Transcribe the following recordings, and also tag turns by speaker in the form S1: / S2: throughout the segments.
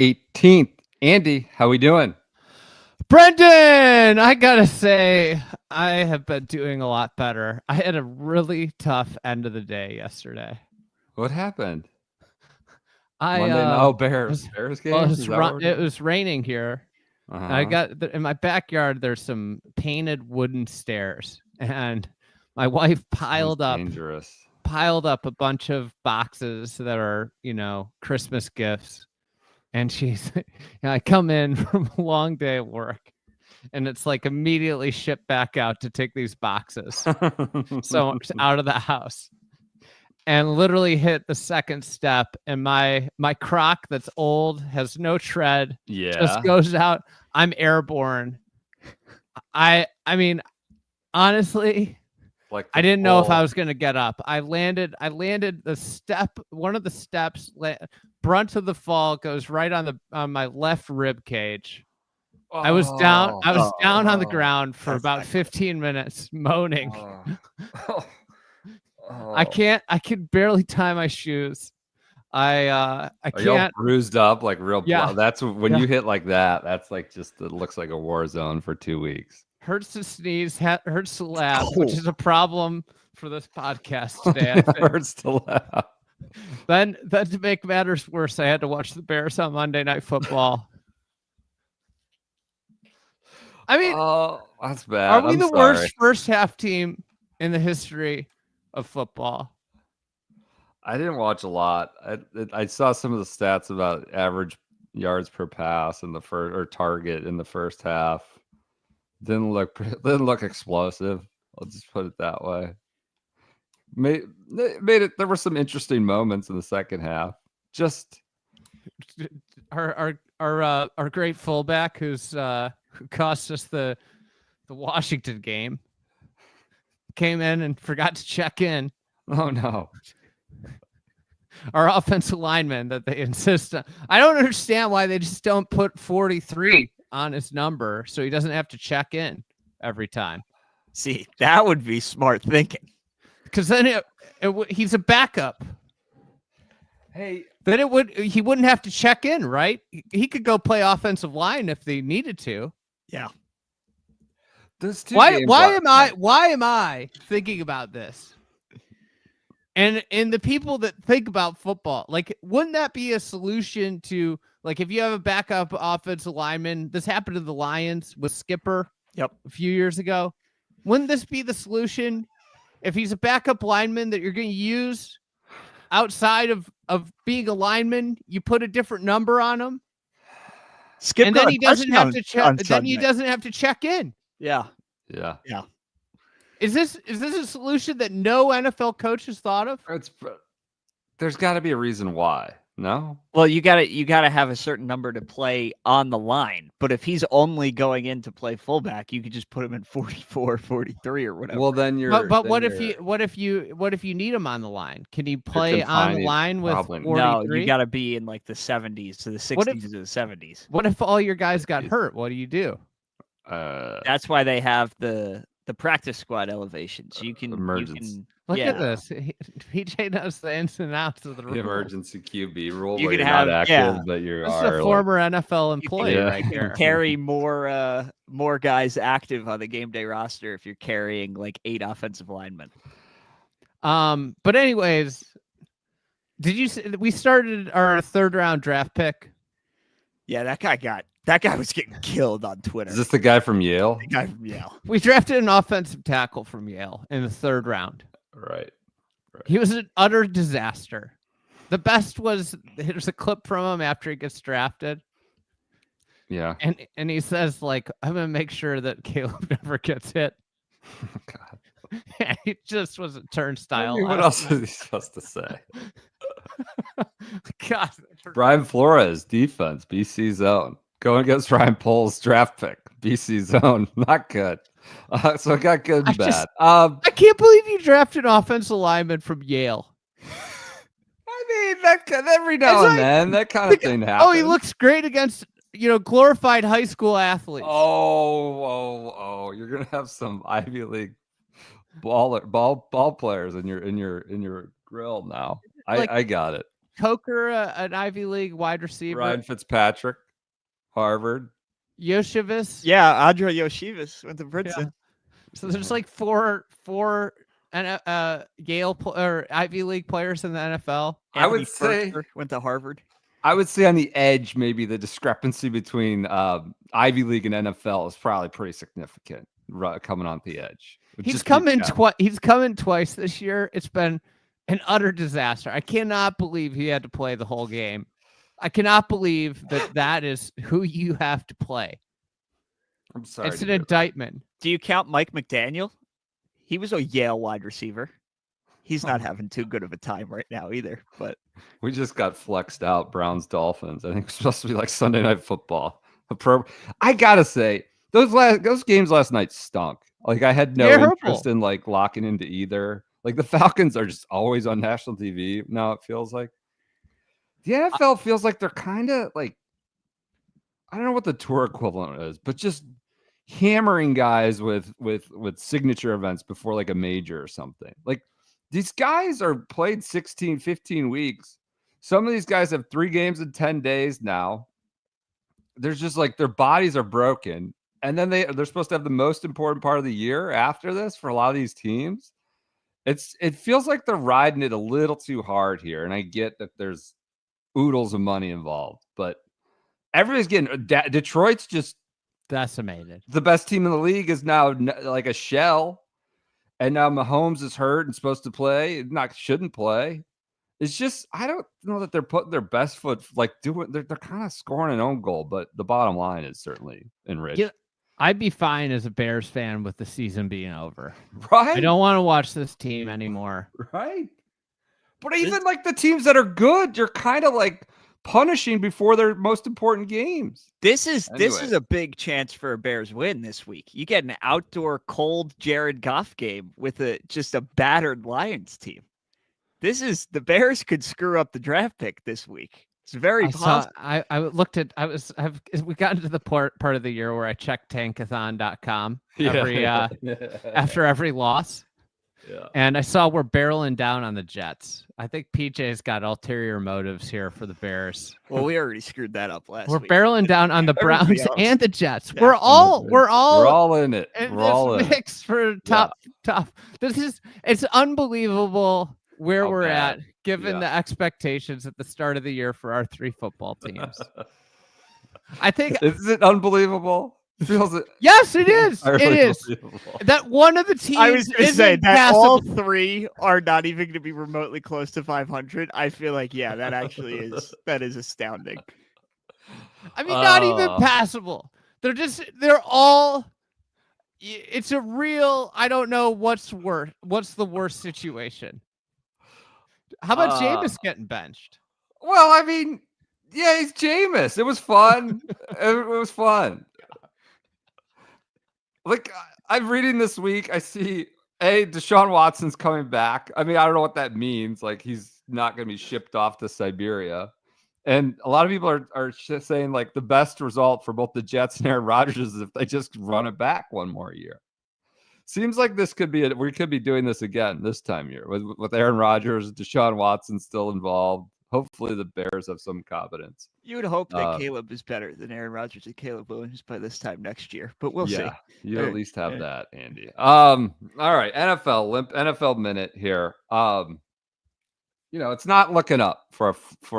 S1: 18th. Andy, how we doing?
S2: Brendan, I gotta say, I have been doing a lot better. I had a really tough end of the day yesterday.
S1: What happened?
S2: Bears game. Well, it was raining here. I got in my backyard. There's some painted wooden stairs, and my wife piled up a bunch of boxes that are, Christmas gifts. And I come in from a long day of work, and it's like immediately shipped back out to take these boxes. So out of the house, and literally hit the second step, and my croc that's old, has no tread, just goes out. I'm airborne. I mean, honestly, I didn't know if I was going to get up. I landed the step, one of the steps, brunt of the fall goes right on my left rib cage. I was down on the ground for about 15 minutes moaning. I can barely tie my shoes. I can't.
S1: Are y'all bruised up like real? Yeah. That's when you hit like that. That's like it looks like a war zone for 2 weeks.
S2: Hurts to sneeze, hurts to laugh, which is a problem for this podcast today.
S1: Hurts to laugh.
S2: Then to make matters worse, I had to watch the Bears on Monday Night Football. I mean,
S1: that's bad.
S2: Are we the worst first half team in the history of football?
S1: I didn't watch a lot. I saw some of the stats about average yards per pass in the first, or target in the first half. Didn't look explosive. I'll just put it that way. Made it. There were some interesting moments in the second half. Just
S2: our great fullback who cost us the Washington game came in and forgot to check in.
S1: Oh no.
S2: Our offensive lineman that they insist on. I don't understand why they just don't put 43 on his number so he doesn't have to check in every time.
S3: See, that would be smart thinking.
S2: Because then he's a backup.
S1: Hey,
S2: then he wouldn't have to check in, right? He could go play offensive line if they needed to.
S3: Yeah.
S2: Why am I thinking about this? And the people that think about football, like, wouldn't that be a solution to, like, if you have a backup offensive lineman? This happened to the Lions with Skipper a few years ago. Wouldn't this be the solution? If he's a backup lineman that you're going to use outside of being a lineman, you put a different number on him.
S3: Skipper,
S2: and then he doesn't have to check. Then he doesn't have to check in.
S3: Yeah.
S2: Is this a solution that no NFL coach has thought of?
S1: There's got to be a reason why. No.
S3: Well, you gotta have a certain number to play on the line. But if he's only going in to play fullback, you could just put him in 44, 43 or whatever.
S1: Well, then you're.
S2: But what if you need him on the line? Can he play on the line with 43?
S3: No, you got to be in like the 70s to the 60s to the 70s.
S2: What if all your guys got hurt? What do you do?
S3: That's why they have the practice squad elevations. You can
S2: Look at this. PJ knows the ins and outs of the rule.
S1: The emergency QB rule.
S3: You
S1: where
S3: can
S1: you're
S3: have
S1: not active, but you
S2: this
S1: are.
S2: This is a former NFL employee right here.
S3: Carry more guys active on the game day roster if you're carrying like 8 offensive linemen.
S2: But anyways, we started our third round draft pick?
S3: Yeah, that guy was getting killed on Twitter.
S1: Is this the guy from Yale?
S3: The guy from Yale.
S2: We drafted an offensive tackle from Yale in the third round.
S1: Right.
S2: He was an utter disaster. The best was, there's a clip from him after he gets drafted.
S1: Yeah.
S2: And he says, like, I'm going to make sure that Caleb never gets hit.
S1: God.
S2: And he just was a turnstile.
S1: I mean, what else is he supposed to say?
S2: God.
S1: Brian Flores, defense, BC zone. Going against Ryan Poles, draft pick, BC zone. Not good. So it got good and bad.
S2: I can't believe you drafted an offensive lineman from Yale.
S1: I mean, that every now and then, that kind of thing happens.
S2: Oh, he looks great against, glorified high school athletes.
S1: Oh, you're gonna have some Ivy League ball players in your grill now. I got it.
S2: Coker an Ivy League wide receiver?
S1: Ryan Fitzpatrick, Harvard.
S2: Yoshivas.
S3: Yeah, Andre Yoshivas went to Princeton.
S2: Yeah. So there's like four Yale or Ivy League players in the NFL.
S3: I would say went to Harvard.
S1: I would say on the edge, maybe the discrepancy between Ivy League and NFL is probably pretty significant. Coming on the edge,
S2: he's coming twice this year. It's been an utter disaster. I cannot believe he had to play the whole game. I cannot believe that is who you have to play.
S1: I'm sorry.
S2: It's an indictment.
S3: Do you count Mike McDaniel? He was a Yale wide receiver. He's not having too good of a time right now either. But
S1: we just got flexed out. Browns Dolphins. I think it's supposed to be like Sunday Night Football. I gotta say those games last night stunk. Like I had no interest in like locking into either. Like the Falcons are just always on national TV now. It feels like the NFL feels like they're kind of like, I don't know what the tour equivalent is, but just hammering guys with signature events before like a major or something. Like these guys are played 16, 15 weeks. Some of these guys have 3 games in 10 days now. There's just like their bodies are broken. And then they're supposed to have the most important part of the year after this for a lot of these teams. It feels like they're riding it a little too hard here. And I get that there's oodles of money involved, but everybody's getting Detroit's just
S2: decimated.
S1: The best team in the league is now like a shell, and now Mahomes is hurt and supposed to play, shouldn't play. It's just I don't know that they're putting their best foot like doing. They're kind of scoring an own goal, but the bottom line is certainly enriched.
S2: Yeah, I'd be fine as a Bears fan with the season being over.
S1: Right?
S2: I don't want to watch this team anymore.
S1: Right? But even like the teams that are good, you're kind of like punishing before their most important games.
S3: This is a big chance for a Bears win this week. You get an outdoor cold Jared Goff game with just a battered Lions team. The Bears could screw up the draft pick this week. It's very possible.
S2: I looked at we got into the part of the year where I check tankathon.com after every loss.
S1: Yeah.
S2: And I saw we're barreling down on the Jets. I think PJ's got ulterior motives here for the Bears.
S3: Well, we already screwed that up last week.
S2: We're barreling down on the Browns and the Jets.
S1: Yeah.
S2: We're all
S1: in it.
S2: We're all in mix for top. It's unbelievable where we're at given the expectations at the start of the year for our 3 football teams. I think
S1: is it unbelievable? Feels it.
S2: Yes, it is. It is. That one of the teams.
S3: I was going to say that all 3 are not even going to be remotely close to 500. I feel like, that actually is astounding.
S2: I mean, not even passable. They're all. It's a real. I don't know what's worse. What's the worst situation? How about Jameis getting benched?
S1: Well, I mean, he's Jameis. It was fun. It was fun. Like I'm reading this week, I see Deshaun Watson's coming back. I mean, I don't know what that means. Like he's not going to be shipped off to Siberia. And a lot of people are saying like the best result for both the Jets and Aaron Rodgers is if they just run it back one more year. Seems like this could be we could be doing this again this time of year with Aaron Rodgers, Deshaun Watson still involved. Hopefully the Bears have some competence.
S3: You would hope that Caleb is better than Aaron Rodgers and Caleb Williams by this time next year, but we'll see.
S1: You at least have that, Andy. All right, NFL minute here. It's not looking up for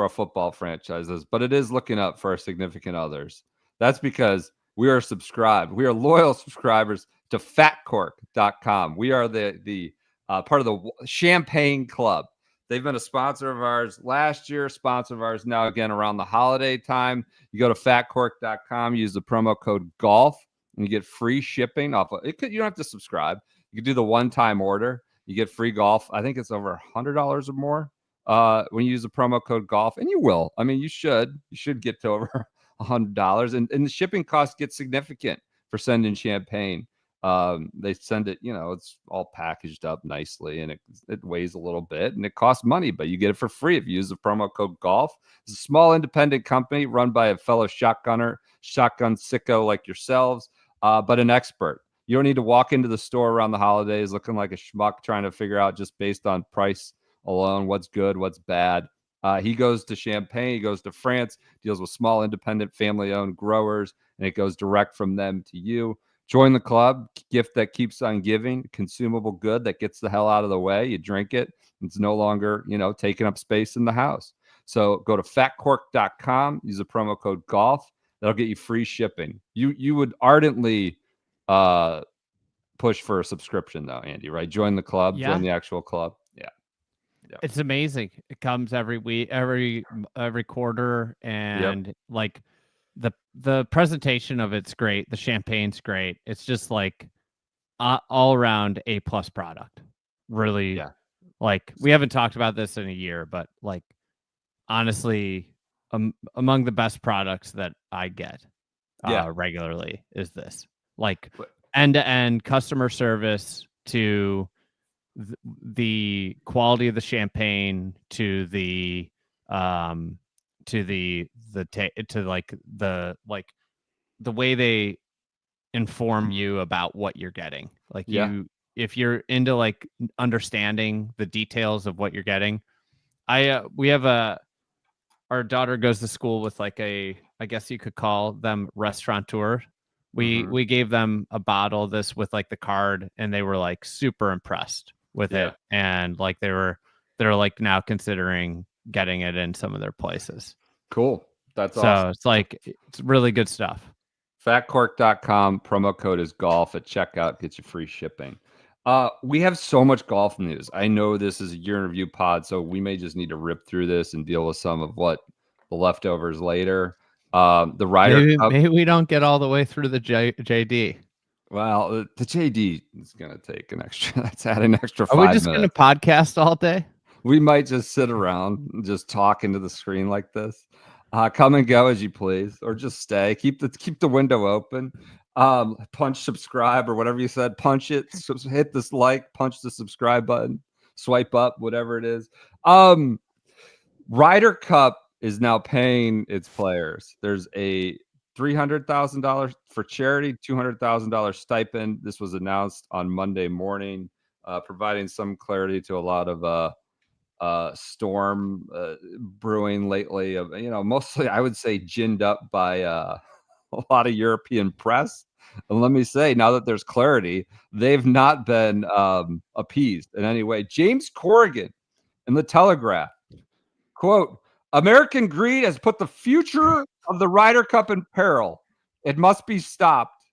S1: a football franchises, but it is looking up for our significant others. That's because we are subscribed. We are loyal subscribers to fatcork.com. We are the part of the Champagne Club. They've been a sponsor of ours last year, sponsor of ours now again around the holiday time. You go to fatcork.com, use the promo code GOLF, and you get free shipping off. You don't have to subscribe. You can do the one-time order. You get free golf. I think it's over $100 or more when you use the promo code GOLF, and you will. I mean, you should get to over $100, and the shipping cost gets significant for sending champagne. They send it, it's all packaged up nicely, and it weighs a little bit and it costs money, but you get it for free if you use the promo code GOLF. It's a small independent company run by a fellow shotgun sicko like yourselves, but an expert. You don't need to walk into the store around the holidays looking like a schmuck trying to figure out just based on price alone what's good, what's bad. He goes to Champagne, he goes to France, deals with small, independent, family-owned growers, and it goes direct from them to you. Join the club, gift that keeps on giving, consumable good that gets the hell out of the way. You drink it, it's no longer, taking up space in the house. So go to fatcork.com, use the promo code GOLF. That'll get you free shipping. You would ardently push for a subscription though, Andy, right? Join the club, join the actual club. Yeah.
S2: It's amazing. It comes every week, every quarter, and like the presentation of it's great. The champagne's great. It's just like all around A+ product. Really, like we haven't talked about this in a year, but like honestly, among the best products that I get regularly is this. Like end-to-end customer service to the quality of the champagne to the way they inform you about what you're getting. Like if you're into like understanding the details of what you're getting. We have our daughter goes to school with like I guess you could call them restaurateur. We gave them a bottle of this with like the card, and they were like super impressed with it, and like they're like now considering getting it in some of their places.
S1: Cool. That's awesome.
S2: So it's like it's really good stuff.
S1: Fatcork.com, promo code is golf at checkout, gets you free shipping. We have so much golf news. I know this is a year in review pod, so we may just need to rip through this and deal with some of what the leftovers later. The Ryder Cup.
S2: Maybe we don't get all the way through the JD.
S1: Well, the JD is going to take an extra. That's add an extra 5
S2: minutes. Are we just
S1: going
S2: to podcast all day?
S1: We might just sit around and just talk into the screen like this. Come and go as you please, or just stay. Keep the window open. Punch subscribe or whatever you said. Punch it. Hit this like. Punch the subscribe button. Swipe up. Whatever it is. Ryder Cup is now paying its players. There's a $300,000 for charity, $200,000 stipend. This was announced on Monday morning, providing some clarity to a lot of storm brewing lately. Of mostly I would say ginned up by a lot of European press. And let me say, now that there's clarity, they've not been appeased in any way. James Corrigan in the Telegraph, quote, "American greed has put the future of the Ryder Cup in peril. It must be stopped.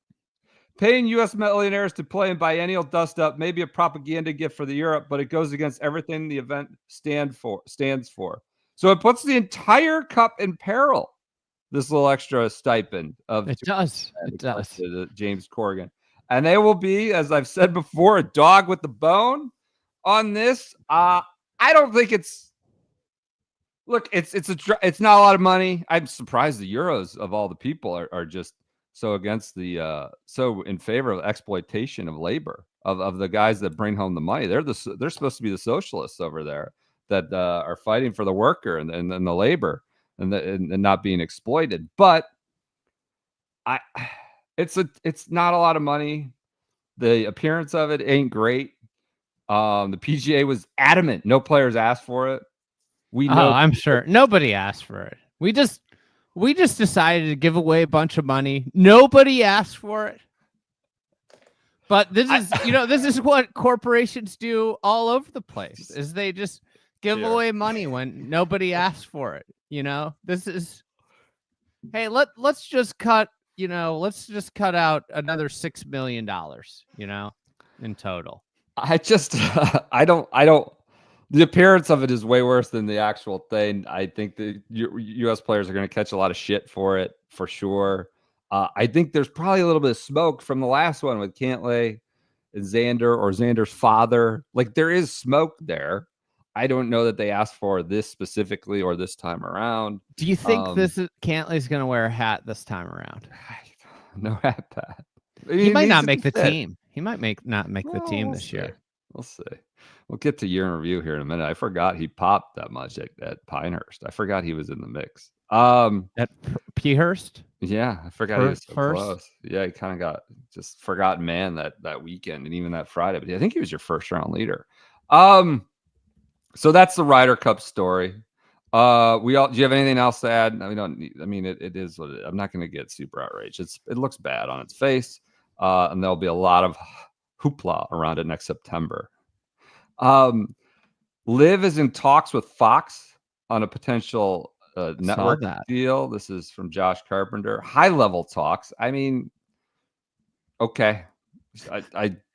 S1: Paying U.S. millionaires to play in biennial dust-up may be a propaganda gift for the Europe, but it goes against everything the event stands for. So it puts the entire cup in peril, this little extra stipend of
S2: it does.
S1: James Corrigan. And they will be, as I've said before, a dog with the bone on this. I don't think it's look, it's not a lot of money. I'm surprised the Euros of all the people are just so against so in favor of exploitation of labor of the guys that bring home the money. They're supposed to be the socialists over there that are fighting for the worker and the labor and not being exploited. But it's not a lot of money. The appearance of it ain't great. The PGA was adamant. No players asked for it. We know.
S2: I'm sure nobody asked for it. We just decided to give away a bunch of money. Nobody asked for it. But this is, this is what corporations do all over the place. Is they just give away money when nobody asks for it. This is, hey, let's just cut out another $6 million. In total.
S1: I don't. The appearance of it is way worse than the actual thing. I think the U.S. players are going to catch a lot of shit for it, for sure. I think there's probably a little bit of smoke from the last one with Cantlay and Xander or Xander's father. Like, there is smoke there. I don't know that they asked for this specifically or this time around.
S2: Do you think Cantlay's going to wear a hat this time around?
S1: No hat, Pat.
S2: He might not make the team. He might not make the team this year.
S1: We'll see. We'll get to year in review here in a minute. I forgot he popped that much at Pinehurst. I forgot he was in the mix.
S2: At Pinehurst?
S1: Yeah, I forgot he was so close. Yeah, he kind of got just forgotten man that weekend and even that Friday. But I think he was your first round leader. So that's the Ryder Cup story. Do you have anything else to add? We don't need, I mean, it is what it is. I'm not going to get super outraged. It looks bad on its face. And there'll be a lot of hoopla around it next September. LIV is in talks with Fox on a potential network deal. This is from Josh Carpenter. High level talks. I mean, okay.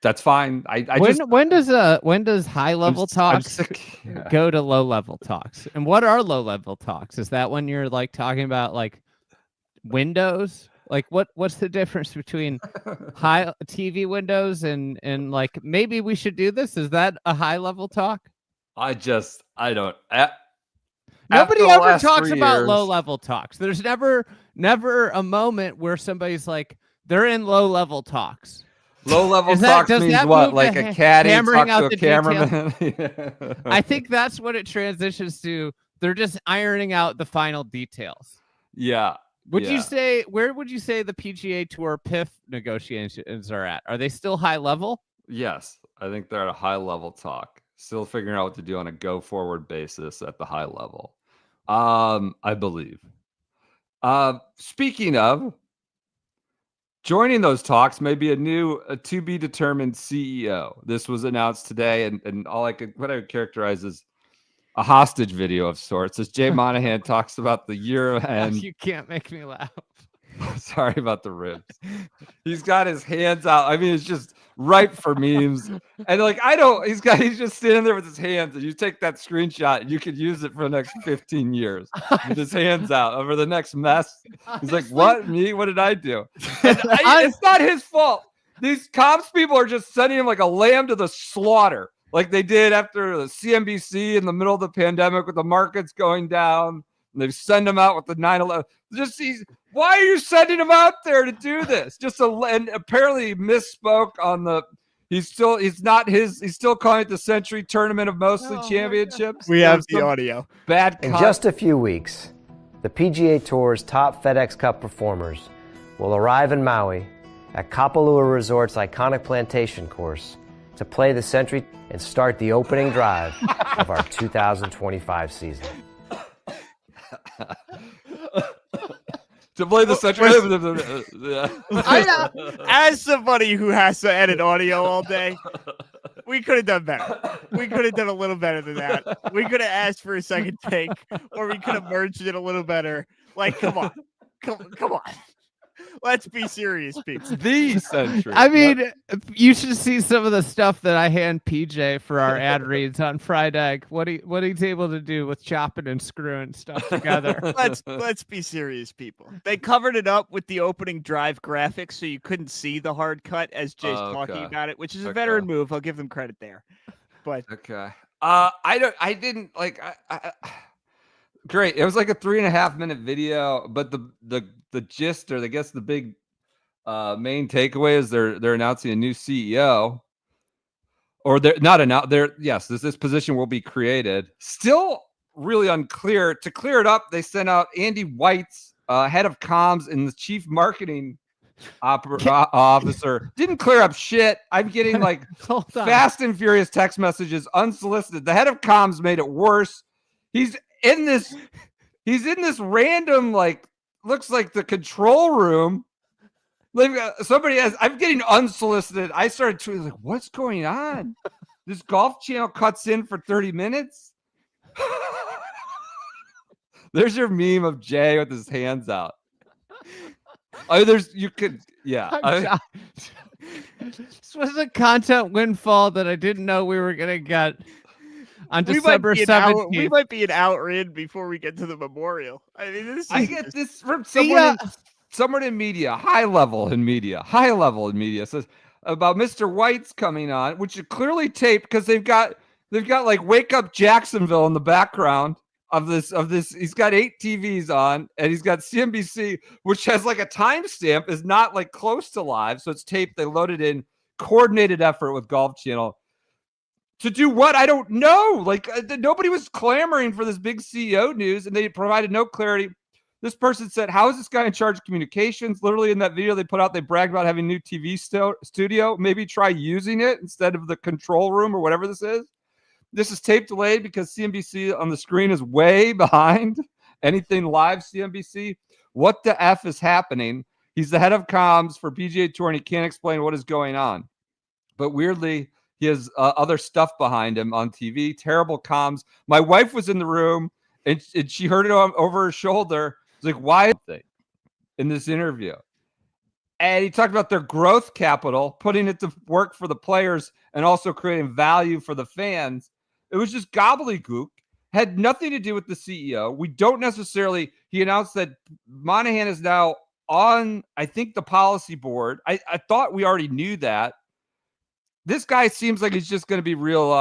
S1: That's fine.
S2: When does high level talks go to low level talks? And what are low level talks? Is that when you're like talking about like windows? Like what's the difference between high TV windows and like maybe we should do this? Is that a high level talk?
S1: I don't.
S2: Nobody ever talks about low level talks. There's never a moment where somebody's like they're in low level talks.
S1: Low level talks means what? Like a caddy talks to a cameraman?
S2: Yeah. I think that's what it transitions to. They're just ironing out the final details.
S1: Yeah.
S2: You say, where would you say the PGA Tour PIF negotiations are at? Are they still high level?
S1: Yes. I think they're at a high level talk. Still figuring out what to do on a go forward basis at the high level. I believe. Speaking of, joining those talks may be a to be determined CEO. This was announced today, and what I would characterize as a hostage video of sorts, as Jay Monahan talks about the year end.
S2: You can't make me laugh.
S1: Sorry about the ribs. He's got his hands out. I mean, it's just ripe for memes. And like, he's just standing there with his hands, and you take that screenshot and you could use it for the next 15 years with his hands out over the next mess. He's like, what? Me? What did I do? And it's not his fault. These comps people are just sending him like a lamb to the slaughter, like they did after the CNBC in the middle of the pandemic with the markets going down. And they send him out with the 9/11. Why are you sending him out there to do this? And apparently misspoke on the. He's still calling it the Century Tournament of Mostly Championships.
S3: We have the audio.
S4: Bad cut. In just a few weeks, the PGA Tour's top FedEx Cup performers will arrive in Maui at Kapalua Resort's iconic plantation course to play the Century and start the opening drive of our 2025 season.
S1: To play the Century.
S3: As somebody who has to edit audio all day, we could have done better. We could have done a little better than that. We could have asked for a second take, or we could have merged it a little better. Like, come on. Let's be serious, people.
S1: The Century.
S2: I mean, you should see some of the stuff that I hand PJ for our ad reads on Friday. What he's able to do with chopping and screwing stuff together.
S3: Let's be serious, people. They covered it up with the opening drive graphics, so you couldn't see the hard cut as Jay's talking about it, which is a veteran move. I'll give them credit there. But
S1: okay, I didn't like. Great. It was like a 3.5 minute video, but the gist, or I guess the big main takeaway is they're announcing a new CEO, or they're not announced. This position will be created. Still really unclear. To clear it up, they sent out Andy White's head of comms and the chief marketing officer. Didn't clear up shit. I'm getting like fast and furious text messages unsolicited. The head of comms made it worse. He's in this random, like, looks like the control room. I'm getting unsolicited. I started tweeting, like, what's going on? This Golf Channel cuts in for 30 minutes. There's your meme of Jay with his hands out. This
S2: was a content windfall that I didn't know we were going to get. On December 17th.
S3: We might be an hour in before we get to the memorial. I mean,
S1: I get this from someone in media, high level in media says about Mr. White's coming on, which is clearly taped because they've got like Wake Up Jacksonville in the background of this. He's got 8 TVs on, and he's got CNBC, which has like a timestamp, is not like close to live, so it's taped. They loaded in coordinated effort with Golf Channel. To do what? I don't know. Like, nobody was clamoring for this big CEO news, and they provided no clarity. This person said, how is this guy in charge of communications? Literally in that video they put out, they bragged about having a new TV studio. Maybe try using it instead of the control room or whatever this is. this is tape delayed because CNBC on the screen is way behind anything live CNBC. What the F is happening? He's the head of comms for PGA Tour, and he can't explain what is going on. But weirdly, he has other stuff behind him on TV. Terrible comms. My wife was in the room, and she heard it over her shoulder. It's like, why in this interview? And he talked about their growth capital, putting it to work for the players and also creating value for the fans. It was just gobbledygook. Had nothing to do with the CEO. We don't necessarily. He announced that Monahan is now on, I think, the policy board. I thought we already knew that. This guy seems like he's just going to be real,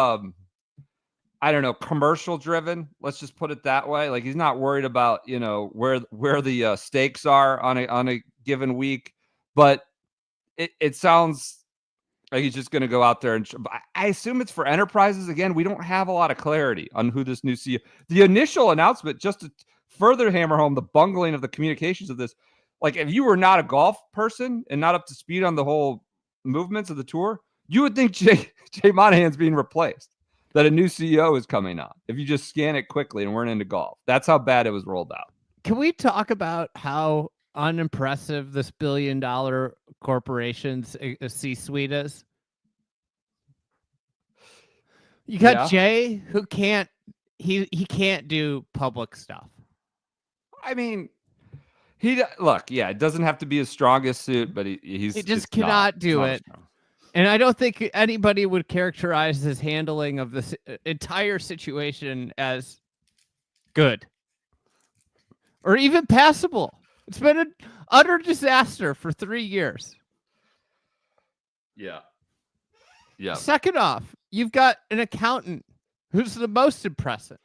S1: I don't know, commercial driven. Let's just put it that way. Like, he's not worried about, where the stakes are on a given week. But it sounds like he's just going to go out there and I assume it's for enterprises. Again, we don't have a lot of clarity on who this new CEO. The initial announcement, just to further hammer home the bungling of the communications of this, like if you were not a golf person and not up to speed on the whole movements of the tour, you would think Jay Monahan's being replaced, that a new CEO is coming on. If you just scan it quickly and weren't into golf, that's how bad it was rolled out.
S2: Can we talk about how unimpressive this $1 billion corporation's C-suite is? You got Jay, who can't he can't do public stuff.
S1: I mean, it doesn't have to be his strongest suit, but he
S2: just cannot do it. And I don't think anybody would characterize his handling of this entire situation as good or even passable. It's been an utter disaster for 3 years.
S1: Yeah.
S2: Second off, you've got an accountant who's the most impressive.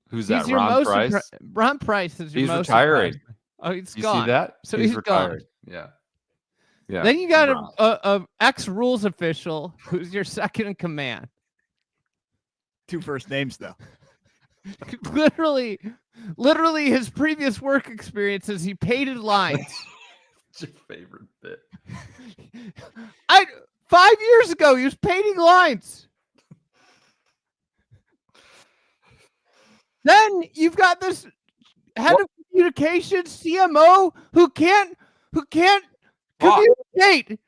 S1: Who's that? Ron Price?
S2: Ron Price is your most
S1: retiring.
S2: Impressive. Oh, he's
S1: you
S2: gone.
S1: See that?
S2: So he's
S1: retired.
S2: Gone.
S1: Yeah.
S2: Then you got a ex-rules official who's your second in command.
S3: 2 first names, though.
S2: literally his previous work experiences, he painted lines.
S1: It's your favorite bit.
S2: 5 years ago, he was painting lines. Then you've got this head of communications, CMO, who can't communicate.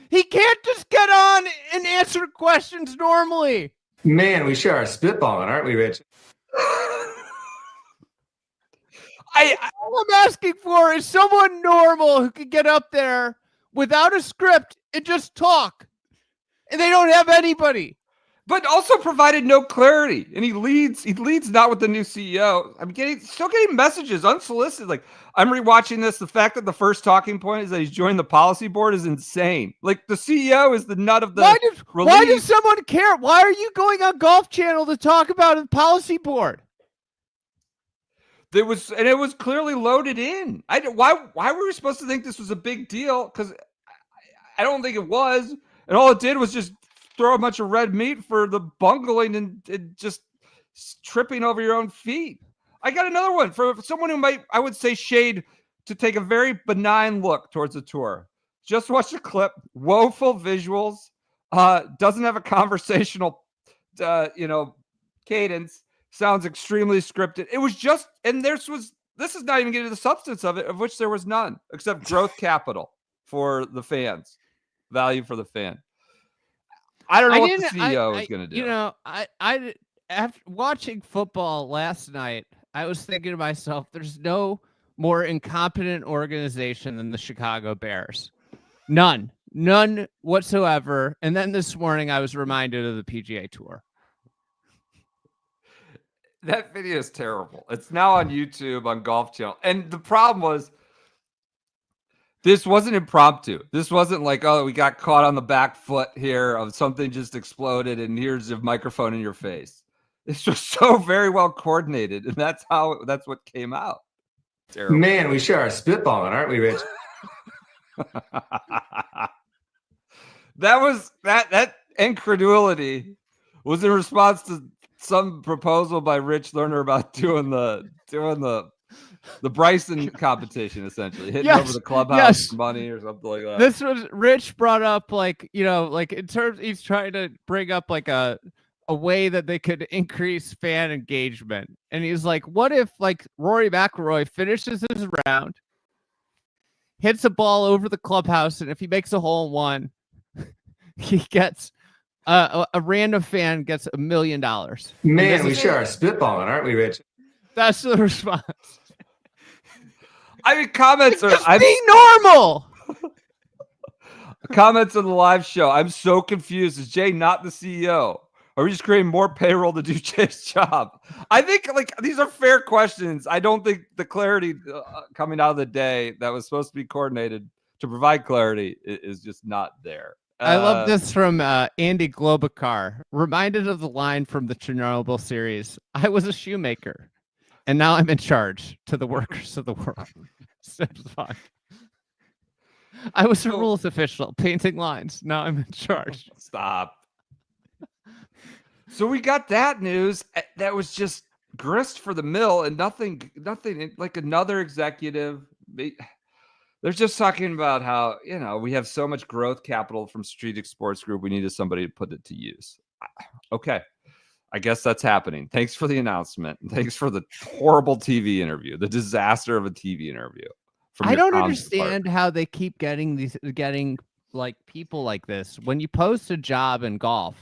S2: He can't just get on and answer questions normally.
S5: Man, we sure are spitballing, aren't we, Rich?
S2: All I'm asking for is someone normal who can get up there without a script and just talk. And they don't have anybody.
S1: But also provided no clarity. And he leads not with the new CEO. I'm still getting messages unsolicited. Like, I'm rewatching this. The fact that the first talking point is that he's joined the policy board is insane. Like, the CEO is the nut of the
S2: Why does someone care? Why are you going on Golf Channel to talk about the policy board?
S1: It was clearly loaded in. Why were we supposed to think this was a big deal? Because I don't think it was. And all it did was just throw a bunch of red meat for the bungling and just tripping over your own feet. I got another one for someone who might, I would say, shade to take a very benign look towards the tour. Just watch the clip. Woeful visuals. Doesn't have a conversational, cadence. Sounds extremely scripted. It was just, and this is not even getting to the substance of it, of which there was none, except growth capital for the fans, value for the fan. I don't know what the CEO is going to do.
S2: I after watching football last night, I was thinking to myself, there's no more incompetent organization than the Chicago Bears. None whatsoever. And then this morning, I was reminded of the PGA Tour.
S1: That video is terrible. It's now on YouTube, on Golf Channel. And the problem was, this wasn't impromptu. This wasn't like, oh, we got caught on the back foot here of something just exploded and here's a microphone in your face. It's just so very well coordinated. And that's what came out. Terrible.
S5: Man, we sure are spitballing, aren't we, Rich?
S1: That incredulity was in response to some proposal by Rich Lerner about doing the The Bryson competition, essentially, hitting over the clubhouse for money or something like that.
S2: This was Rich brought up, like, like in terms, he's trying to bring up like a way that they could increase fan engagement, and he's like, what if like Rory McIlroy finishes his round, hits a ball over the clubhouse, and if he makes a hole in one, he gets a random fan gets $1 million.
S5: Man, we sure are spitballing, aren't we, Rich?
S2: That's the response.
S1: I mean, comments are
S2: being normal.
S1: Comments on the live show. I'm so confused. Is Jay not the CEO? Are we just creating more payroll to do Jay's job? I think like these are fair questions. I don't think the clarity coming out of the day that was supposed to be coordinated to provide clarity is just not there.
S2: I love this from Andy Globacar. Reminded of the line from the Chernobyl series. I was a shoemaker, and now I'm in charge to the workers of the world. I was a rules official, painting lines. Now I'm in charge.
S1: Stop. So we got that news that was just grist for the mill and nothing like another executive. They're just talking about how, we have so much growth capital from Strategic Sports Group. We needed somebody to put it to use. Okay. I guess that's happening. Thanks for the announcement. Thanks for the horrible TV interview, the disaster of a TV interview.
S2: I don't understand how they keep getting like people like this. When you post a job in golf,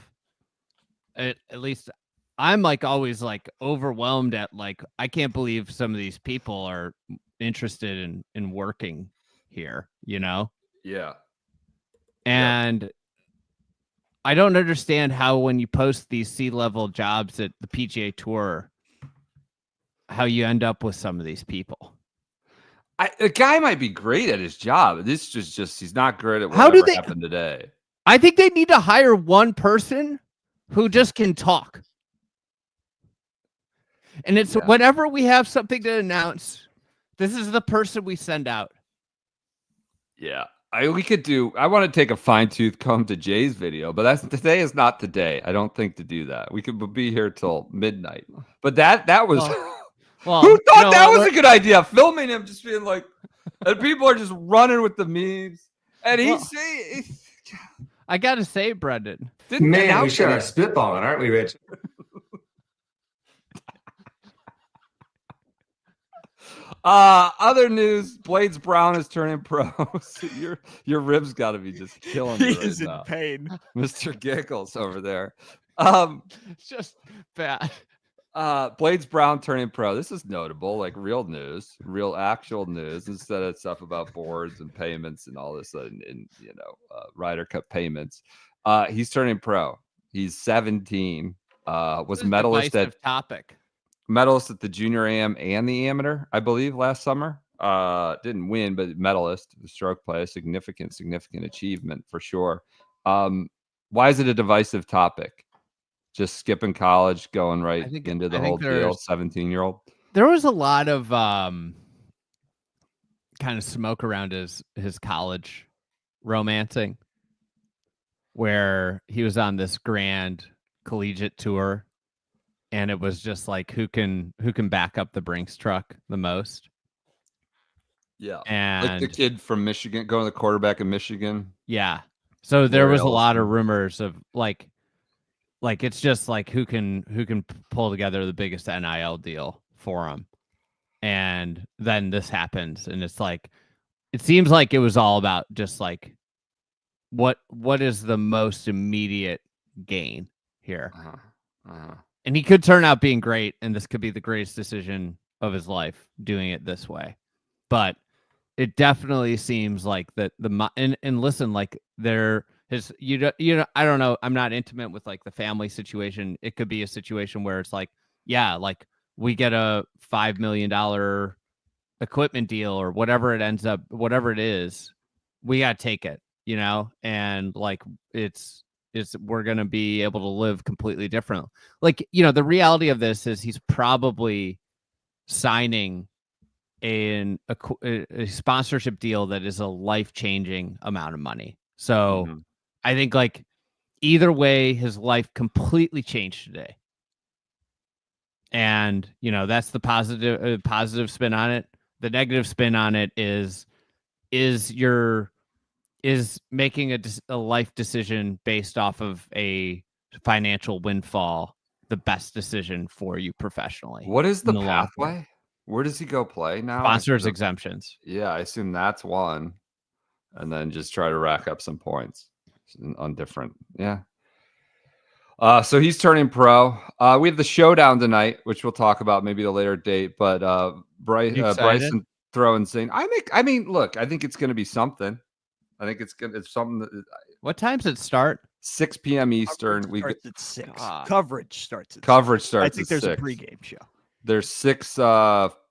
S2: at least I'm like always like overwhelmed at like, I can't believe some of these people are interested in working here,
S1: Yeah.
S2: And I don't understand how when you post these C-level jobs at the PGA Tour, how you end up with some of these people.
S1: The guy might be great at his job. This is just he's not great at whatever happened today.
S2: I think they need to hire one person who just can talk. And it's whenever we have something to announce, this is the person we send out.
S1: Yeah. I want to take a fine-tooth comb to Jay's video, but today is not the day. I don't think to do that. We could be here till midnight. But that was
S2: well,
S1: who thought that was a good idea? Filming him just being like, and people are just running with the memes. And
S2: I gotta say, Brendan.
S5: Man, we sure are spitballing, aren't we, Rich?
S1: Other news, Blades Brown is turning pro. So your ribs got to be just killing me.
S3: He is in pain.
S1: Mr. Giggles over there.
S2: It's just bad.
S1: Blades Brown turning pro. This is notable, like real news, real actual news, instead of stuff about boards and payments and all this Ryder Cup payments. He's turning pro. He's 17. Was medalist at the Junior AM and the Amateur, I believe, last summer. Didn't win, but medalist, the stroke play, a significant achievement for sure. Why is it a divisive topic? Just skipping college, going right into the whole deal, 17-year-old?
S2: There was a lot of kind of smoke around his college romancing, where he was on this grand collegiate tour. And it was just like who can back up the Brinks truck the most.
S1: Yeah.
S2: And
S1: like the kid from Michigan, going to the quarterback in Michigan.
S2: Yeah. So there was a lot of rumors of like it's just like who can pull together the biggest NIL deal for him. And then this happens, and it's like it seems like it was all about just like what is the most immediate gain here. And he could turn out being great, and this could be the greatest decision of his life doing it this way. But it definitely seems like that and listen, like I don't know, I'm not intimate with like the family situation. It could be a situation where it's like, yeah, like we get a $5 million equipment deal or whatever it ends up, whatever it is, we got to take it, and like we're going to be able to live completely different. Like, the reality of this is he's probably signing a sponsorship deal that is a life-changing amount of money. So I think like either way, his life completely changed today. And, that's the positive spin on it. The negative spin on it is making a life decision based off of a financial windfall the best decision for you professionally.
S1: What is the pathway? Where does he go play now?
S2: Sponsors exemptions.
S1: Yeah, I assume that's one. And then just try to rack up some points on different. Yeah. So he's turning pro. We have the Showdown tonight, which we'll talk about maybe at a later date. But Bryson throwing saying, I mean, look, I think it's going to be something. I think it's something.
S2: What times it start?
S1: 6 p.m. Eastern.
S3: Starts at 6. Coverage starts at 6.
S1: I
S3: think there's 6. A pregame show.
S1: There's 6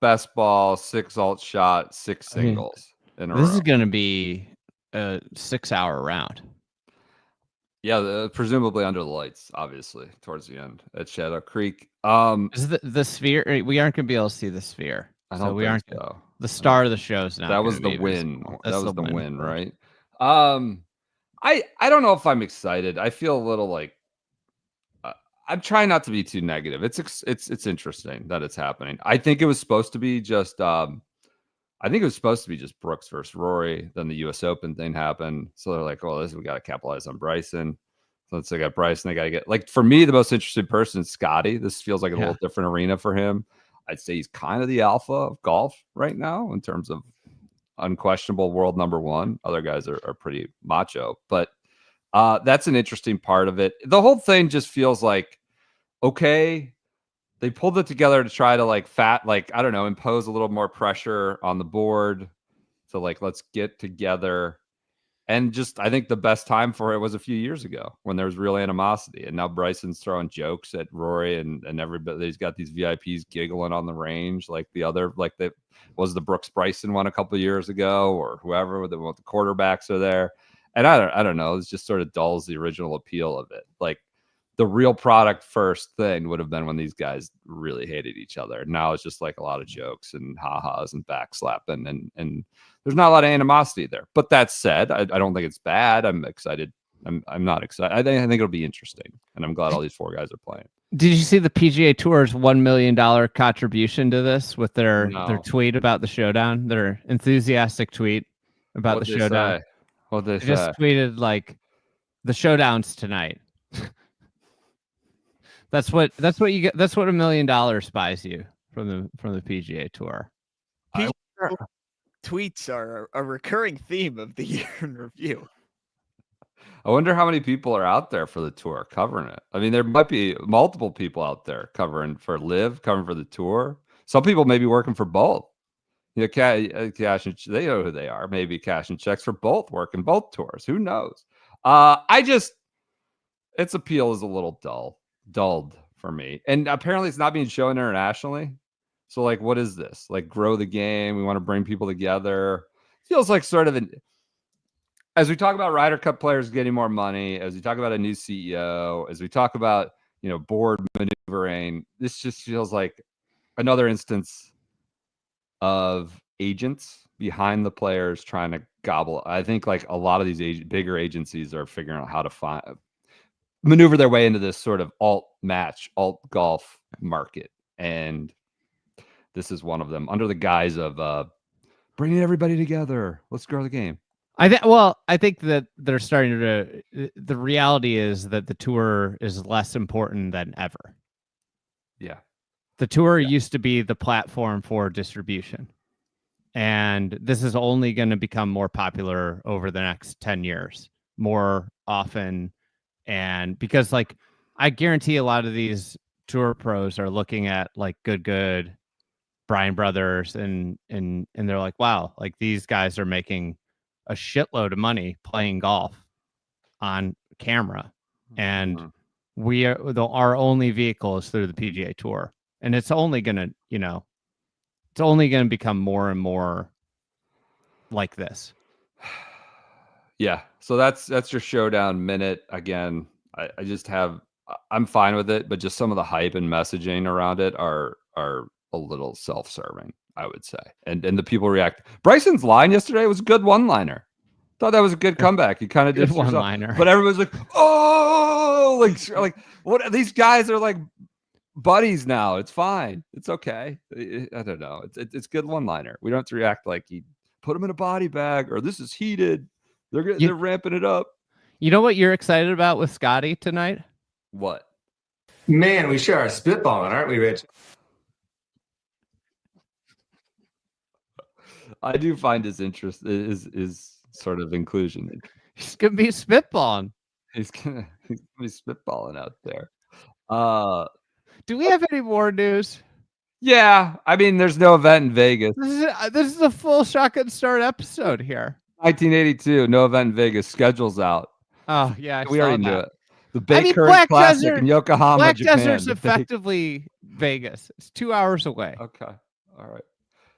S1: best ball, 6 alt shot, 6 singles in a row.
S2: This is going to be a 6-hour round.
S1: Yeah, presumably under the lights, obviously, towards the end at Shadow Creek.
S2: Is the Sphere? We aren't going to be able to see the Sphere. We aren't. So. The star of the show's now.
S1: That was the win. That was the win, right? I don't know if I'm excited. I feel a little like I'm trying not to be too negative. It's interesting that it's happening. I think it was supposed to be just Brooks versus Rory. Then the U.S. Open thing happened, so they're like, "Oh, we got to capitalize on Bryson." So once they got Bryson, they got to get like for me the most interesting person is Scottie. This feels like a little different arena for him. I'd say he's kind of the alpha of golf right now in terms of unquestionable world number one. Other guys are pretty macho, but that's an interesting part of it. The whole thing just feels like, okay, they pulled it together to try to impose a little more pressure on the board to let's get together. And just, I think the best time for it was a few years ago when there was real animosity. And now Bryson's throwing jokes at Rory and everybody's got these VIPs giggling on the range. Was the Brooks Bryson one a couple of years ago or whoever the quarterbacks are there. And I don't know. It just sort of dulls the original appeal of it. Like the real product first thing would have been when these guys really hated each other. Now it's just like a lot of jokes and ha-has and backslapping and there's not a lot of animosity there. But that said, I don't think it's bad. I'm excited. I'm not excited. I think it'll be interesting. And I'm glad all these 4 guys are playing.
S2: Did you see the PGA Tour's $1 million contribution to this with their tweet about the Showdown? Their enthusiastic tweet about the Showdown.
S1: What they
S2: just tweeted like the Showdown's tonight. That's what you get. That's what $1 million buys you from the PGA Tour.
S3: Tweets are a recurring theme of the year in review.
S1: I wonder how many people are out there for the tour covering it. I mean, there might be multiple people out there covering for LIV, covering for the tour. Some people may be working for both. Cash and they know who they are. Maybe cash and checks for both, working both tours. Who knows? Its appeal is a little dulled for me. And apparently it's not being shown internationally. So what is this? Grow the game. We want to bring people together. Feels like sort of as we talk about Ryder Cup players getting more money, as we talk about a new CEO, as we talk about, board maneuvering, this just feels like another instance of agents behind the players trying to gobble. I think a lot of these bigger agencies are figuring out how to maneuver their way into this sort of alt golf market. And this is one of them under the guise of bringing everybody together. Let's grow the game.
S2: I think that they're starting to. The reality is that the tour is less important than ever.
S1: Yeah.
S2: The tour used to be the platform for distribution. And this is only going to become more popular over the next 10 years, more often. And because I guarantee a lot of these tour pros are looking at good Bryan Brothers and they're like, wow, these guys are making a shitload of money playing golf on camera. And our only vehicle is through the PGA Tour. And it's only going to become more and more like this.
S1: Yeah. So that's your Showdown minute. Again, I'm fine with it, but just some of the hype and messaging around it are a little self-serving, I would say. And the people react. Bryson's line yesterday was a good one-liner. Thought that was a good comeback. He kind of did
S2: one-liner.
S1: But everyone's like, oh, like what these guys are buddies now. It's fine. It's okay. I don't know. It's good one-liner. We don't have to react like he put him in a body bag or this is heated. They're ramping it up.
S2: You know what you're excited about with Scottie tonight?
S1: What?
S5: Man, we sure are spitballing, aren't we, Rich?
S1: I do find his interest is sort of inclusion.
S2: He's gonna be spitballing.
S1: He's gonna be spitballing out there.
S2: Do we have any more news?
S1: Yeah, I mean, there's no event in Vegas.
S2: This is a full shotgun start episode here.
S1: 1982, no event in Vegas. Schedule's out.
S2: Oh yeah,
S1: we already knew it. The Pinehurst Classic in Yokohama,
S2: Black
S1: Japan.
S2: Desert's effectively Vegas. It's 2 hours away.
S1: Okay, all right.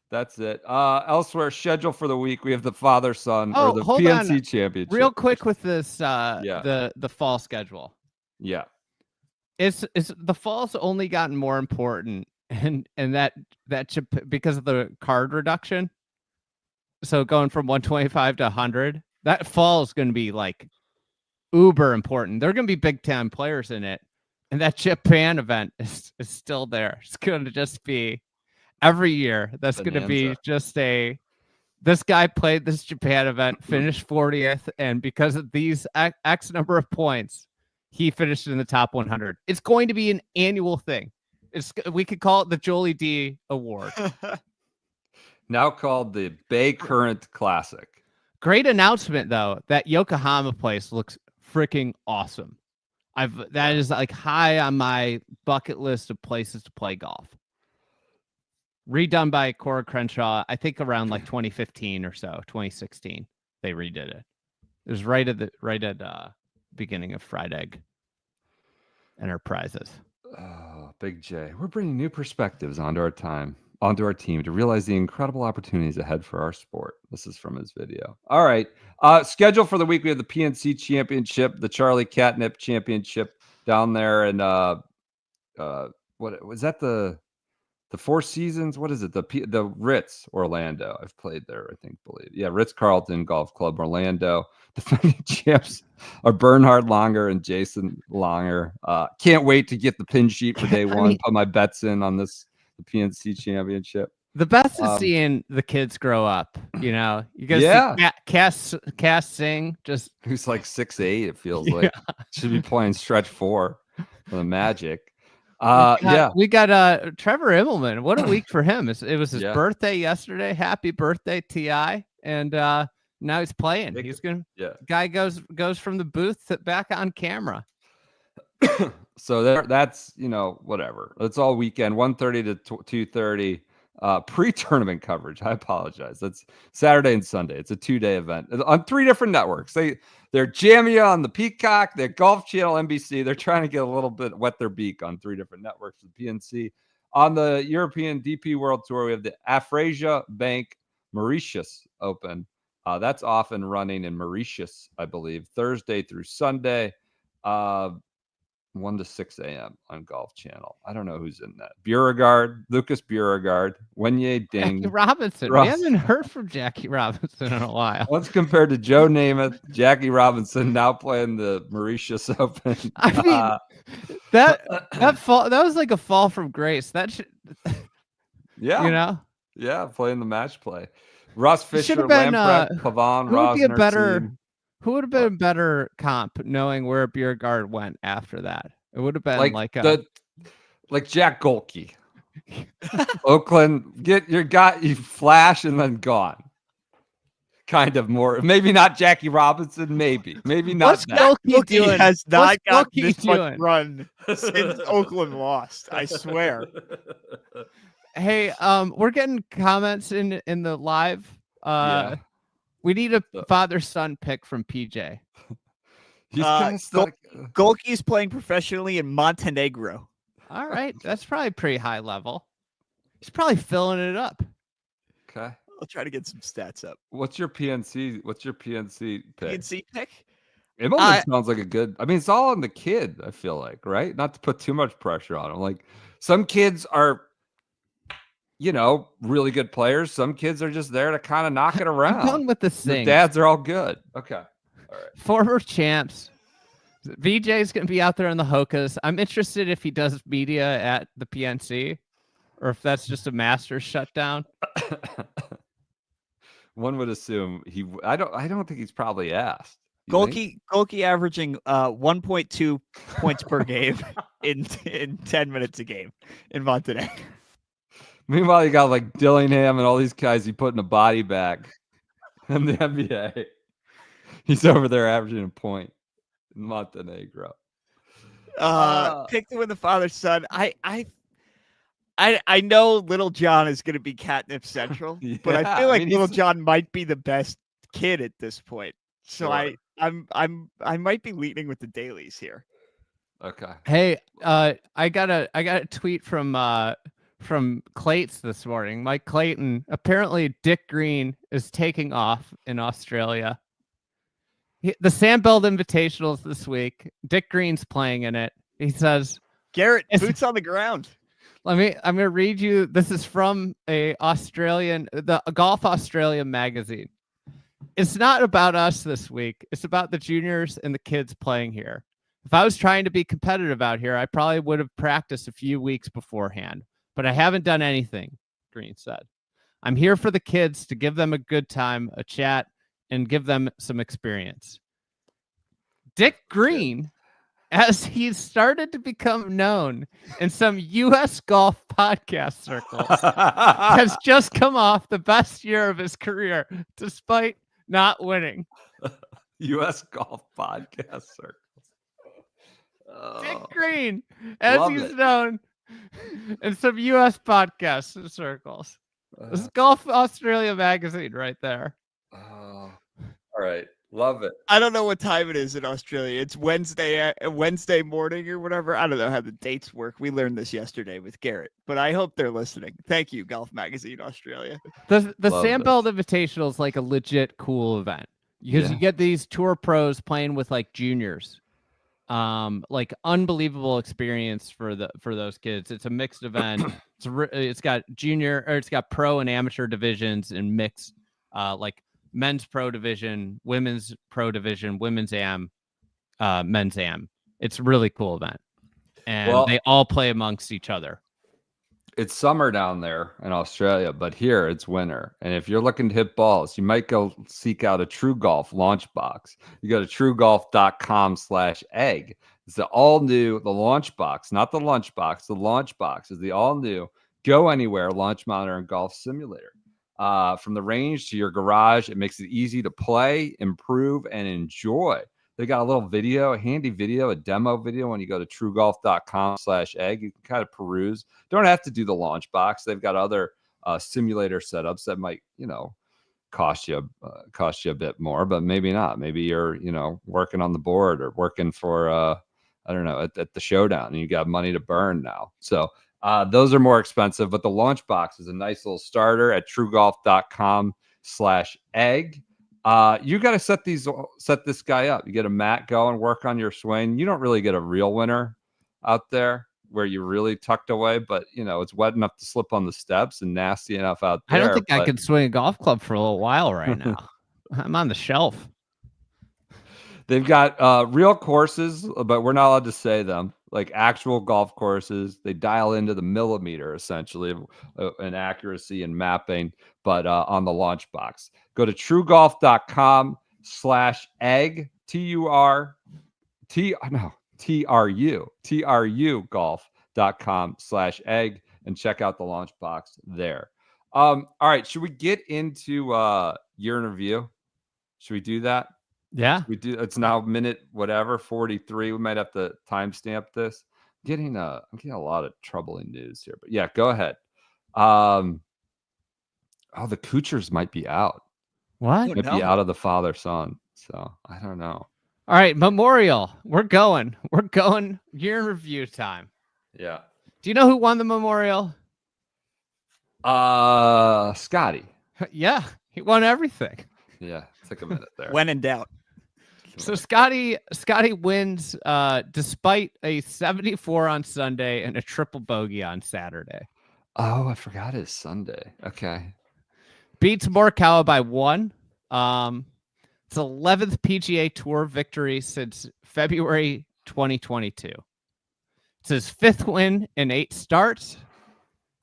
S1: That's it. Elsewhere, schedule for the week. We have the father-son or the PNC Championship.
S2: Real quick with this, the fall schedule.
S1: Yeah,
S2: it's the fall's only gotten more important, and that because of the card reduction. So going from 125 to 100, that fall is going to be like uber important. There are going to be big time players in it, and that Japan event is still there. It's going to just be. Every year, that's going to be just this guy played this Japan event, finished 40th, and because of these X number of points, he finished in the top 100. It's going to be an annual thing. We could call it the Jolie D Award.
S1: Now called the Bay Current Classic.
S2: Great announcement, though, that Yokohama place looks freaking awesome. That is like high on my bucket list of places to play golf. Redone by Cora Crenshaw, I think around like 2015 or so, 2016. They redid it. It was right at beginning of Fried Egg Enterprises.
S1: Oh, Big J. We're bringing new perspectives onto our team to realize the incredible opportunities ahead for our sport. This is from his video. All right. Schedule for the week. We have the PNC Championship, the Charlie Catnip Championship down there. And what was that? The Four Seasons? What is it? The Ritz Orlando. I've played there, believe. Yeah, Ritz-Carlton Golf Club Orlando. Defending champs are Bernhard Langer and Jason Langer. Can't wait to get the pin sheet for day one. Put my bets in on the PNC Championship.
S2: The best is seeing the kids grow up. You know, you guys see Cass Singh, just
S1: who's like 6'8", it feels like. Should be playing stretch 4 for the Magic. We got Trevor Immelman. What a week for him. It was his birthday yesterday. Happy birthday, T.I. And now he's playing. He's gonna guy goes from the booth back on camera. So that's whatever. It's all weekend, 1:30 to 2:30. Pre-tournament coverage. I apologize. That's Saturday and Sunday. It's a 2-day event on 3 different networks. They're jamming you on the Peacock, their Golf Channel, NBC. They're trying to get a little bit wet their beak on 3 different networks. The PNC on the European DP World Tour. We have the Afrasia Bank Mauritius Open. That's off and running in Mauritius, I believe, Thursday through Sunday. 1 to 6 a.m. on Golf Channel. I don't know who's in that. Lucas Beauregard, Wenye Ding.
S2: Jackie Robinson. We haven't heard from Jackie Robinson in a while.
S1: Once compared to Joe Namath, Jackie Robinson now playing the Mauritius Open.
S2: I mean, that was like a fall from grace. That should,
S1: playing the match play. Russ Fisher, Lamprecht, Pavon, Rosner.
S2: Who would have been a better comp knowing where Beauregard went after that? It would have been like
S1: Jack Golke. Oakland, get your guy, you flash and then gone. Kind of more, maybe not Jackie Robinson, maybe not.
S3: What's Golke has not got this much run since Oakland lost. I swear.
S2: Hey, we're getting comments in the live. We need a father-son pick from PJ.
S1: He's kind of stuck.
S3: Golke's playing professionally in Montenegro.
S2: All right, that's probably pretty high level. He's probably filling it up.
S1: Okay,
S3: I'll try to get some stats up.
S1: What's your PNC pick?
S3: PNC pick?
S1: Immelman sounds like a good. I mean, it's all on the kid. I feel like, right? Not to put too much pressure on him. Like some kids are, really good players. Some kids are just there to kind of knock it around.
S2: I'm going with the Sings.
S1: Dads are all good. Okay. All right.
S2: Former champs. VJ's going to be out there in the Hokas. I'm interested if he does media at the PNC or if that's just a Masters shutdown.
S1: One would assume I don't think he's probably asked.
S3: Golke averaging 1.2 points per game in 10 minutes a game in Montenegro.
S1: Meanwhile, you got like Dillingham and all these guys he put in a body bag in the NBA. He's over there averaging a point in Montenegro.
S3: Pick to win the father son. I know Little John is going to be catnip central, but I feel like Little John might be the best kid at this point. So sure. I might be leaning with the dailies here.
S1: Okay.
S2: Hey, I got a tweet from Clates this morning. Mike Clayton. Apparently, Dick Green is taking off in Australia. The Sandbelt Invitationals this week. Dick Green's playing in it. He says,
S3: "Garrett, boots on the ground."
S2: I'm going to read you. This is from the Golf Australia magazine. It's not about us this week. It's about the juniors and the kids playing here. If I was trying to be competitive out here, I probably would have practiced a few weeks beforehand, but I haven't done anything, Green said. I'm here for the kids to give them a good time, a chat, and give them some experience. Dick Green, as he started to become known in some U.S. golf podcast circles, has just come off the best year of his career, despite not winning.
S1: U.S. golf podcast circles.
S2: Dick Green, as he's known in some U.S. podcast circles. This is Golf Australia magazine right there.
S1: All right. Love it.
S3: I don't know what time it is in Australia. It's Wednesday morning or whatever. I don't know how the dates work. We learned this yesterday with Garrett, but I hope they're listening. Thank you, Golf Magazine Australia.
S2: The Sandbelt Invitational is like a legit cool event because you get these tour pros playing with like juniors. Like unbelievable experience for those kids. It's a mixed event. It's got it's got pro and amateur divisions and mixed, like men's pro division, women's pro division, women's am, men's am. It's a really cool event, and they all play amongst each other.
S1: It's summer down there in Australia, but here it's winter. And if you're looking to hit balls, you might go seek out a True Golf launch box. You go to truegolf.com/egg. It's the launch box, not the lunch box. The launch box is the all new go anywhere launch monitor and golf simulator. From the range to your garage, it makes it easy to play, improve, and enjoy. They got a little video, a handy video, a demo video. When you go to truegolf.com/egg, you can kind of peruse. Don't have to do the launch box. They've got other simulator setups that might, cost you a bit more, but maybe not. Maybe you're, working on the board or working for, I don't know, at the Showdown, and you got money to burn now. So those are more expensive, but the launch box is a nice little starter at truegolf.com/egg. You got to set this guy up. You get a mat going, work on your swing. You don't really get a real winner out there where you're really tucked away, but it's wet enough to slip on the steps and nasty enough out there.
S2: I don't think I could swing a golf club for a little while right now. I'm on the shelf.
S1: They've got real courses, but we're not allowed to say them, like actual golf courses. They dial into the millimeter, essentially, in accuracy and mapping, but on the launch box. Go to truegolf.com/egg, TRU golf.com/egg, and check out the launch box there. All right. Should we get into year in review? Should we do that?
S2: Yeah,
S1: we do. It's now minute 43. We might have to timestamp this. I'm getting a lot of troubling news here, but yeah, go ahead. The Kuchers might be out.
S2: What?
S1: Might be out of the father-son. So I don't know.
S2: All right, Memorial. We're going year in review time.
S1: Yeah.
S2: Do you know who won the Memorial?
S1: Scottie.
S2: Yeah, he won everything.
S1: Yeah, took a minute there.
S3: When in doubt.
S2: So Scottie wins despite a 74 on Sunday and a triple bogey on Saturday.
S1: Oh, I forgot it's Sunday. Okay.
S2: Beats Morikawa by 1. It's 11th PGA Tour victory since February 2022. It's his 5th win in 8 starts,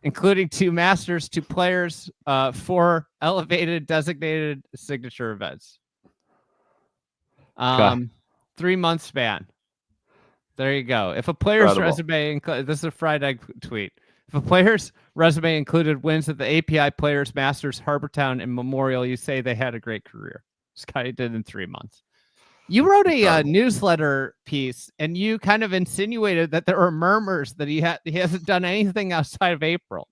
S2: including 2 Masters, 2 Players, 4 elevated designated signature events. 3-month span. There you go. If a player's resume, this is a fried egg tweet. If a player's resume included wins at the API Players, Masters, Harbortown, and Memorial, you say they had a great career. Scottie did in 3 months. You wrote a newsletter piece, and you kind of insinuated that there were murmurs that he hasn't done anything outside of April.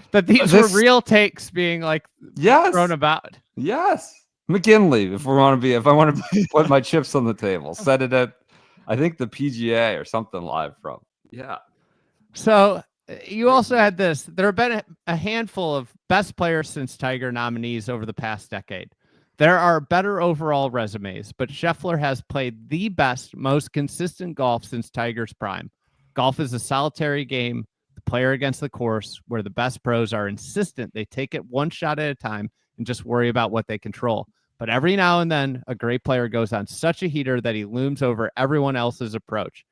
S2: That these were real takes being like thrown about.
S1: Yes. McKinley, if I want to put my chips on the table, said it at, I think, the PGA or something live from. Yeah.
S2: So you also had this. There have been a handful of best players since Tiger nominees over the past decade. There are better overall resumes, but Scheffler has played the best, most consistent golf since Tiger's prime. Golf is a solitary game, the player against the course, where the best pros are insistent. They take it one shot at a time and just worry about what they control. But every now and then, a great player goes on such a heater that he looms over everyone else's approach,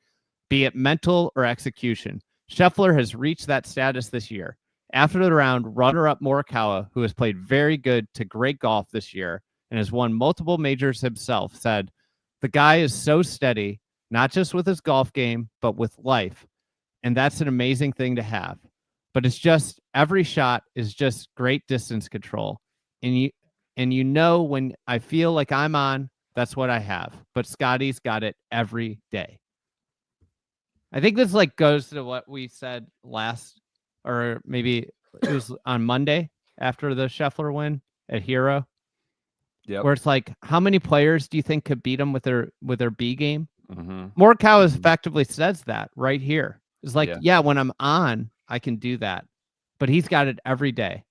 S2: be it mental or execution. Scheffler has reached that status this year. After the round, runner-up Morikawa, who has played very good to great golf this year and has won multiple majors himself, said, "The guy is so steady, not just with his golf game, but with life. And that's an amazing thing to have. But it's just every shot is just great distance control. And you know when I feel like I'm on, that's what I have. But Scottie's got it every day." I think this goes to what we said last, or maybe it was on Monday after the Scheffler win at Hero.
S1: Yeah.
S2: Where it's like, how many players do you think could beat him with their B game?
S1: Mm-hmm.
S2: Morikawa effectively says that right here. It's like, yeah, when I'm on, I can do that. But he's got it every day.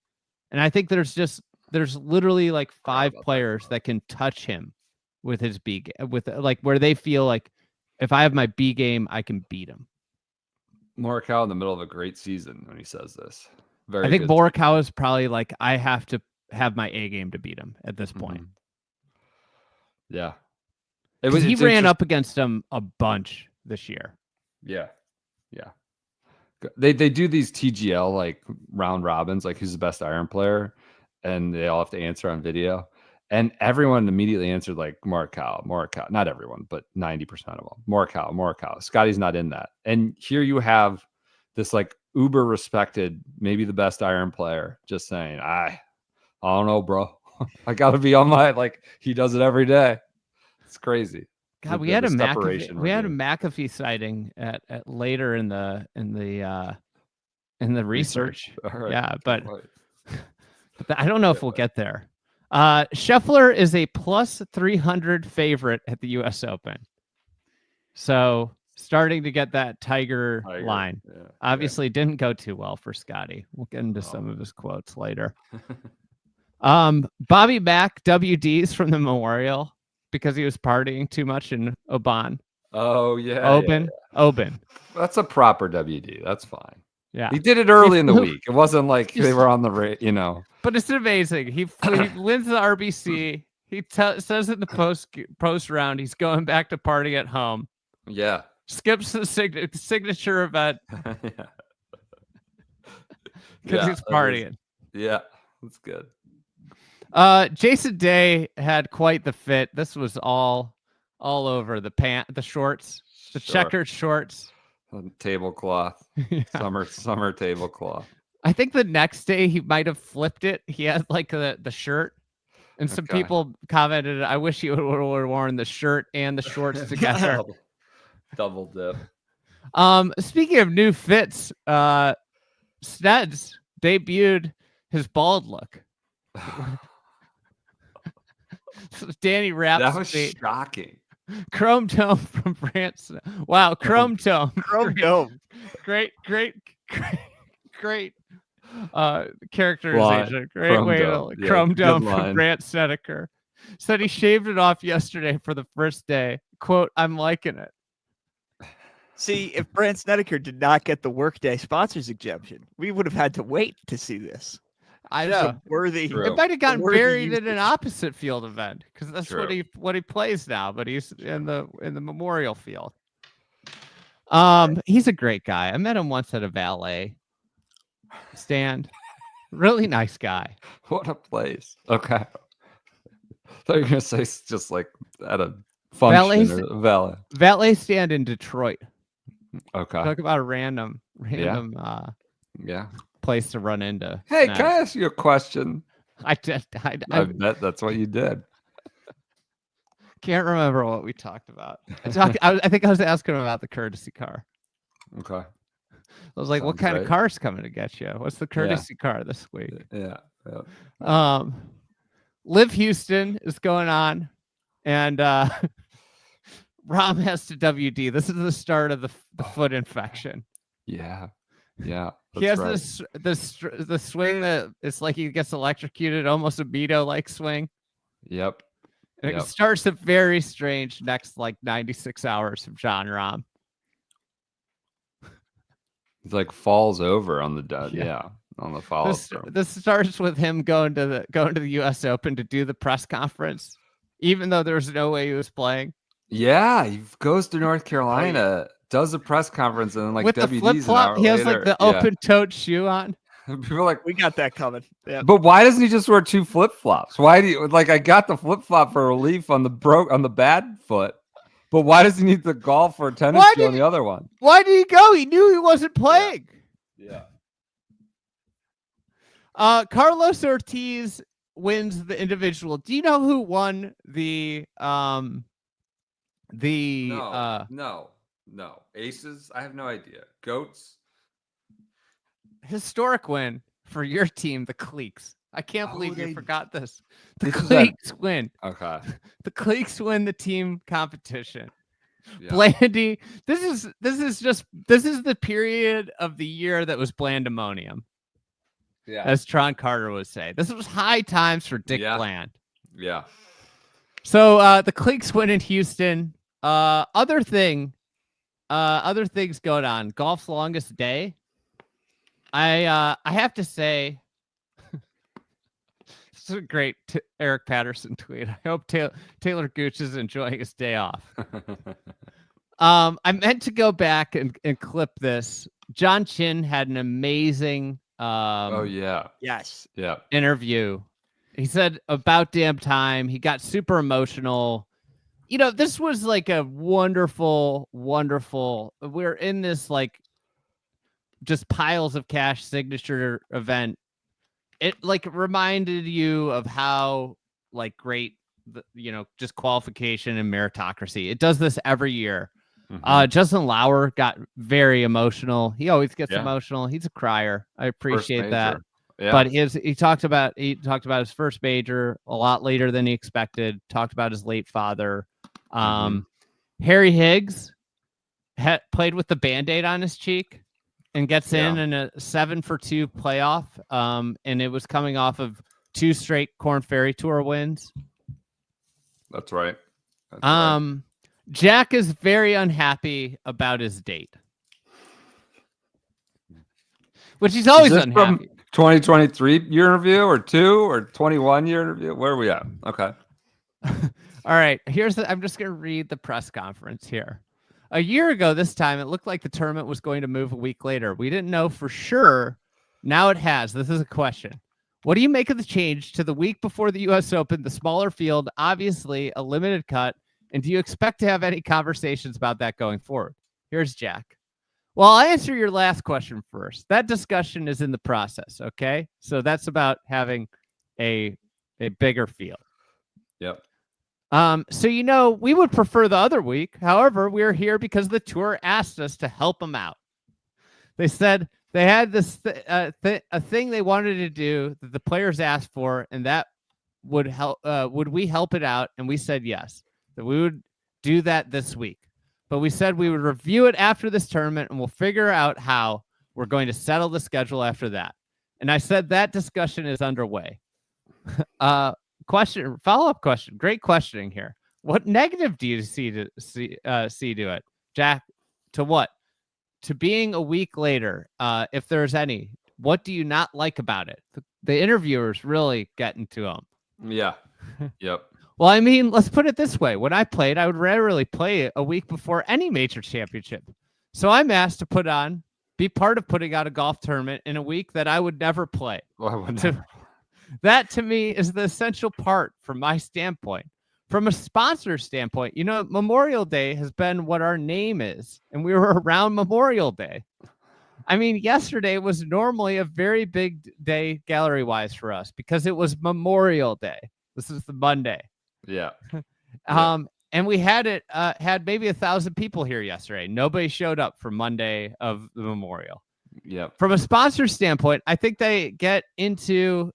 S2: And I think there's literally 5 players that can touch him with his B game, with where they feel like, if I have my B game, I can beat him.
S1: Morikawa in the middle of a great season when he says this.
S2: I think Morikawa is probably I have to have my A game to beat him at this point.
S1: Yeah.
S2: He ran up against him a bunch this year.
S1: Yeah. Yeah. They do these TGL round robins, who's the best iron player, and they all have to answer on video. And everyone immediately answered Morikawa. Not everyone, but 90% of them. Morikawa. Scottie's not in that. And here you have this uber respected, maybe the best iron player, just saying, I don't know, bro. I got to be on my, he does it every day. It's crazy.
S2: God, we had a McAfee sighting at later in the research.
S1: Right.
S2: Yeah, but I don't know if we'll get there. Scheffler is a plus 300 favorite at the U.S. Open. So starting to get that Tiger line. Yeah, obviously didn't go too well for Scottie. We'll get into some of his quotes later. Bobby Mack WDs from the Memorial because he was partying too much in Oban.
S1: Oh, yeah.
S2: Oban.
S1: That's a proper WD. That's fine.
S2: Yeah.
S1: He did it early in the week. It wasn't like they were on the
S2: But it's amazing. He wins the RBC. He says in the post round he's going back to party at home.
S1: Yeah.
S2: Skips the signature event. Because he's partying.
S1: Yeah, that's good.
S2: Jason Day had quite the fit. This was all over the shorts, the checkered shorts.
S1: Tablecloth. Yeah. Summer tablecloth.
S2: I think the next day he might have flipped it. He had the shirt, and some people commented, "I wish he would have worn the shirt and the shorts together."
S1: Double dip.
S2: Speaking of new fits, Sneds debuted his bald look. Danny Rapp's
S1: that was shocking.
S2: Chrome Dome from France. Wow, Chrome Dome.
S3: Chrome Dome.
S2: Great characterization. Great way to Chrome Dome from Brant Snedeker. Said he shaved it off yesterday for the first day. Quote, "I'm liking it."
S3: See, if Brant Snedeker did not get the Workday sponsors exemption, we would have had to wait to see this.
S2: I know.
S3: Worthy.
S2: It might have gotten buried in an opposite field event because that's what he plays now. But he's in the Memorial Field. He's a great guy. I met him once at a valet stand. Really nice guy.
S1: What a place. Okay. I thought you were gonna say just like at a function or
S2: valet stand in Detroit.
S1: Okay.
S2: Talk about a random place to run into.
S1: Hey, can I ask you a question?
S2: I
S1: bet that's what you did.
S2: Can't remember what we talked about. I think I was asking him about the courtesy car.
S1: Okay.
S2: I was like, "What kind of car's coming to get you? What's the courtesy car this week?"
S1: Yeah.
S2: LIV Houston is going on, and Rahm has to WD. This is the start of the foot infection.
S1: Yeah.
S2: He has the swing that it's like he gets electrocuted, almost a Beto-like swing.
S1: Yep.
S2: And it starts a very strange next 96 hours of Jon Rahm.
S1: He's like falls over on the on the follow through.
S2: This starts with him going to the U.S. Open to do the press conference, even though there was no way he was playing.
S1: Yeah, he goes to North Carolina, does a press conference, and then
S2: with the flip flop, he has like the open-toed shoe on.
S1: People are like,
S3: we got that coming. Yeah.
S1: But why doesn't he just wear 2 flip flops? Why do you I got the flip flop for relief on the bad foot, but why does he need the golf or tennis shoe on the other one?
S2: Why did he go? He knew he wasn't playing.
S1: Yeah.
S2: Carlos Ortiz wins the individual. Do you know who won the
S1: No. Aces? I have no idea. Goats?
S2: Historic win for your team, the Cleeks. I can't believe you forgot this. The Cleeks win.
S1: Okay.
S2: The Cleeks win the team competition. Yeah. Blandy, this is the period of the year that was Blandemonium.
S1: Yeah.
S2: As Tron Carter would say. This was high times for Dick Bland.
S1: Yeah.
S2: So the Cleeks win in Houston. Other things going on. Golf's longest day. I have to say, this is a great Eric Patterson tweet. I hope Taylor Gooch is enjoying his day off. I meant to go back and clip this. John Chin had an amazing
S3: interview.
S2: He said about damn time. He got super emotional. You know, this was like a wonderful. We're in this just piles of cash signature event. It reminded you of how great just qualification and meritocracy. It does this every year. Mm-hmm. Justin Lauer got very emotional. He always gets emotional. He's a crier. I appreciate that. Yeah. But he talked about his first major a lot later than he expected. Talked about his late father. Harry Higgs played with the Band-Aid on his cheek and gets in a 7-for-2 playoff. And it was coming off of 2 straight Korn Ferry Tour wins.
S1: That's right.
S2: Jack is very unhappy about his date, which he's always unhappy.
S1: From 2023 year interview or 2 or 21 year interview? Where are we at? Okay.
S2: All right. I'm just going to read the press conference here. A year ago this time, it looked like the tournament was going to move a week later. We didn't know for sure. Now it has. This is a question. What do you make of the change to the week before the U.S. Open, the smaller field, obviously a limited cut, and do you expect to have any conversations about that going forward? Here's Jack. Well, I'll answer your last question first. That discussion is in the process, okay? So that's about having a bigger field.
S1: Yep.
S2: So, we would prefer the other week. However, we're here because the tour asked us to help them out. They said they had this a thing they wanted to do that the players asked for, and that would help. Would we help it out? And we said yes, that we would do that this week. But we said we would review it after this tournament, and we'll figure out how we're going to settle the schedule after that. And I said that discussion is underway. Follow-up question. Great questioning here. What negative do you see to it, Jack? To what? To being a week later, if there's any. What do you not like about it? The interviewers really get into them.
S1: Yeah. Yep.
S2: Well, I mean, let's put it this way. When I played, I would rarely play a week before any major championship. So I'm asked to be part of putting out a golf tournament in a week that I would never play.
S1: Well, I would never.
S2: That to me is the essential part from my standpoint. From a sponsor standpoint, Memorial Day has been what our name is, and we were around Memorial Day. I mean, yesterday was normally a very big day gallery-wise for us because it was Memorial Day. This is the Monday.
S1: Yeah.
S2: And we had maybe 1,000 people here yesterday. Nobody showed up for Monday of the Memorial.
S1: Yeah.
S2: From a sponsor standpoint, I think they get into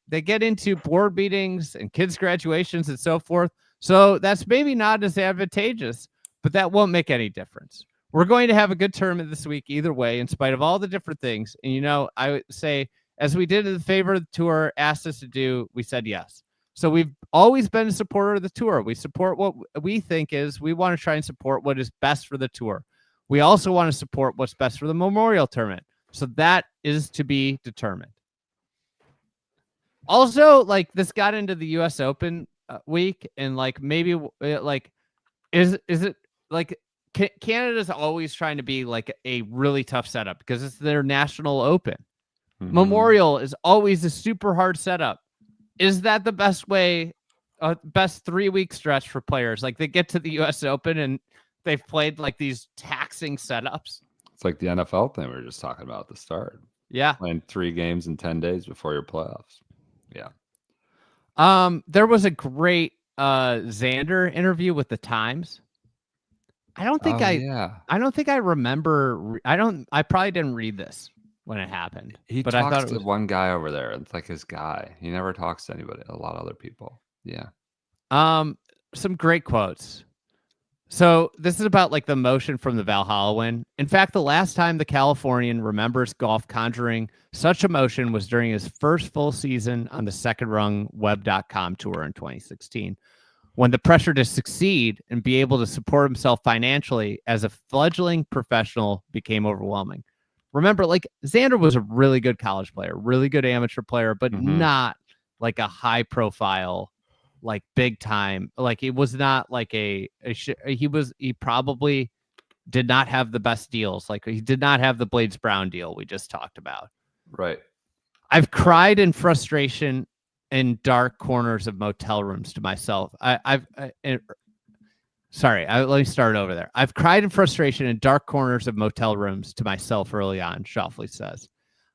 S2: board meetings and kids' graduations and so forth. So that's maybe not as advantageous, but that won't make any difference. We're going to have a good tournament this week either way, in spite of all the different things. And, I would say, as we did in the favor of the tour asked us to do, we said yes. So we've always been a supporter of the tour. We support what we think we want to try and support what is best for the tour. We also want to support what's best for the Memorial Tournament. So that is to be determined. Also, this got into the U.S. Open week, and maybe is it Canada's always trying to be a really tough setup because it's their national open. Mm-hmm. Memorial is always a super hard setup. Is that the best way, best 3-week stretch for players? They get to the U.S. Open and they've played these taxing setups.
S1: It's like the NFL thing we were just talking about at the start.
S2: Yeah.
S1: Playing 3 games in 10 days before your playoffs. Yeah.
S2: There was a great Xander interview with the Times. I don't think I remember. I probably didn't read this when it happened.
S1: But I thought it was one guy over there. It's his guy. He never talks to anybody. A lot of other people. Yeah.
S2: Some great quotes. So this is about the motion from the Valhalla win. In fact, the last time the Californian remembers golf conjuring such emotion was during his first full season on the second rung web.com tour in 2016, when the pressure to succeed and be able to support himself financially as a fledgling professional became overwhelming. Remember, Xander was a really good college player, really good amateur player, but not a high profile, big time. It was not he probably did not have the best deals. He did not have the Blades Brown deal we just talked about.
S1: Right.
S2: I've cried in frustration in dark corners of motel rooms to myself. Let me start over there. I've cried in frustration in dark corners of motel rooms to myself early on, Schauffele says.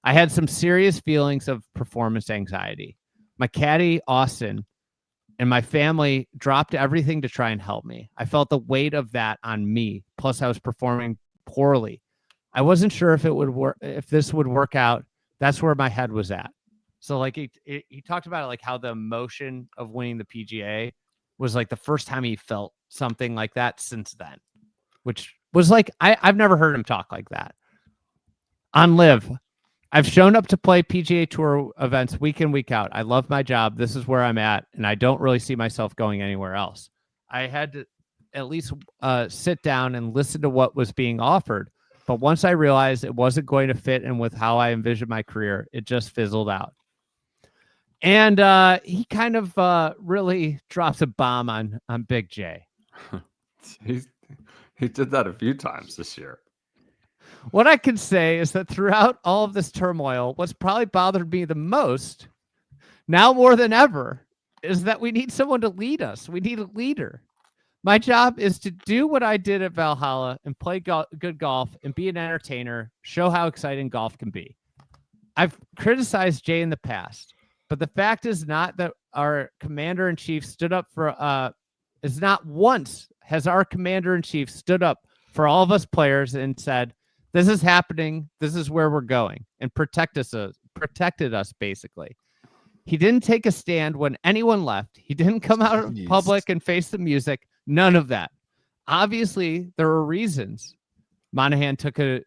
S2: I had some serious feelings of performance anxiety. My caddy, Austin, and my family dropped everything to try and help me. I felt the weight of that on me. Plus, I was performing poorly. I wasn't sure if it would work, if this would work out. That's where my head was at. So, he talked about how the emotion of winning the PGA was the first time he felt something like that since then, which was I've never heard him talk like that. On LIV, I've shown up to play PGA Tour events week in, week out. I love my job. This is where I'm at, and I don't really see myself going anywhere else. I had to at least sit down and listen to what was being offered. But once I realized it wasn't going to fit in with how I envisioned my career, it just fizzled out. And he kind of really drops a bomb on Big J.
S1: He did that a few times this year.
S2: What I can say is that throughout all of this turmoil, what's probably bothered me the most, now more than ever, is that we need someone to lead us. We need a leader. My job is to do what I did at Valhalla and play good golf and be an entertainer, show how exciting golf can be. I've criticized Jay in the past, but the fact is not that our commander-in-chief stood up for, is not once has our commander-in-chief stood up for all of us players and said, this is happening, this is where we're going, and protected us, basically. He didn't take a stand when anyone left. He didn't come out in public and face the music. None of that. Obviously, there were reasons. Monahan took a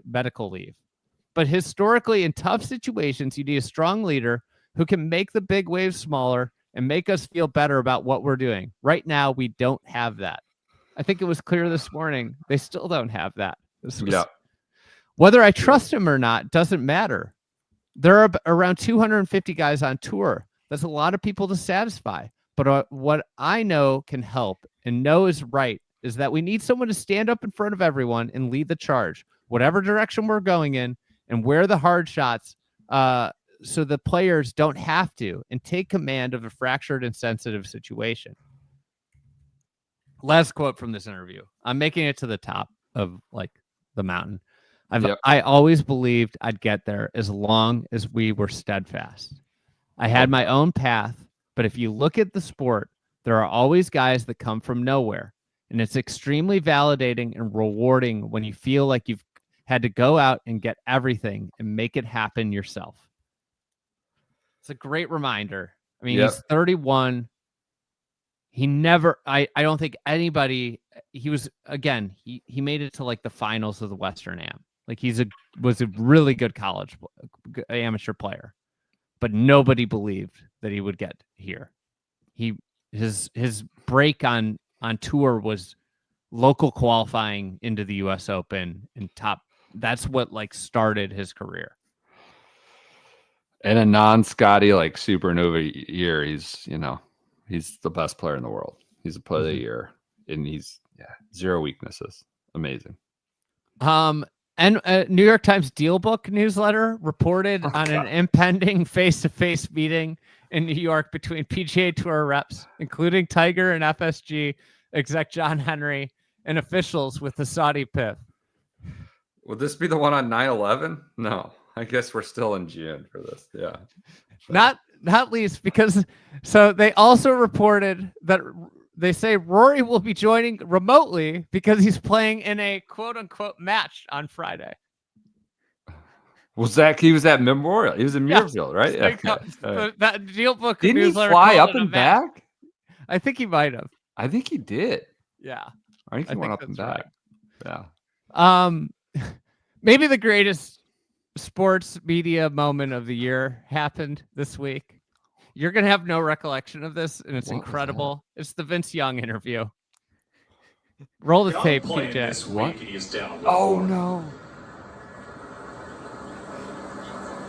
S2: medical leave. But historically, in tough situations, you need a strong leader who can make the big waves smaller and make us feel better about what we're doing. Right now, we don't have that. I think it was clear this morning. They still don't have that. Whether I trust him or not doesn't matter. There are around 250 guys on tour. That's a lot of people to satisfy. But what I know can help and know is right is that we need someone to stand up in front of everyone and lead the charge, whatever direction we're going in, and wear the hard shots so the players don't have to, and take command of a fractured and sensitive situation. Last quote from this interview. I'm making it to the top of like the mountain. I always believed I'd get there as long as we were steadfast. I had my own path, but if you look at the sport, there are always guys that come from nowhere, and it's extremely validating and rewarding when you feel like you've had to go out and get everything and make it happen yourself. It's a great reminder. I mean, he's 31. He never, I don't think anybody, he was, again, he made it to like the finals of the Western Am. Like was a really good college amateur player, but nobody believed that he would get here. His break on tour was local qualifying into the US Open and top. That's what like started his career.
S1: In a non-Scottie like supernova year, he's the best player in the world. He's a player of the year, and he's zero weaknesses. Amazing.
S2: And New York Times Dealbook newsletter reported on an impending face-to-face meeting in New York between PGA Tour reps, including Tiger and FSG exec John Henry, and officials with the Saudi PIF.
S1: Would this be the one on 9/11? No, I guess we're still in June for this. Yeah.
S2: Not least because, so they also reported that they say Rory will be joining remotely because he's playing in a quote unquote match on Friday.
S1: He was at Memorial. He was in Muirfield, right?
S2: Yeah. That Dealbook.
S1: Didn't he fly up and back?
S2: I think he might have.
S1: I think he did.
S2: Yeah.
S1: I think he went up and back.
S2: Right. Yeah. Maybe the greatest sports media moment of the year happened this week. You're going to have no recollection of this, and it's incredible. It's the Vince Young interview. Roll the tape, PJ.
S1: What? Oh, no.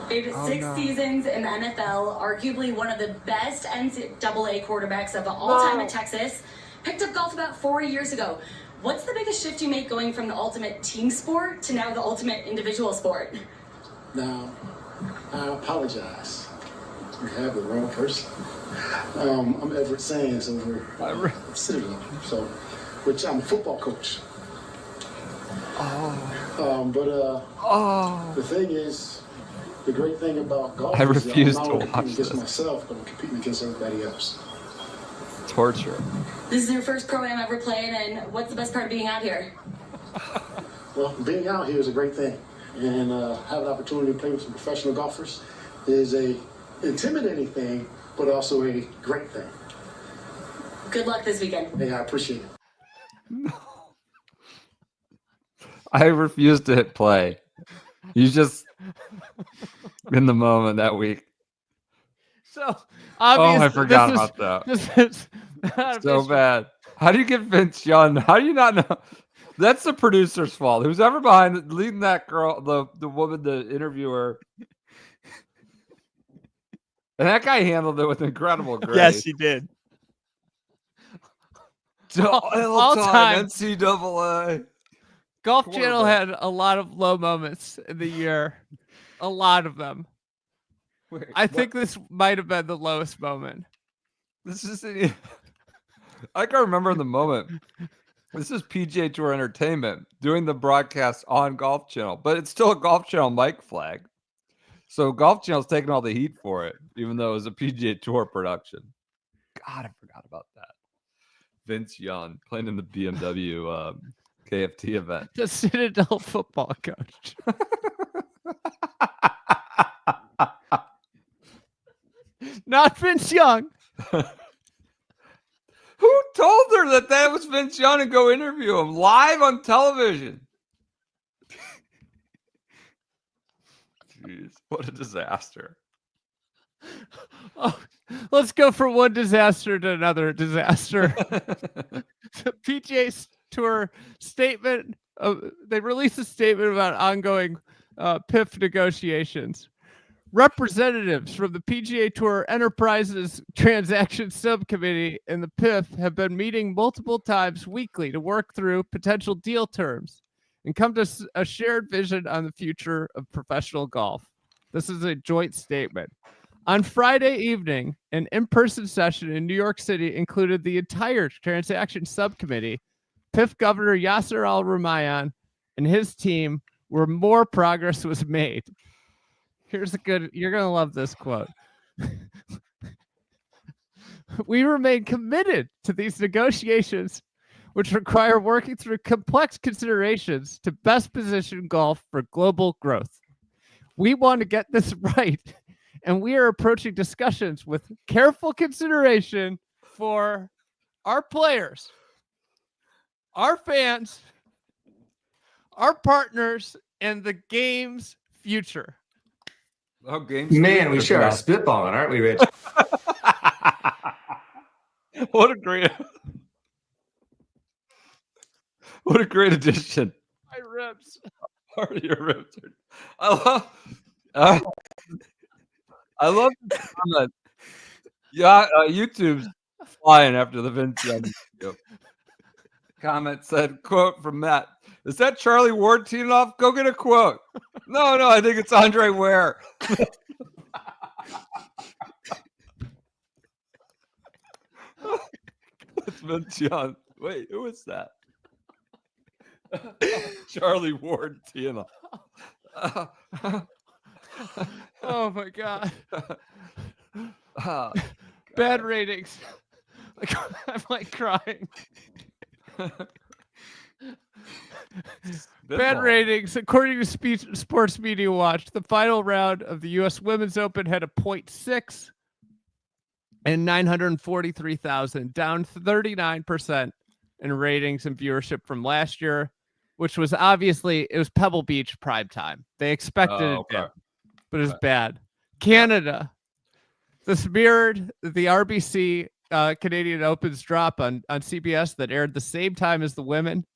S6: Played 6 seasons in the NFL, arguably one of the best NCAA quarterbacks of all time at Texas. Picked up golf about 4 years ago. What's the biggest shift you make going from the ultimate team sport to now the ultimate individual sport?
S7: Now, I apologize. You have the wrong person. I'm Everett Sands over City Level, which I'm a football coach. The thing is, the great thing about golf
S1: I
S7: is
S1: refuse
S7: that I'm
S1: to
S7: not
S1: watch
S7: competing against
S1: this.
S7: myself, but I'm competing against everybody else.
S1: Torture.
S6: This is your first pro-am ever played, and what's the best part of being out here?
S7: Well, being out here is a great thing, and have an opportunity to play with some professional golfers is a intimidating thing, but also a great thing.
S6: Good luck this weekend.
S7: Hey, I appreciate it.
S1: No. I refuse to hit play. You just in the moment that week.
S2: So obviously,
S1: I forgot about that.
S2: This is
S1: so bad. How do you get Vince Young? How do you not know? That's the producer's fault. Who's ever leading that girl, the woman, the interviewer. And that guy handled it with incredible grace.
S3: Yes, he did.
S2: All time
S1: NCAA.
S2: Golf Channel had a lot of low moments in the year. A lot of them. I think this might have been the lowest moment.
S1: This is I can remember the moment. This is PGA Tour Entertainment doing the broadcast on Golf Channel, but it's still a Golf Channel mic flag. So Golf Channel's taking all the heat for it, even though it was a PGA Tour production. God, I forgot about that. Vince Young playing in the BMW KFT event.
S2: The Citadel football coach. Not Vince Young.
S1: Who told her that was Vince Young and go interview him live on television? Jeez, what a disaster.
S2: Oh, let's go from one disaster to another disaster. The PGA Tour statement they released a statement about ongoing PIF negotiations. Representatives from the PGA Tour Enterprises Transaction Subcommittee and the PIF have been meeting multiple times weekly to work through potential deal terms and come to a shared vision on the future of professional golf. This is a joint statement. On Friday evening, an in-person session in New York City included the entire transaction subcommittee, PIF Governor Yasser Al-Rumayyan, and his team, where more progress was made. Here's a good, you're going to love this quote. We remain committed to these negotiations, which require working through complex considerations to best position golf for global growth. We want to get this right, and we are approaching discussions with careful consideration for our players, our fans, our partners, and the game's future.
S1: Oh,
S5: man, we sure are spitballing, aren't we, Rich?
S1: What a great addition.
S2: My ribs.
S1: Part of your ribs. I love the comment. Yeah, YouTube's flying after the Vince Young video. Comment said, quote from Matt, is that Charlie Ward teeing off? Go get a quote. No, I think it's Andre Ware. It's Vince Young. Wait, who is that? Charlie Ward teeing off.
S2: Oh my God. Bad ratings. I'm like crying. Bad ratings. According to Sports Media Watch, the final round of the U.S. Women's Open had a 0.6 and 943,000, down 39% in ratings and viewership from last year, which was obviously, it was Pebble Beach prime time. They expected it, but it was bad. Canada. This mirrored the RBC Canadian Open's drop on CBS that aired the same time as the women.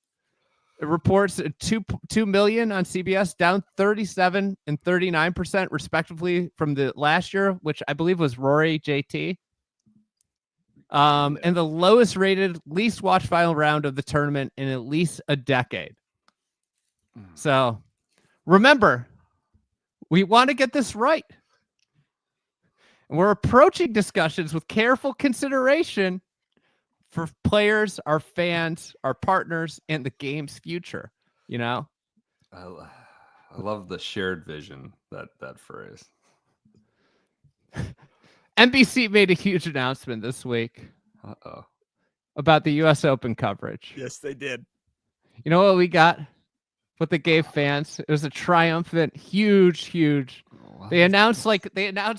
S2: It reports 2 million on CBS, down 37 and 39% respectively from the last year, which I believe was Rory JT. And the lowest rated, least watched final round of the tournament in at least a decade. So remember, we want to get this right. And we're approaching discussions with careful consideration for players, our fans, our partners, and the game's future. You know,
S1: I love the shared vision, that phrase.
S2: NBC made a huge announcement this week about the U.S. Open coverage.
S3: Yes, they did.
S2: You know what we got? What they gave fans? It was a triumphant, huge. They announced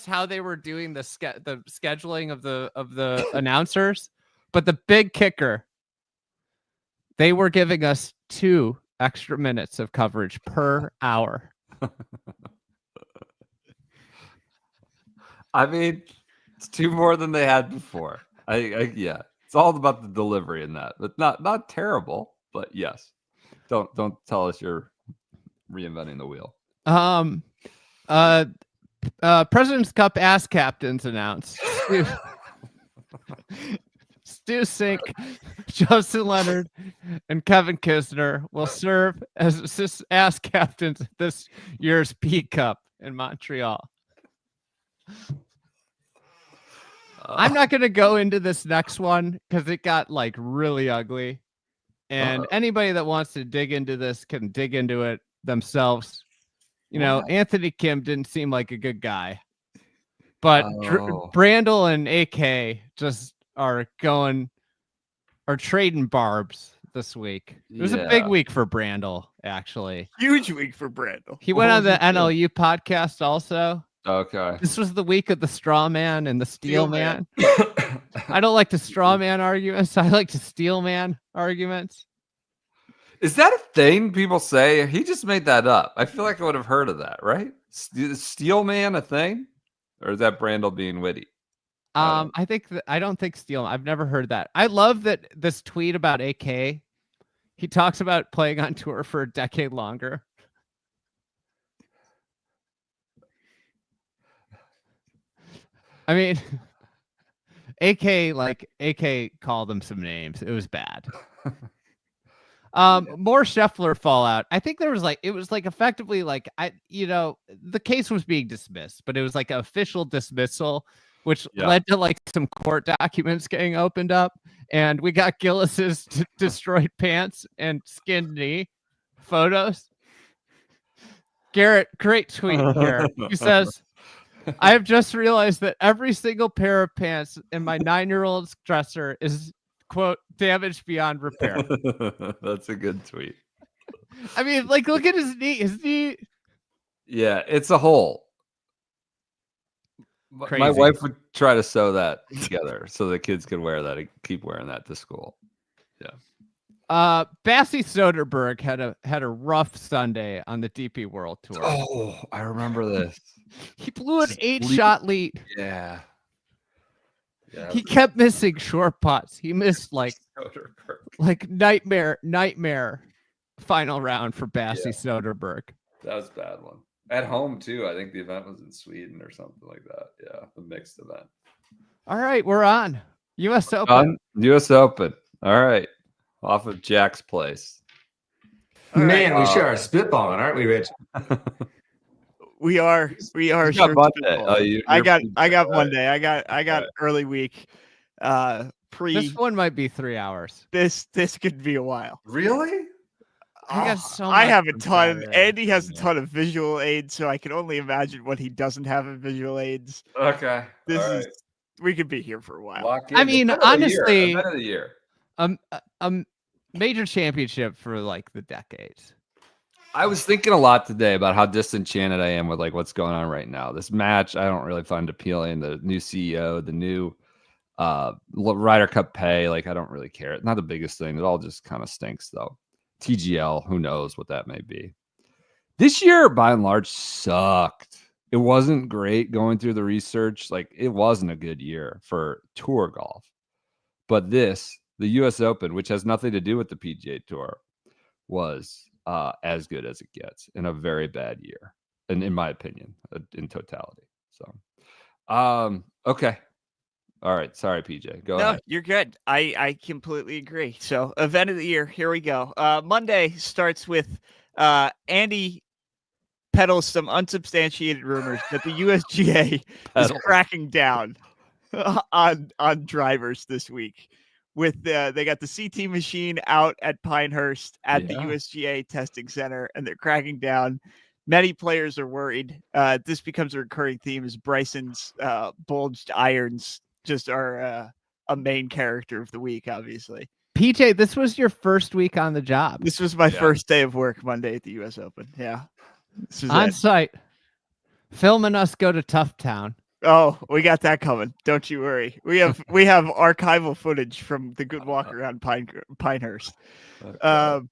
S2: how they were doing the scheduling of the announcers, but the big kicker, they were giving us 2 extra minutes of coverage per hour.
S1: I mean, it's 2 more than they had before. Yeah, it's all about the delivery in that, but not terrible. But yes, don't tell us you're reinventing the wheel.
S2: President's Cup ass captains announced. Stu Sink, Justin Leonard, and Kevin Kisner will serve as ass captains at this year's P Cup in Montreal. I'm not going to go into this next one because it got like really ugly. And anybody that wants to dig into this can dig into it themselves. You know, Anthony Kim didn't seem like a good guy. But Brandel and AK just are trading barbs this week. It was a big week for Brandel, actually.
S3: Huge week for Brandel.
S2: He went on the NLU podcast also.
S1: Okay.
S2: This was the week of the straw man and the steel man. I don't like the straw man arguments. I like the steel man arguments.
S1: Is that a thing people say? He just made that up. I feel like I would have heard of that, right? Steel man a thing? Or is that Brandel being witty?
S2: I don't think steel. I've never heard that. I love that this tweet about AK. He talks about playing on tour for a decade longer. I mean, AK called him some names. It was bad. More Sheffler fallout. I think it was effectively the case was being dismissed, but it was like an official dismissal, which led to some court documents getting opened up, and we got Gillis's destroyed pants and skinned knee photos. Garrett, great tweet here. He says, I have just realized that every single pair of pants in my 9-year-old's dresser is, quote, damaged beyond repair.
S1: That's a good tweet.
S2: I mean, look at his knee. His knee.
S1: Yeah, it's a hole. Crazy. My wife would try to sew that together so the kids could wear that and keep wearing that to school. Yeah.
S2: Bassy Soderberg had a rough Sunday on the DP World Tour.
S1: Oh, I remember this.
S2: He blew an 8-shot lead.
S1: Yeah.
S2: He kept missing short putts. He missed nightmare final round for Bassy Soderberg.
S1: That was a bad one. At home too. I think the event was in Sweden or something like that. Yeah, the mixed event.
S2: All right, we're on U.S. Open.
S1: U.S. Open. All right, off of Jack's place.
S5: Man, we sure are spitballing, aren't we, Rich?
S3: We are. Sure
S1: Monday.
S3: I got Monday. I got early week.
S2: This one might be 3 hours.
S3: This could be a while.
S1: Really?
S3: I have a ton. Andy has a ton of visual aids, so I can only imagine what he doesn't have in visual aids.
S1: Okay.
S3: We could be here for a while.
S2: I mean, honestly,
S1: event of the year.
S2: A major championship for the decades.
S1: I was thinking a lot today about how disenchanted I am with what's going on right now. This match, I don't really find appealing. The new CEO, the new Ryder Cup pay, I don't really care. It's not the biggest thing. It all just kind of stinks, though. TGL, who knows what that may be. This year, by and large, sucked. It wasn't great going through the research. It wasn't a good year for tour golf. But the U.S. Open, which has nothing to do with the PGA Tour, was as good as it gets in a very bad year, and in my opinion, in totality. So, okay. All right. Sorry, PJ. Go ahead.
S3: You're good. I completely agree. So, event of the year. Here we go. Monday starts with Andy peddles some unsubstantiated rumors that the USGA is cracking down on drivers this week. With they got the CT machine out at Pinehurst at the USGA testing center, and they're cracking down. Many players are worried. This becomes a recurring theme as Bryson's bulged irons just are a main character of the week, obviously.
S2: PJ, this was your first week on the job.
S3: This was my first day of work Monday at the U.S. Open. Yeah.
S2: On site. Filming us go to Tough Town.
S3: Oh, we got that coming. Don't you worry. We have archival footage from the good walk around Pinehurst. Okay.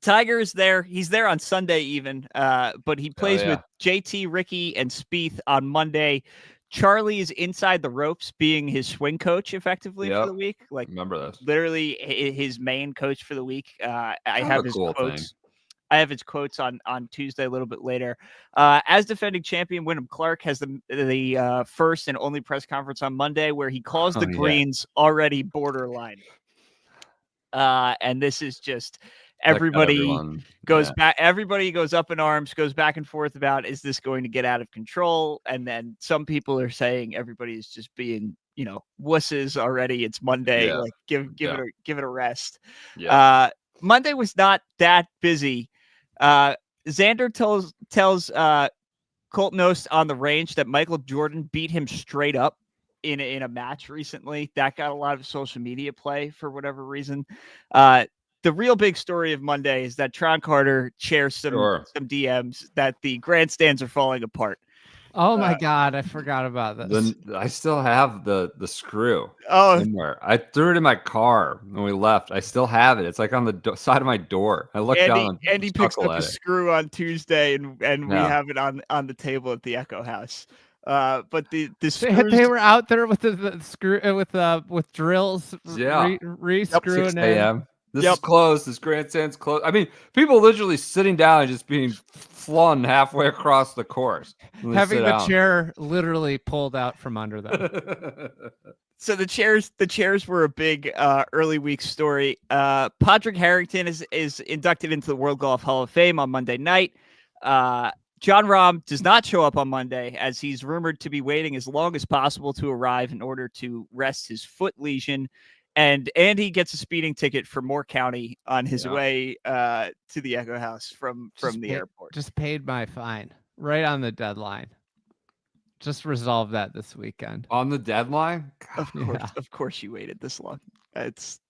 S3: Tiger's there. He's there on Sunday even, but he plays with JT, Ricky, and Spieth on Monday. Charlie is inside the ropes being his swing coach effectively for the week.
S1: Remember this.
S3: Literally his main coach for the week. I have his quotes. I have his quotes on Tuesday a little bit later. As defending champion, Wyndham Clark has the first and only press conference on Monday where he calls the greens already borderline. And this is just everybody goes back. Everybody goes up in arms, goes back and forth about, is this going to get out of control? And then some people are saying everybody's just being, wusses already. It's Monday. Give it a rest. Yeah. Monday was not that busy. Xander tells Colton Oast on the range that Michael Jordan beat him straight up in a match recently. That got a lot of social media play for whatever reason. The real big story of Monday is that Tron Carter shares some DMs that the grandstands are falling apart.
S2: Oh my God, I forgot about this.
S1: I still have the screw.
S3: Oh,
S1: somewhere. I threw it in my car when we left. I still have it. It's on the side of my door. I looked down.
S3: Andy picks up a screw on Tuesday, and we have it on the table at the Echo House. But the screws,
S2: they were out there with the screw with drills.
S1: Yeah,
S2: re-screwing
S1: 6 a.m. This is close. This grandstand's close. I mean, people literally sitting down and just being flung halfway across the course.
S2: Having the chair literally pulled out from under them.
S3: So the chairs were a big early week story. Padraig Harrington is inducted into the World Golf Hall of Fame on Monday night. Jon Rahm does not show up on Monday, as he's rumored to be waiting as long as possible to arrive in order to rest his foot lesion. And Andy gets a speeding ticket for Moore County on his way to the Echo House from the airport.
S2: Just paid my fine right on the deadline. Just resolve that this weekend.
S1: On the deadline?
S3: Of course you waited this long. It's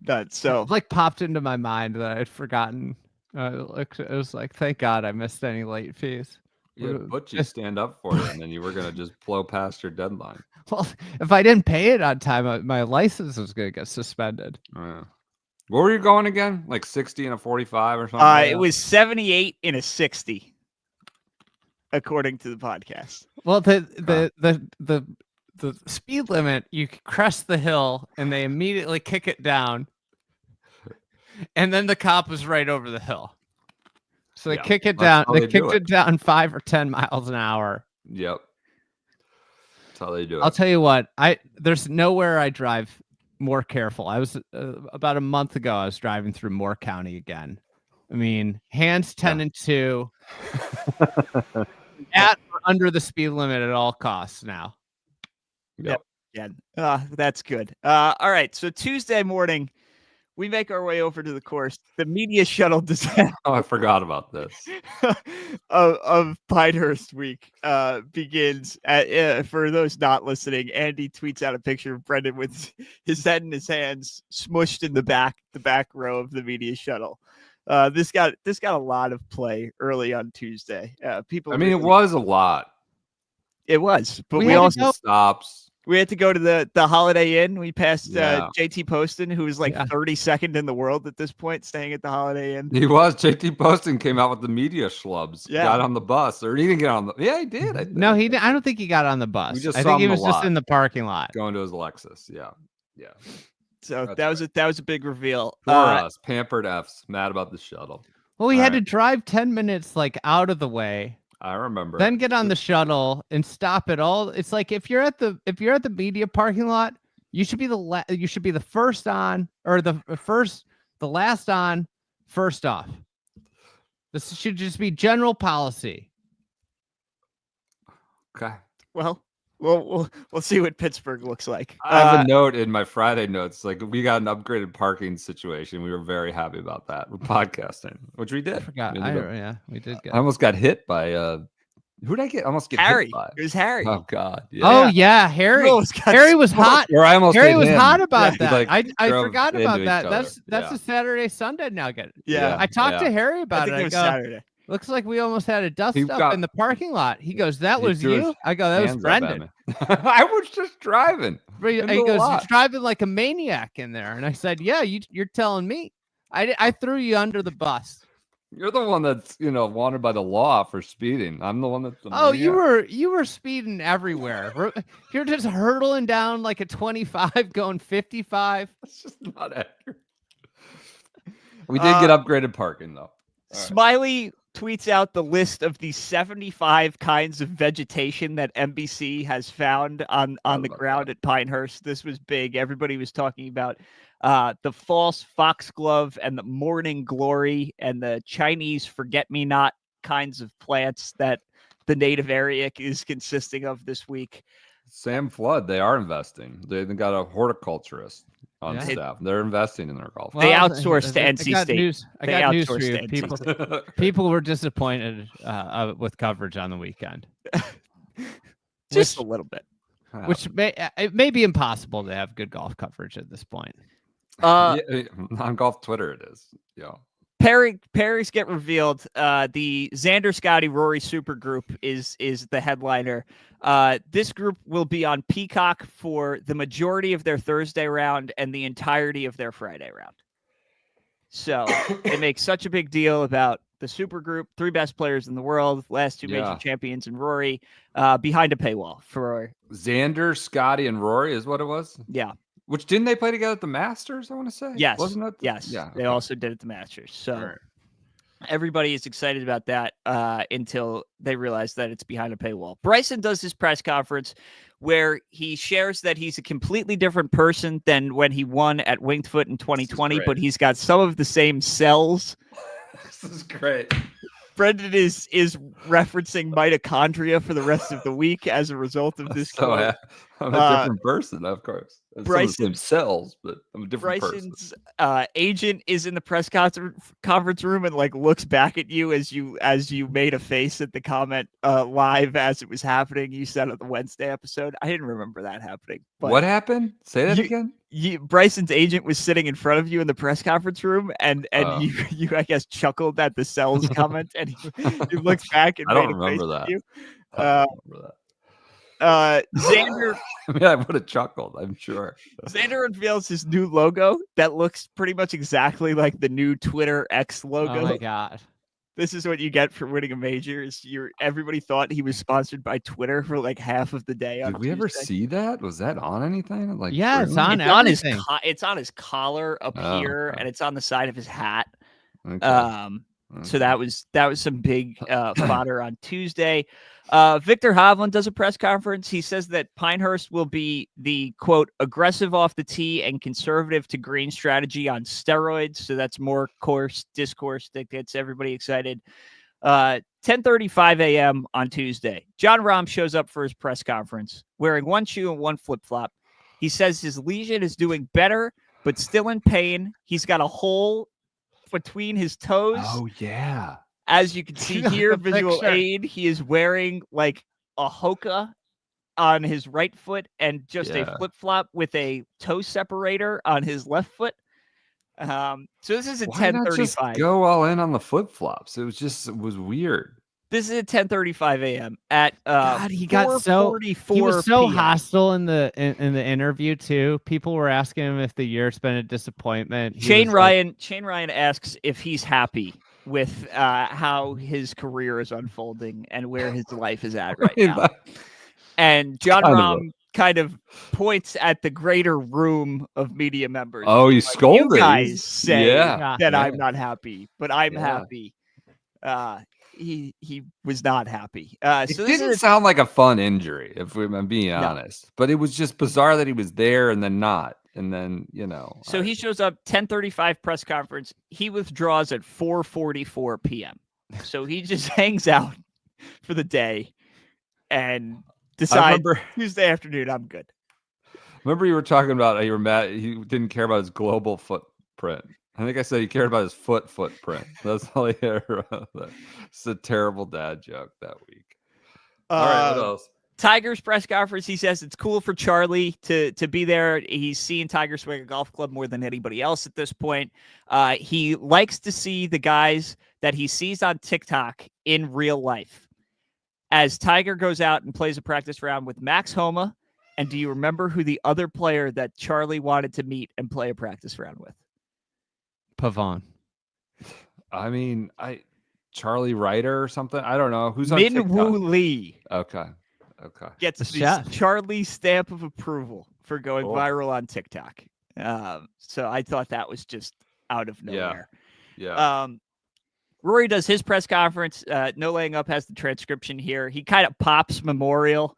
S3: nuts. So
S2: it like popped into my mind that I'd forgotten. It was like, thank God I missed any late fees.
S1: Yeah, but you stand up for it, and then you were gonna just blow past your deadline.
S2: Well, if I didn't pay it on time, my license was gonna get suspended.
S1: What were you going again? Like 60 and a 45 or something?
S3: It was 78 and a 60, according to the podcast.
S2: Well, the speed limit, you crest the hill and they immediately kick it down, and then the cop was right over the hill. So they kick it down. They kicked it down 5 or 10 miles an hour.
S1: Yep. That's how they do it.
S2: I'll tell you what. There's nowhere I drive more careful. I was about a month ago. I was driving through Moore County again. I mean, hands 10 and 2, at or under the speed limit at all costs now.
S1: Yep.
S3: Yeah. That's good. All right. So Tuesday morning, we make our way over to the course. The media shuttle descent.
S1: Oh, I forgot about this.
S3: of Pinehurst week begins. For those not listening, Andy tweets out a picture of Brendan with his head in his hands, smushed in the back row of the media shuttle. This got a lot of play early on Tuesday. People.
S1: I mean, it was a lot.
S3: It was, but we also
S1: stops.
S3: We had to go to the Holiday Inn. We passed JT Poston, who was like 32nd in the world at this point, staying at the Holiday Inn.
S1: He was. JT Poston came out with the media schlubs. Yeah. Got on the bus. Or he didn't get on the... Yeah, he did.
S2: No, he didn't. I don't think he got on the bus. I think he was just in the parking lot.
S1: Going to his Lexus. Yeah.
S3: So that was a big reveal.
S1: For us, pampered Fs, mad about the shuttle.
S2: Well, we had to drive 10 minutes like out of the way.
S1: I remember.
S2: Then get on the shuttle and stop it all. It's like if you're at the media parking lot, you should be the first on, or the last on, first off. This should just be general policy.
S1: Okay.
S3: Well, we'll see what Pittsburgh looks like.
S1: I have a note in my Friday notes. Like, we got an upgraded parking situation. We were very happy about that. We're podcasting, which we did.
S2: I forgot. We did.
S1: I almost got hit by who did I get? Almost get
S3: Harry.
S1: Hit by?
S3: It was Harry.
S1: Oh God. Yeah.
S2: Oh yeah, Harry. Harry was hot. Harry was hot about that. Like, I forgot about that. That's a Saturday Sunday now. I talked to Harry about it.
S3: I think it was Saturday.
S2: Looks like we almost had a dust up in the parking lot. He goes, "That was you?" I go, "That was Brendan."
S1: I was just driving.
S2: He goes, "You're driving like a maniac in there." And I said, "Yeah, you're telling me. I threw you under the bus."
S1: You're the one that's wanted by the law for speeding. I'm the one that's.
S2: You were speeding everywhere. You're just hurtling down like a 25, going 55.
S1: That's just not accurate. We did get upgraded parking though.
S3: Smiley tweets out the list of the 75 kinds of vegetation that NBC has found on the ground at Pinehurst. This was big. Everybody was talking about the false foxglove and the morning glory and the Chinese forget-me-not kinds of plants that the native area is consisting of this week.
S1: Sam Flood, they are investing. They've got a horticulturist on staff. They're investing in their golf.
S3: They outsourced to NC State.
S2: I got news for you. People were disappointed with coverage on the weekend.
S3: Just a little bit.
S2: Which it may be impossible to have good golf coverage at this point.
S1: On golf Twitter it is. Yeah.
S3: Pairings get revealed. The Xander, Scottie, Rory super group is the headliner. This group will be on Peacock for the majority of their Thursday round and the entirety of their Friday round. So they make such a big deal about the super group, 3 best players in the world, last 2 major champions, and Rory behind a paywall for
S1: Xander, Scottie, and Rory is what it was.
S3: Yeah.
S1: Which didn't they play together at the Masters? I want to say.
S3: Yes.
S1: Wasn't it?
S3: Yes.
S1: Yeah.
S3: They also did at the Masters. So everybody is excited about that until they realize that it's behind a paywall. Bryson does his press conference where he shares that he's a completely different person than when he won at Winged Foot in 2020, but he's got some of the same cells.
S1: This is great.
S3: Brendan is referencing mitochondria for the rest of the week as a result of this.
S1: So I'm a different person, of course. Bryson cells, but I'm a different
S3: Bryson's
S1: person.
S3: Agent is in the press conference room and like looks back at you as you made a face at the comment live as it was happening. You said on the Wednesday episode. I didn't remember that happening. But
S1: what happened? Say that again.
S3: Bryson's agent was sitting in front of you in the press conference room, and you I guess chuckled at the cells comment, and he looks back and
S1: I
S3: made
S1: don't
S3: a
S1: remember
S3: face
S1: that.
S3: at you.
S1: I don't remember that.
S3: Xander.
S1: I mean, I would have chuckled, I'm sure.
S3: Xander unveils his new logo that looks pretty much exactly like the new Twitter X logo.
S2: Oh my god.
S3: This is what you get for winning a major. Everybody thought he was sponsored by Twitter for like half of the day.
S1: Did we ever see that? Was that on anything? Like,
S2: yeah, it's on
S3: everything. It's on his collar up here,
S1: okay.
S3: and it's on the side of his hat.
S1: Okay.
S3: So that was some big fodder on Tuesday. Victor Hovland does a press conference. He says that Pinehurst will be the quote aggressive off the tee and conservative to green strategy on steroids. So that's more discourse that gets everybody excited. 10:35 a.m. on Tuesday. John Rahm shows up for his press conference wearing one shoe and one flip flop. He says his lesion is doing better, but still in pain. He's got a hole between his toes.
S1: Oh yeah.
S3: As you can see here, visual aid, he is wearing like a hoka on his right foot and just a flip flop with a toe separator on his left foot. So this is at 10:35.
S1: Go all in on the flip flops. It was weird.
S3: This is at 10:35 a.m. at
S2: God, he got he was so hostile in the interview too. People were asking him if the year's been a disappointment.
S3: Shane Ryan asks if he's happy with how his career is unfolding and where his life is at right now. And John Rahm kind of points at the greater room of media members.
S1: Oh, you scolded.
S3: You guys say that I'm not happy, but I'm happy. He was not happy.
S1: It didn't sound like a fun injury, if I'm being honest. But it was just bizarre that he was there and then not. And then,
S3: So he shows up 10:35 press conference. He withdraws at 4:44 p.m. So he just hangs out for the day and decides Tuesday afternoon, I'm good.
S1: Remember you were talking about you were mad he didn't care about his global footprint. I think I said he cared about his footprint. That's all he cared about. It's a terrible dad joke that week. All right, what else?
S3: Tiger's press conference, he says it's cool for Charlie to be there. He's seen Tiger swing a golf club more than anybody else at this point. He likes to see the guys that he sees on TikTok in real life. As Tiger goes out and plays a practice round with Max Homa, and do you remember who the other player that Charlie wanted to meet and play a practice round with?
S2: Pavon.
S1: I mean, Charlie Ryder or something. I don't know. Who's on TikTok?
S3: Min-Woo Lee.
S1: Okay.
S3: Gets Charlie stamp of approval for going viral on TikTok. So I thought that was just out of nowhere.
S1: Yeah.
S3: Rory does his press conference. No Laying Up has the transcription here. He kind of pops Memorial.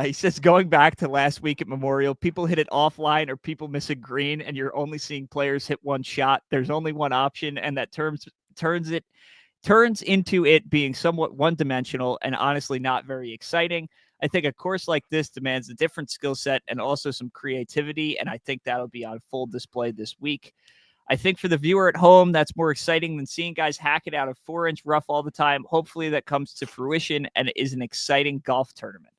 S3: He says, going back to last week at Memorial, people hit it offline or people miss a green, and you're only seeing players hit one shot. There's only one option, and that turns into it being somewhat one-dimensional and honestly not very exciting. I think a course like this demands a different skill set and also some creativity, and I think that'll be on full display this week. I think for the viewer at home, that's more exciting than seeing guys hack it out of 4-inch rough all the time. Hopefully that comes to fruition and it is an exciting golf tournament.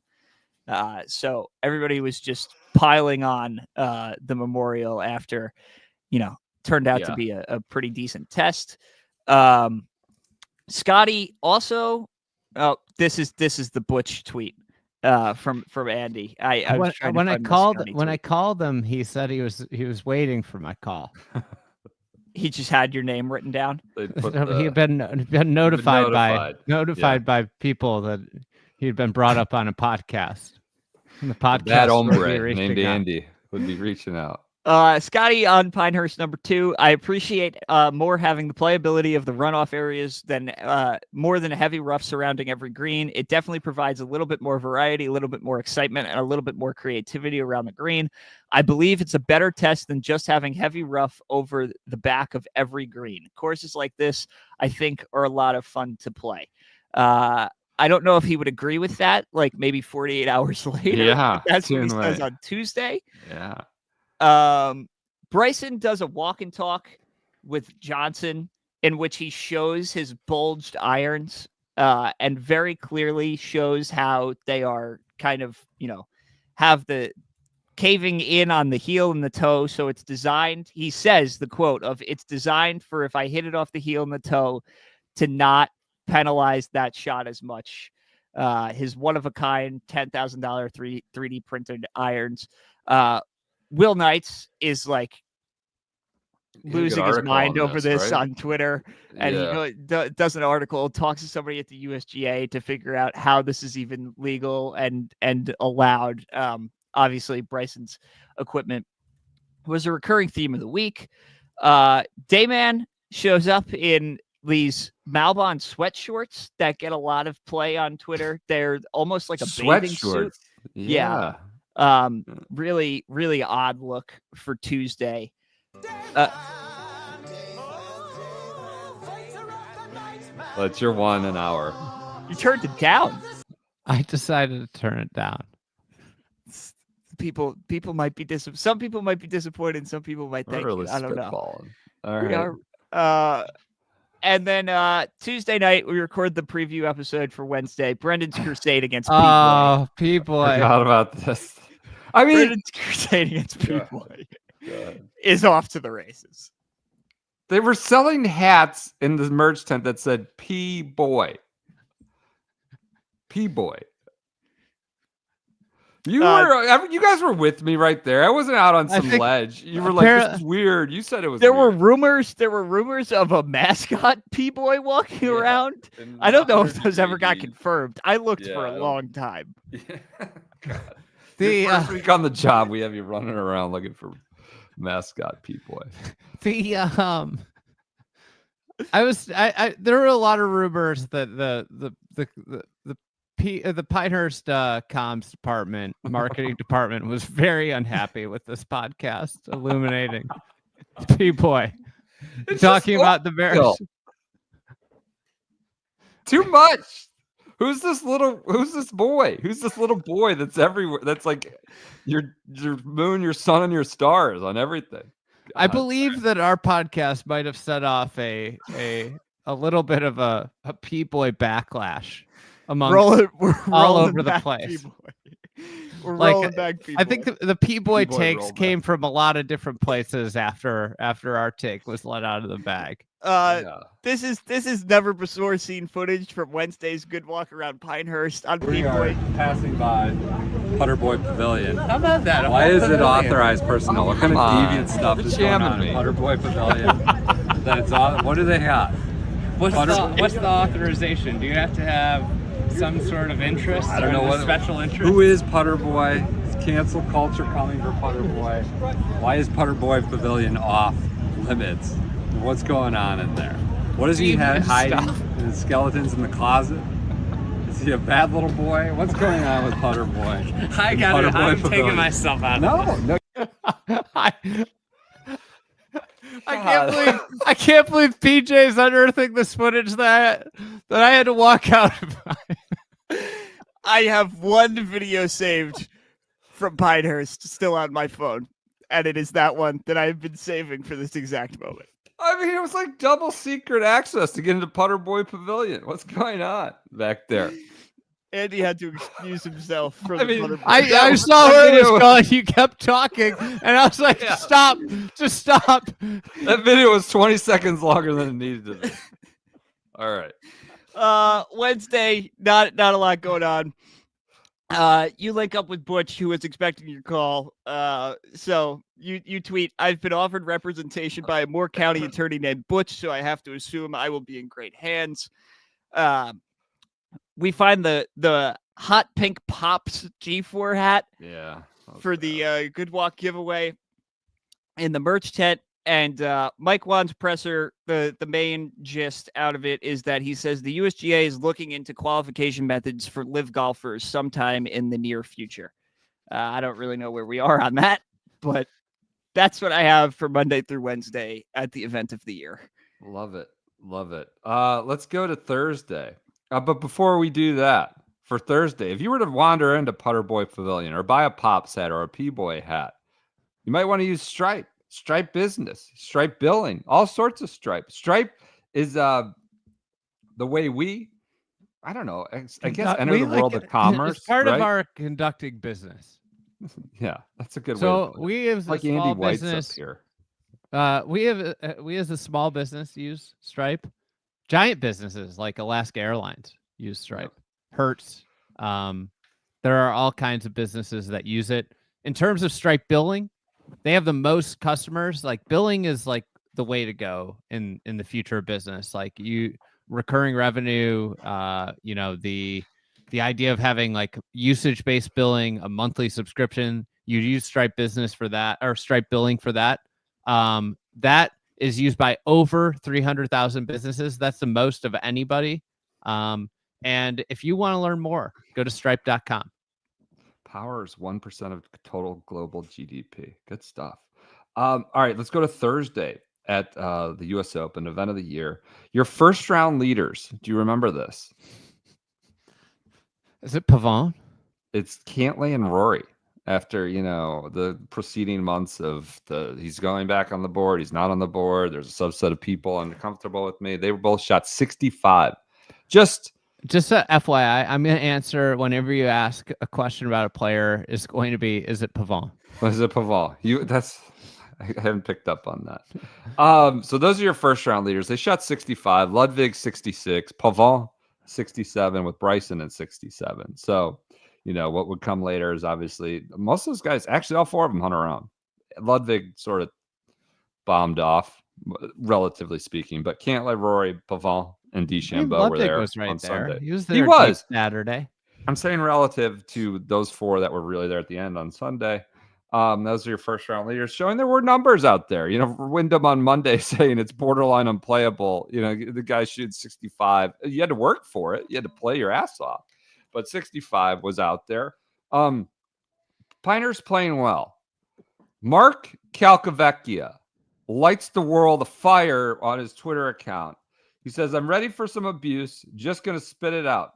S3: So everybody was just piling on the Memorial after, turned out to be a pretty decent test. Scottie also, this is the Butch tweet from Andy.
S2: When I called him, he said he was waiting for my call.
S3: He just had your name written down.
S2: He had been notified by people that he had been brought up on a podcast. And the podcast
S1: that hombre named Andy would be reaching out.
S3: Scottie on Pinehurst number 2. I appreciate more having the playability of the runoff areas than more than a heavy rough surrounding every green. It definitely provides a little bit more variety, a little bit more excitement, and a little bit more creativity around the green. I believe it's a better test than just having heavy rough over the back of every green. Courses like this, I think, are a lot of fun to play. I don't know if he would agree with that, like maybe 48 hours later.
S1: Yeah,
S3: That's what he says on Tuesday.
S1: Yeah.
S3: Bryson does a walk and talk with Johnson in which he shows his bulged irons and very clearly shows how they are kind of, have the caving in on the heel and the toe. So it's designed, he says, the quote of, it's designed for if I hit it off the heel and the toe to not penalize that shot as much. His one-of-a-kind $10,000 3D printed irons. Will Knights is like losing his mind over this on Twitter, and he does an article, talks to somebody at the USGA to figure out how this is even legal and allowed. Obviously, Bryson's equipment was a recurring theme of the week. Dayman shows up in these Malbon sweatshorts that get a lot of play on Twitter. They're almost like a bathing suit. Yeah. Really, really odd look for Tuesday.
S1: That's your 1 hour.
S3: You turned it down.
S2: I decided to turn it down.
S3: People might be some people might be disappointed. Some people might think
S1: really
S3: I don't know.
S1: All right.
S3: And then Tuesday night we record the preview episode for Wednesday. Brendan's crusade against P-Boy.
S2: Oh, P-Boy.
S1: I forgot about this. I mean,
S3: Brendan's crusade against P-Boy is off to the races.
S1: They were selling hats in the merch tent that said P-Boy. P-Boy. You guys were with me right there. I wasn't out on some ledge. You were like, this is weird. You said it was
S3: There
S1: weird.
S3: There were rumors of a mascot P-Boy walking around. I don't know if those ever got confirmed. I looked for a long time.
S1: God. The first week on the job, we have you running around looking for mascot P-Boy.
S2: There were a lot of rumors that the Pinehurst comms department, marketing department was very unhappy with this podcast, illuminating P-Boy. Talking about the Bears.
S1: Too much. Who's this boy? Who's this little boy that's everywhere? That's like your moon, your sun, and your stars on everything. God.
S2: I believe that our podcast might have set off a little bit of a P-Boy backlash among all over the place.
S3: We're rolling back P-Boy.
S2: I think the P-Boy takes came from a lot of different places after our take was let out of the bag.
S3: This is never before seen footage from Wednesday's Good Walk Around Pinehurst on
S1: We
S3: P-Boy.
S1: are passing by Putter Boy Pavilion.
S2: How about that?
S1: Why is it authorized personnel? What kind of deviant stuff is going on in Putter Boy Pavilion? What do they have?
S2: What's the authorization? Do you have to have some sort of interest?
S1: I don't know what
S2: special interest.
S1: Who is Putter Boy? Is cancel culture coming for Putter Boy? Why is Putter Boy Pavilion off limits? What's going on in there? What is he hiding? His skeletons in the closet? Is he a bad little boy? What's going on with Putter Boy?
S2: I'm taking myself out.
S1: No.
S2: I can't believe PJ's unearthing this footage that I had to walk out of.
S3: I have one video saved from Pinehurst still on my phone, and it is that one that I've been saving for this exact moment.
S1: I mean, it was like double secret access to get into Putter Boy Pavilion. What's going on back there?
S3: Andy had to excuse himself from the Putter Boy.
S2: I saw where it was going. You kept talking, and I was like, stop, just stop.
S1: That video was 20 seconds longer than it needed to be. All right.
S3: Wednesday, not a lot going on. You link up with Butch, who was expecting your call. So you tweet, I've been offered representation by a Moore County attorney named Butch, so I have to assume I will be in great hands. We find the hot pink Pops G4 hat
S1: for
S3: the Good Walk giveaway. in the merch tent. And Mike Wan's presser, the main gist out of it is that he says the USGA is looking into qualification methods for LIV golfers sometime in the near future. I don't really know where we are on that, but that's what I have for Monday through Wednesday at the event of the year.
S1: Love it. Love it. Let's go to Thursday. But before we do that, for Thursday, if you were to wander into Putter Boy Pavilion or buy a Pops hat or a P-Boy hat, you might want to use Stripe. Stripe Business, Stripe Billing, all sorts of Stripe. Stripe is the way I don't know, I guess enter the world of commerce.
S2: It's part
S1: right?
S2: of our conducting business.
S1: Yeah, that's a good way.
S2: So we as a small business
S1: up here.
S2: We as a small business use Stripe. Giant businesses like Alaska Airlines use Stripe. Yep. Hertz. There are all kinds of businesses that use it. In terms of Stripe Billing, they have the most customers. Like billing is like the way to go in the future of business. Like recurring revenue, the idea of having like usage-based billing, a monthly subscription. You use Stripe Business for that, or Stripe Billing for that. That is used by over 300,000 businesses. That's the most of anybody. And if you want to learn more, go to stripe.com.
S1: Powers 1% of total global GDP. Good stuff. All right, let's go to Thursday at the U.S. Open, event of the year. Your first round leaders. Do you remember this?
S2: Is it Pavon?
S1: It's Cantlay and Rory. After the preceding months of he's going back on the board, he's not on the board. There's a subset of people uncomfortable with me. They were both shot 65. Just
S2: a FYI, I'm going to answer whenever you ask a question about a player is going to be, is it Pavon?
S1: Is it Pavon? I haven't picked up on that. So those are your first round leaders. They shot 65, Ludvig 66, Pavon 67 with Bryson at 67. So, what would come later is obviously most of those guys, actually all four of them hung around. Ludvig sort of bombed off, relatively speaking, but Cantlay, Rory, Pavon, and DeChambeau were there
S2: was right
S1: on
S2: there.
S1: Sunday.
S2: He was there.
S1: He was
S2: Saturday.
S1: I'm saying relative to those four that were really there at the end on Sunday. Those are your first round leaders, showing there were numbers out there. Wyndham on Monday saying it's borderline unplayable. The guy shoots 65. You had to work for it. You had to play your ass off. But 65 was out there. Pinehurst playing well. Mark Calcavecchia lights the world afire on his Twitter account. He says, "I'm ready for some abuse. Just going to spit it out." !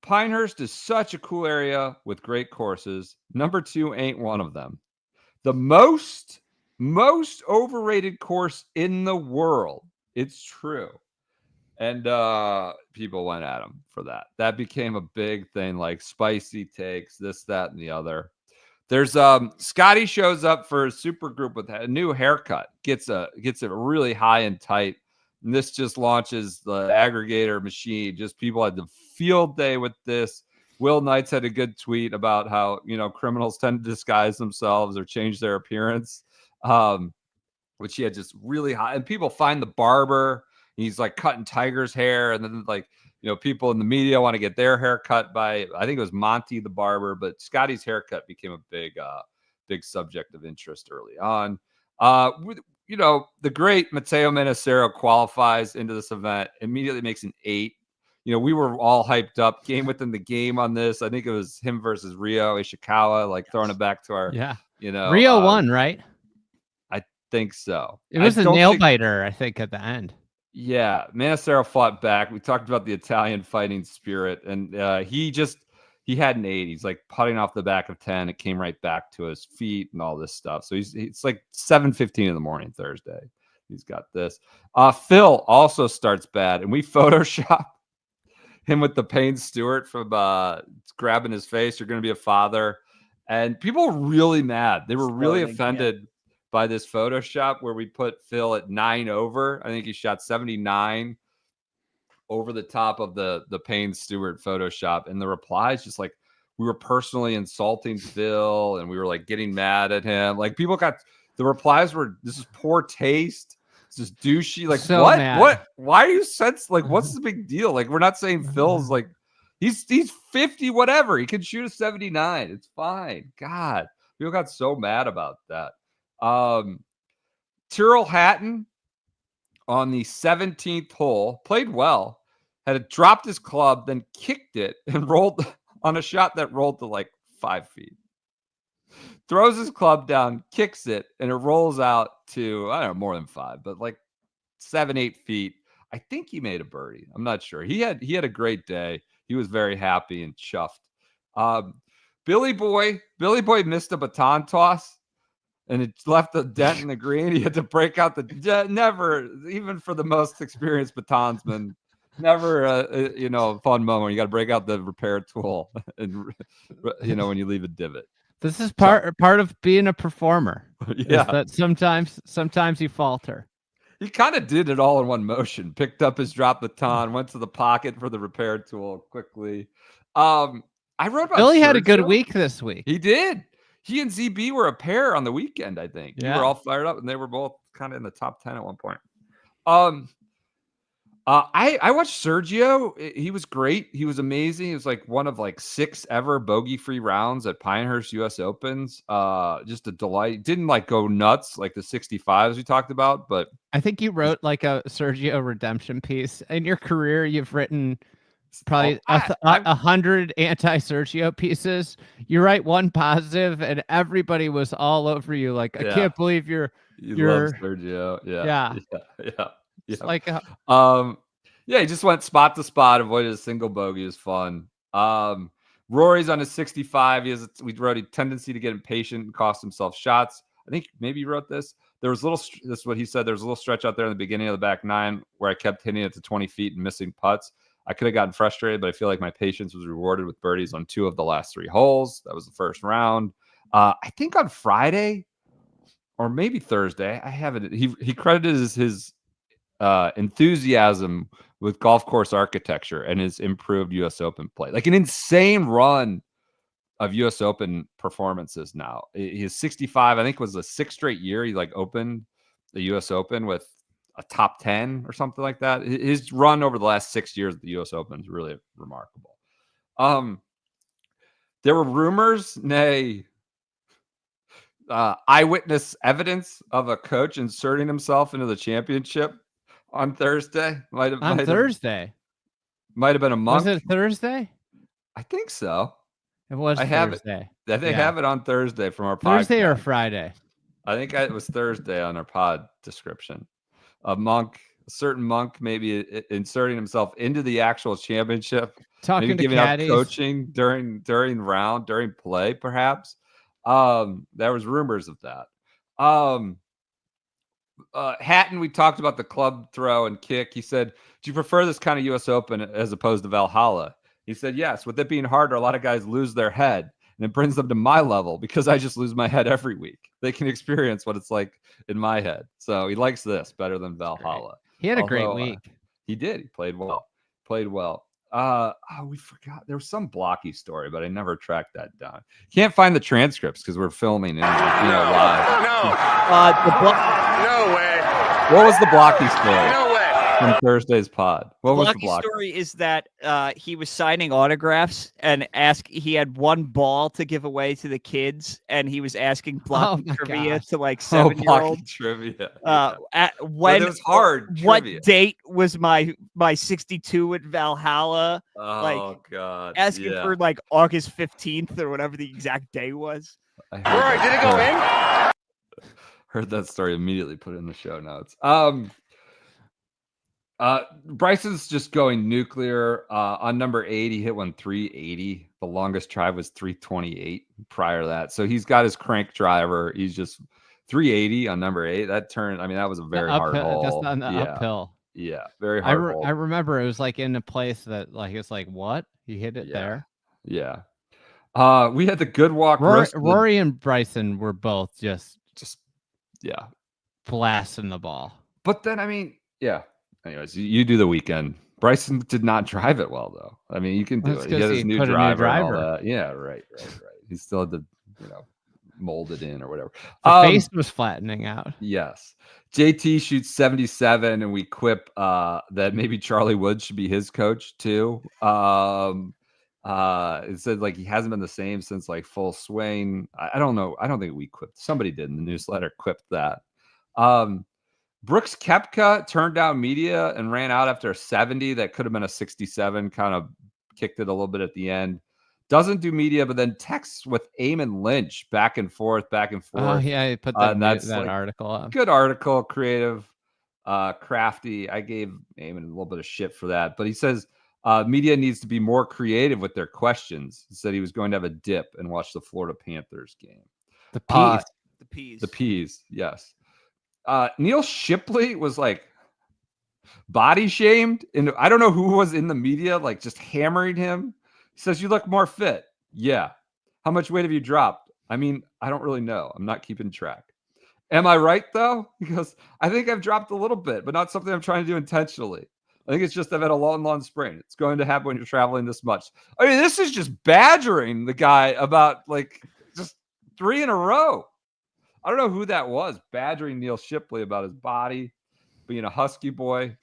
S1: Pinehurst is such a cool area with great courses. Number 2 ain't one of them. The most overrated course in the world. It's true. And people went at him for that. That became a big thing, like spicy takes, this, that, and the other. There's Scottie shows up for a super group with a new haircut, gets it really high and tight. And this just launches the aggregator machine. Just people had the field day with this. Will Knights had a good tweet about how, criminals tend to disguise themselves or change their appearance, which he had just really high. And people find the barber. He's like cutting Tiger's hair. And then people in the media want to get their hair cut by, I think it was Monty the barber, but Scottie's haircut became a big subject of interest early on. The great Matteo Manassero qualifies into this event, immediately makes an 8. We were all hyped up, game within the game on this. I think it was him versus Rio Ishikawa, throwing it back to our,
S2: Rio won, right?
S1: I think so.
S2: It was a nail biter, I think, at the end.
S1: Yeah, Manassero fought back. We talked about the Italian fighting spirit, and he had an 8. He's like putting off the back of 10. It came right back to his feet and all this stuff. So it's like 7:15 in the morning Thursday. He's got this. Phil also starts bad, and we Photoshop him with the Payne Stewart from grabbing his face. You're going to be a father, and people were really mad. They were really offended by this Photoshop where we put Phil at 9 over. I think he shot 79 over the top of the Payne Stewart Photoshop. And the replies just like, we were personally insulting Phil and we were like getting mad at him. Like the replies were, this is poor taste. This is douchey. Like
S2: so
S1: what?
S2: Mad.
S1: What? Why are you like, what's the big deal? Like, we're not saying Phil's like, he's 50, whatever. He can shoot a 79. It's fine. God. People got so mad about that. Tyrrell Hatton on the 17th hole played well, had dropped his club, then kicked it and rolled on a shot that rolled to like 5 feet. Throws his club down, kicks it, and it rolls out to, I don't know, more than 5, but like 7, 8 feet. I think he made a birdie. I'm not sure. He had a great day. He was very happy and chuffed. Billy Boy missed a baton toss, and it left a dent in the green. He had to break out never, even for the most experienced batonsman, never a fun moment. You got to break out the repair tool, and when you leave a divot.
S2: This is part of being a performer.
S1: Yeah,
S2: that sometimes you falter.
S1: He kind of did it all in one motion. Picked up his drop baton, went to the pocket for the repair tool quickly. I wrote about
S2: Billy had a
S1: Sergio.
S2: good week this week.
S1: He did. He and ZB were a pair on the weekend, I think.
S2: Yeah.
S1: You were all fired up, and they were both kind of in the top 10 at one point. I watched Sergio. He was great. He was amazing. He was like one of like 6 ever bogey-free rounds at Pinehurst U.S. Opens. Just a delight. Didn't like go nuts like the 65s we talked about, but
S2: I think you wrote like a Sergio redemption piece. In your career, you've written probably 100 anti-Sergio pieces. You write one positive, and everybody was all over you. Like, I can't believe you're
S1: love Sergio. Yeah.
S2: It's like
S1: he just went spot to spot, avoided a single bogey. It was fun. Rory's on his 65. We wrote a tendency to get impatient and cost himself shots. I think maybe you wrote this. There was this is what he said. There was a little stretch out there in the beginning of the back 9 where I kept hitting it to 20 feet and missing putts. I could have gotten frustrated, but I feel like my patience was rewarded with birdies on 2 of the last 3 holes. That was the first round. I think on Friday or maybe Thursday, I haven't. He credited his enthusiasm with golf course architecture and his improved U.S. Open play. Like an insane run of U.S. Open performances now. He's 65. I think it was the 6th straight year he like opened the U.S. Open with a top 10 or something like that. His run over the last 6 years at the U.S. Open is really remarkable. There were rumors, eyewitness evidence of a coach inserting himself into the championship on Thursday. Might have been a month.
S2: Was it Thursday?
S1: I think so.
S2: It was Thursday.
S1: They have it on Thursday from our
S2: Thursday
S1: podcast.
S2: Or Friday.
S1: I think it was Thursday on our pod description. A certain monk, maybe inserting himself into the actual championship,
S2: talking
S1: maybe
S2: to
S1: giving
S2: caddies.
S1: out coaching during play, perhaps. There was rumors of that. Hatton, we talked about the club throw and kick. He said, "Do you prefer this kind of U.S. Open as opposed to Valhalla?" He said, "Yes. With it being harder, a lot of guys lose their head, and it brings them to my level because I just lose my head every week. They can experience what it's like in my head. So he likes this better than Valhalla."
S2: He had a great week.
S1: He did. He played well. We forgot. There was some blocky story, but I never tracked that down. Can't find the transcripts because we're filming live.
S3: No way.
S1: What was the blocky story?
S3: No way.
S1: From Thursday's pod. What was the blocky
S3: story? Is that he was signing autographs and he had one ball to give away to the kids, and he was asking blocky trivia to like 7-year-olds.
S1: Trivia.
S3: When
S1: it was hard.
S3: What
S1: trivia.
S3: date was my 62 at Valhalla?
S1: Oh God!
S3: Asking for like August 15th or whatever the exact day was.
S5: Rory, did it go in?
S1: Heard that story immediately. Put it in the show notes. Bryson's just going nuclear. On number 8, he hit one 380. The longest drive was 328 prior to that. So he's got his crank driver. He's just 380 on number 8. That turned. I mean, that was a very hard hole.
S2: That's not an uphill.
S1: Yeah, very hard hole.
S2: I remember it was like in a place that like it's like what he hit it there.
S1: Yeah. We had the good walk.
S2: Rory and Bryson were both just blasting the ball.
S1: But then I mean, anyways, you do the weekend. Bryson did not drive it well, though. I mean, you can do it. He had his new driver. And all that. Yeah, right. He still had to, mold it in or whatever.
S2: The face was flattening out.
S1: Yes. JT shoots 77, and we quip that maybe Charlie Woods should be his coach too. It said like he hasn't been the same since like full swing. I don't know. I don't think we quipped. Somebody did in the newsletter quipped that. Brooks Koepka turned down media and ran out after a 70. That could have been a 67. Kind of kicked it a little bit at the end. Doesn't do media, but then texts with Eamon Lynch back and forth.
S2: Oh yeah, he put that
S1: like,
S2: article up.
S1: Good article, creative, crafty. I gave Eamon a little bit of shit for that, but he says media needs to be more creative with their questions. He said he was going to have a dip and watch the Florida Panthers game.
S2: The
S1: peas, yes. Neil Shipley was like body shamed, and I don't know who was in the media, like just hammering him. He says, "You look more fit." Yeah. How much weight have you dropped? I mean, I don't really know. I'm not keeping track. Am I right, though? He goes, I think I've dropped a little bit, but not something I'm trying to do intentionally. I think it's just I've had a long sprain. It's going to happen when you're traveling this much. I mean, this is just badgering the guy about like just 3 in a row. I don't know who that was, badgering Neil Shipley about his body, being a husky boy.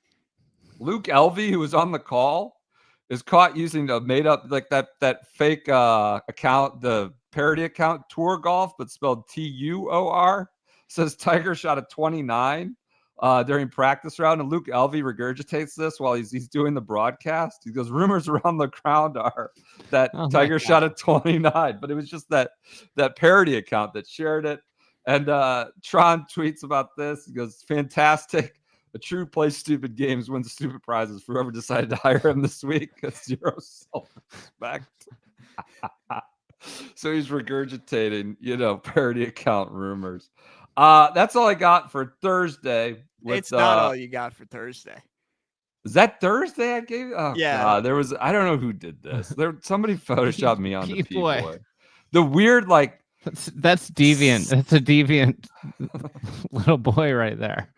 S1: Luke Elvey, who was on the call, is caught using a made up like that fake account, the parody account Tour Golf, but spelled TUOR. Says Tiger shot a 29 during practice round, and Luke Elvey regurgitates this while he's doing the broadcast. He goes, rumors around the ground are that Tiger shot a 29, but it was just that parody account that shared it. And Tron tweets about this. He goes, fantastic. A true play stupid games, wins stupid prizes for whoever decided to hire him this week. Zero self-respect. So he's regurgitating, parody account rumors. That's all I got for Thursday.
S3: It's not all you got for Thursday.
S1: Is that Thursday I gave? Oh,
S3: yeah.
S1: God, there was, I don't know who did this. Somebody photoshopped me on the P-boy. The weird, like.
S2: That's deviant. That's a deviant little boy right there.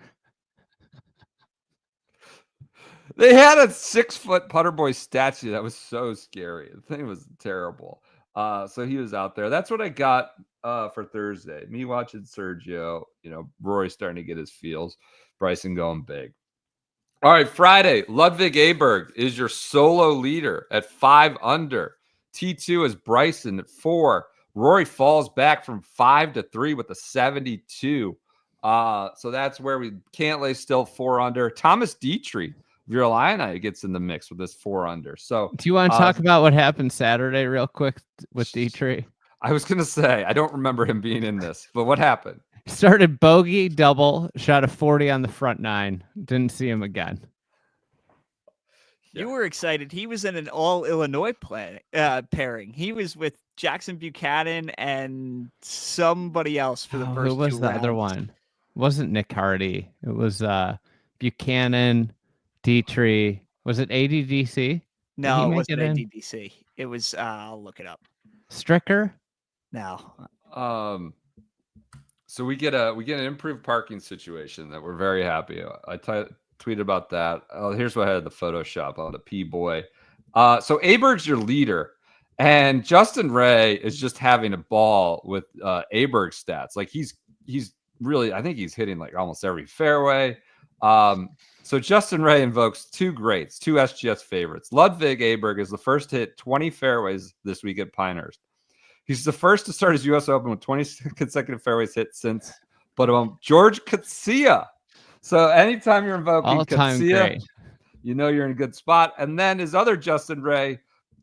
S1: They had a 6-foot putter boy statue that was so scary. The thing was terrible. So he was out there. That's what I got for Thursday. Me watching Sergio, Rory starting to get his feels. Bryson going big. All right, Friday, Ludvig Aberg is your solo leader at 5 under. T2 is Bryson at 4. Rory falls back from 5 to 3 with a 72. So that's where Cantlay still 4 under. Thomas Dietrich, your Illini, gets in the mix with this 4 under. So
S2: do you want to talk about what happened Saturday real quick with Dietrich?
S1: I was going to say, I don't remember him being in this, but what happened?
S2: Started bogey, double, shot a 40 on the front 9. Didn't see him again.
S3: You were excited. He was in an all Illinois pairing. He was with Jackson Buchanan and somebody else for the first 2 rounds.
S2: Who was the other one? It wasn't Nick Hardy. It was Buchanan, Dietrich. Was it ADDC?
S3: No, it wasn't ADDC. It was, I'll look it up.
S2: Stricker?
S3: No.
S1: So we get an improved parking situation that we're very happy. I tweeted about that. Here's what I had the Photoshop on the P-boy. So Aberg's your leader, and Justin Ray is just having a ball with Aberg's stats. Like he's really, I think he's hitting like almost every fairway. So Justin Ray invokes 2 greats, 2 SGS favorites. Ludvig Aberg is the first to hit 20 fairways this week at Pinehurst. He's the first to start his U.S. Open with 20 consecutive fairways hit since George Coetzee. So anytime you're invoking Coetzee, you're in a good spot. And then his other Justin Ray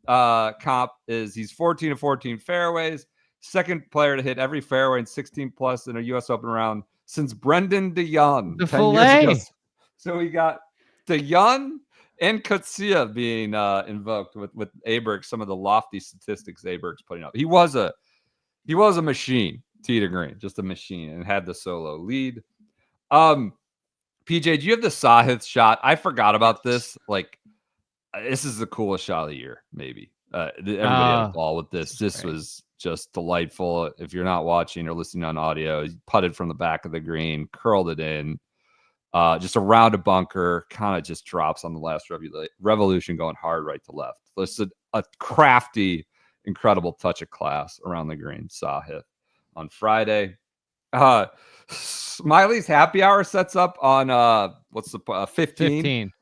S1: comp is he's 14 of 14 fairways, second player to hit every fairway in 16 plus in a U.S. Open round since Brendan DeYoung.
S2: The 10 years ago.
S1: So we got DeYoung and Coetzee being invoked with Aberg. Some of the lofty statistics Aberg's putting up. He was a machine, tee to green, just a machine, and had the solo lead. PJ, do you have the Sahith shot? I forgot about this. Like, this is the coolest shot of the year, maybe. Everybody had a ball with this. This was just delightful. If you're not watching or listening on audio, he putted from the back of the green, curled it in, just around a bunker, kind of just drops on the last revolution, going hard right to left. It's a crafty, incredible touch of class around the green. Sahith on Friday. Smiley's happy hour sets up on 15.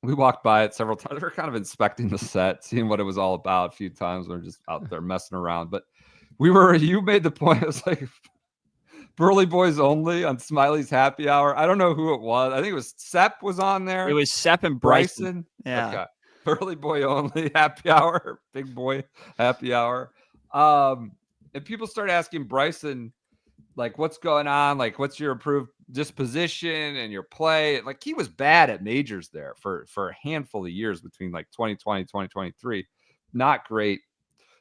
S1: We walked by it several times. We were kind of inspecting the set, seeing what it was all about a few times. We were just out there messing around. But you made the point. It was like Burley Boys only on Smiley's Happy Hour. I don't know who it was. I think it was Sepp was on there.
S3: It was Sepp and Bryson.
S1: Yeah. Okay. Burley Boy only Happy Hour. Big Boy Happy Hour. And people started asking Bryson, like, what's going on? Like, what's your improved disposition and your play? Like, he was bad at majors there for a handful of years between like 2020, 2023. Not great.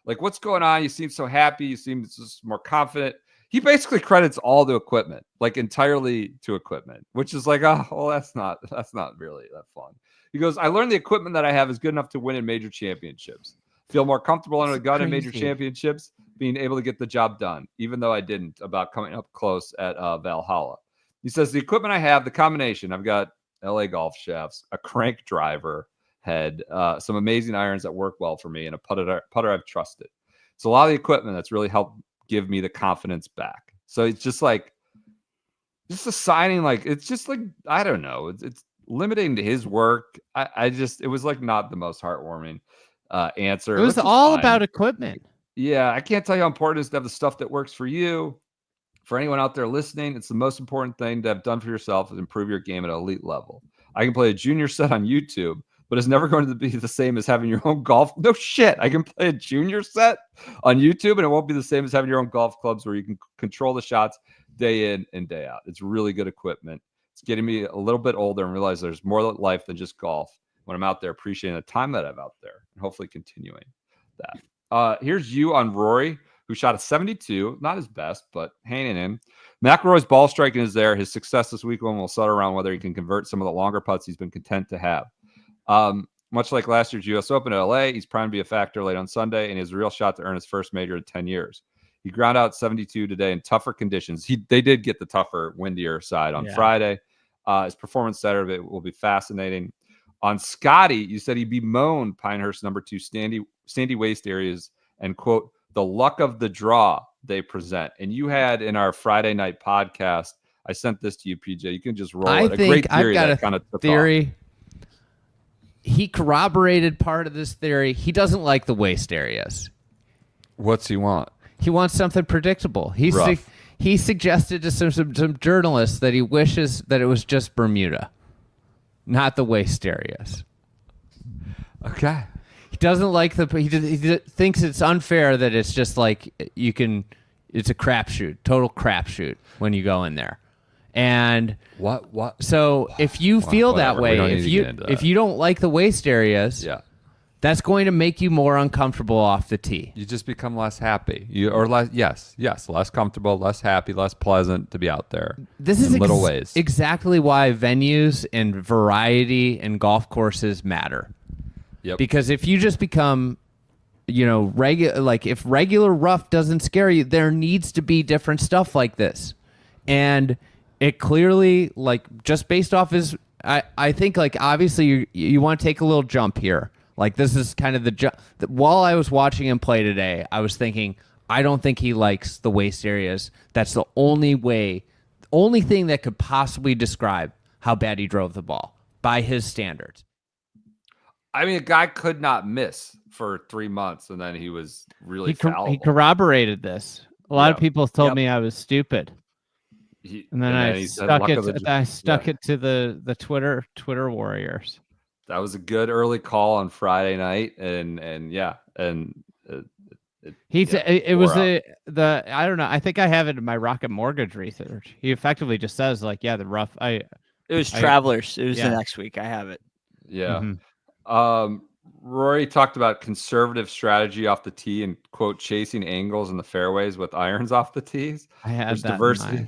S1: Like, what's going on? You seem so happy. You seem just more confident. He basically credits all the equipment, like entirely to equipment, which is like, oh, well, that's not really that fun. He goes, I learned the equipment that I have is good enough to win in major championships. Feel more comfortable under the gun in major championships, being able to get the job done, even though I didn't, about coming up close at Valhalla. He says, the equipment I have, the combination, I've got LA golf shafts, a crank driver head, some amazing irons that work well for me, and a putter I've trusted. It's a lot of the equipment that's really helped give me the confidence back. So it's just like, just assigning, like, it's just like, I don't know. It's limiting to his work. It was like not the most heartwarming answer.
S2: It was all about equipment.
S1: Yeah. I can't tell you how important it is to have the stuff that works for you. For anyone out there listening, it's the most important thing to have done for yourself is improve your game at an elite level. I can play a junior set on YouTube, but it's never going to be the same as having your own golf. No shit. I can play a junior set on YouTube and it won't be the same as having your own golf clubs where you can control the shots day in and day out. It's really good equipment. It's getting me a little bit older and realize there's more life than just golf when I'm out there appreciating the time that I've out there and hopefully continuing that. Here's you on Rory, who shot a 72, not his best, but hanging in. McIlroy's ball striking is there. His success this weekend will settle around whether he can convert some of the longer putts he's been content to have. Much like last year's U.S. Open at LA, he's primed to be a factor late on Sunday, and he has a real shot to earn his first major in 10 years. He ground out 72 today in tougher conditions. They did get the tougher, windier side on Friday. His performance Saturday will be fascinating. On Scottie, you said he bemoaned Pinehurst number 2 sandy waste areas and, quote, the luck of the draw they present. And you had in our Friday night podcast, I sent this to you, PJ. You can just roll it. A great theory that kind of took off.
S2: He corroborated part of this theory. He doesn't like the waste areas.
S1: What's he want?
S2: He wants something predictable. He suggested to some journalists that he wishes that it was just Bermuda, not the waste areas.
S1: Okay.
S2: He doesn't like he thinks it's unfair that it's just like it's a crapshoot, total crapshoot when you go in there. And
S1: what?
S2: So if you feel that way, if you don't like the waste areas, that's going to make you more uncomfortable off the tee.
S1: You just become less happy. Less comfortable, less happy, less pleasant to be out there.
S2: This is
S1: little ways.
S2: Exactly why venues and variety and golf courses matter.
S1: Yep.
S2: Because if you just become, if regular rough doesn't scare you, there needs to be different stuff like this. And it clearly, just based off I think, obviously you want to take a little jump here. Like, this is kind of the jump. While I was watching him play today, I was thinking, I don't think he likes the waste areas. That's the only thing that could possibly describe how bad he drove the ball by his standards.
S1: I mean, a guy could not miss for 3 months, and then he was really fallible.
S2: He corroborated this. A lot of people told me I was stupid. I stuck it to the Twitter warriors.
S1: That was a good early call on Friday night, I
S2: don't know. I think I have it in my Rocket Mortgage research. He effectively just says the rough. It
S3: was Travelers. It was the next week. I have it.
S1: Yeah. Mm-hmm. Rory talked about conservative strategy off the tee and, quote, chasing angles in the fairways with irons off the tees.
S2: I had that
S1: diversity.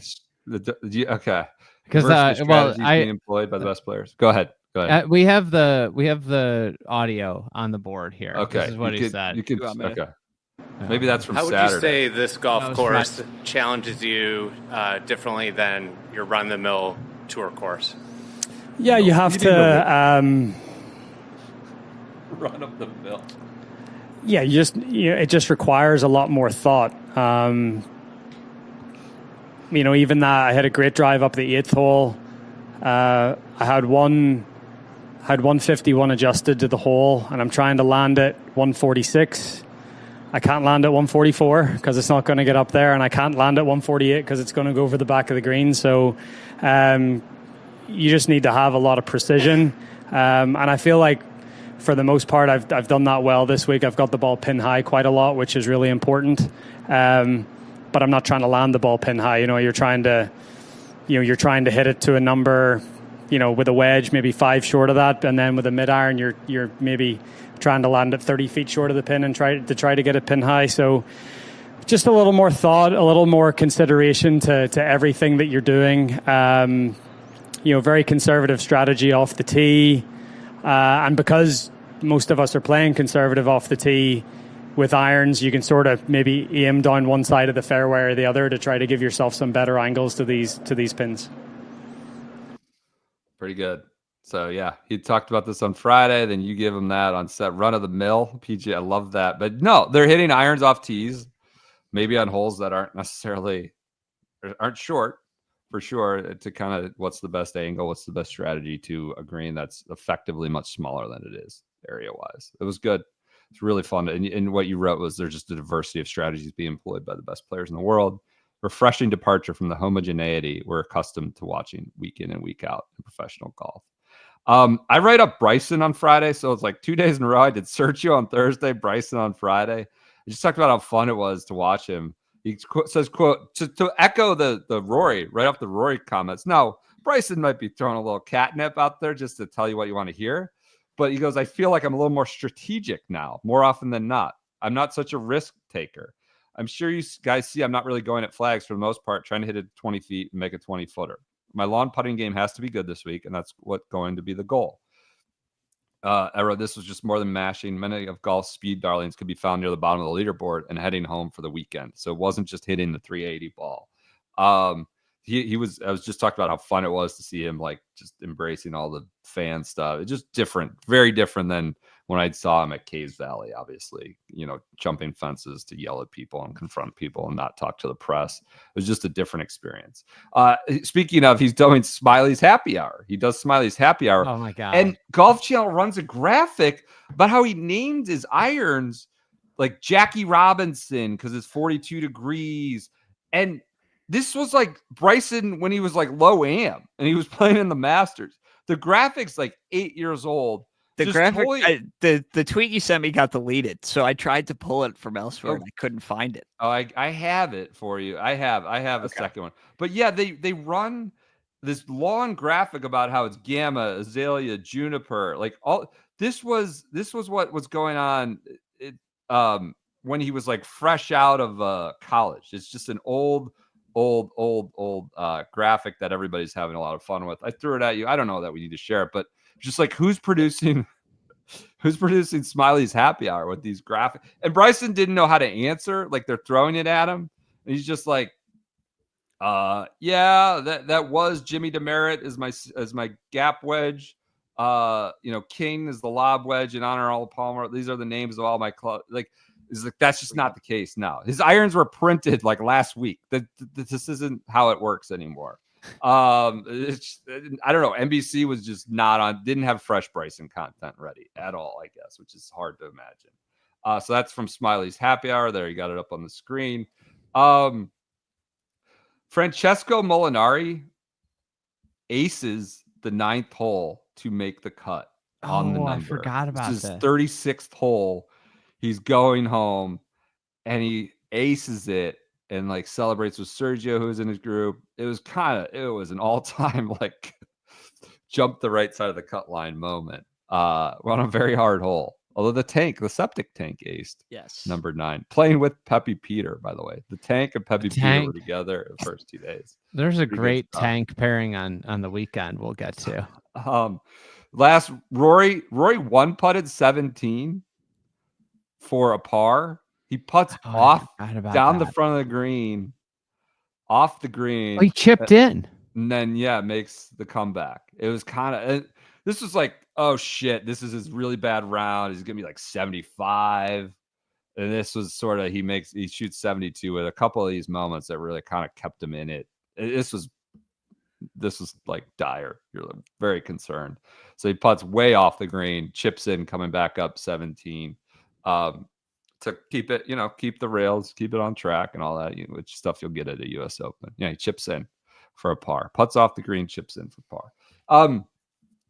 S1: Okay.
S2: Because
S1: being employed by the best players. Go ahead.
S2: We have the audio on the board here.
S1: Okay,
S2: this is what he said.
S1: Okay, maybe that's from Saturday.
S8: How would you say this golf course challenges you differently than your run-of-the-mill tour course?
S9: Yeah, you have to
S1: run of the mill.
S9: Yeah, it just requires a lot more thought. Even that I had a great drive up the 8th hole. I had one had 151 adjusted to the hole, and I'm trying to land at 146. I can't land at 144 because it's not going to get up there, and I can't land at 148 because it's going to go over the back of the green. So you just need to have a lot of precision. And I feel like for the most part, I've done that well this week. I've got the ball pin high quite a lot, which is really important. But I'm not trying to land the ball pin high. You're trying to hit it to a number, with a wedge, maybe 5 short of that. And then with a mid iron, you're maybe trying to land it 30 feet short of the pin and try to get it pin high. So just a little more thought, a little more consideration to everything that you're doing. Very conservative strategy off the tee. And because most of us are playing conservative off the tee with irons, you can sort of maybe aim down one side of the fairway or the other to try to give yourself some better angles to these pins.
S1: Pretty good. So yeah, he talked about this on Friday. Then you give him that on set run of the mill PGA. I love that. But no, they're hitting irons off tees, maybe on holes that aren't short, for sure, to kind of what's the best angle, what's the best strategy to a green that's effectively much smaller than it is area-wise. It was good. It's really fun. And what you wrote was there's just a diversity of strategies being employed by the best players in the world. Refreshing departure from the homogeneity we're accustomed to watching week in and week out in professional golf. I write up Bryson on Friday, so it's like 2 days in a row. I did Sergio on Thursday, Bryson on Friday. I just talked about how fun it was to watch him. He says, quote, to echo the Rory, right off the Rory comments. Now, Bryson might be throwing a little catnip out there just to tell you what you want to hear. But he goes, I feel like I'm a little more strategic now, more often than not. I'm not such a risk taker. I'm sure you guys see I'm not really going at flags for the most part, trying to hit it 20 feet and make a 20-footer. My lawn putting game has to be good this week, and that's what's going to be the goal. I wrote, this was just more than mashing. Many of golf's speed darlings could be found near the bottom of the leaderboard and heading home for the weekend. So it wasn't just hitting the 380 ball. I was just talking about how fun it was to see him like just embracing all the fan stuff. It's just different, very different than when I saw him at Caves Valley, obviously, jumping fences to yell at people and confront people and not talk to the press. It was just a different experience. Speaking of, he's doing Smiley's Happy Hour. He does Smiley's Happy Hour.
S2: Oh my God.
S1: And Golf Channel runs a graphic about how he named his irons like Jackie Robinson because it's 42 degrees. And this was like Bryson when he was like low am and he was playing in the Masters. The graphic's like 8 years old.
S3: The graphic, the tweet you sent me got deleted, so I tried to pull it from elsewhere and I couldn't find it.
S1: Oh, I have it for you. I have a second one. But yeah, they run this long graphic about how it's Gamma, Azalea, Juniper, like all. This was what was going on. When he was like fresh out of college. It's just an old graphic that everybody's having a lot of fun with. I threw it at you. I don't know that we need to share it, but just like who's producing Smiley's Happy Hour with these graphics? And Bryson didn't know how to answer. Like they're throwing it at him. And he's just like, yeah, that was Jimmy Demerit as my gap wedge. King is the lob wedge and Honor All Palmer. These are the names of all my clubs. That's just not the case now. His irons were printed like last week. This isn't how it works anymore. I don't know. NBC was just didn't have fresh Bryson content ready at all, I guess, which is hard to imagine. So that's from Smiley's Happy Hour. There, you got it up on the screen. Francesco Molinari aces the 9th hole to make the cut on the number.
S2: I forgot about
S1: this.
S2: This
S1: 36th hole. He's going home and he aces it and like celebrates with Sergio, who's in his group. It was an all-time like jump the right side of the cut line moment. We're on a very hard hole. Although the septic tank aced.
S3: Yes.
S1: Number 9. Playing with Pepe Peter, by the way. The tank and Pepe Peter were together the first 2 days.
S2: There's a great tank pairing on the weekend we'll get to.
S1: Last Rory 1-putted 17 for a par. He putts off down the front of the green, off the green.
S2: Oh, he chipped in.
S1: And then, makes the comeback. It was kind of, this was like, oh shit, this is his really bad round. He's going to be like 75. And this was sort of, he shoots 72 with a couple of these moments that really kind of kept him in it. This was this is like dire. You're very concerned. So he putts way off the green, chips in, coming back up 17. To keep it, keep the rails, keep it on track and all that, which stuff you'll get at a US Open. Yeah, he chips in for a par. Putts off the green, chips in for par.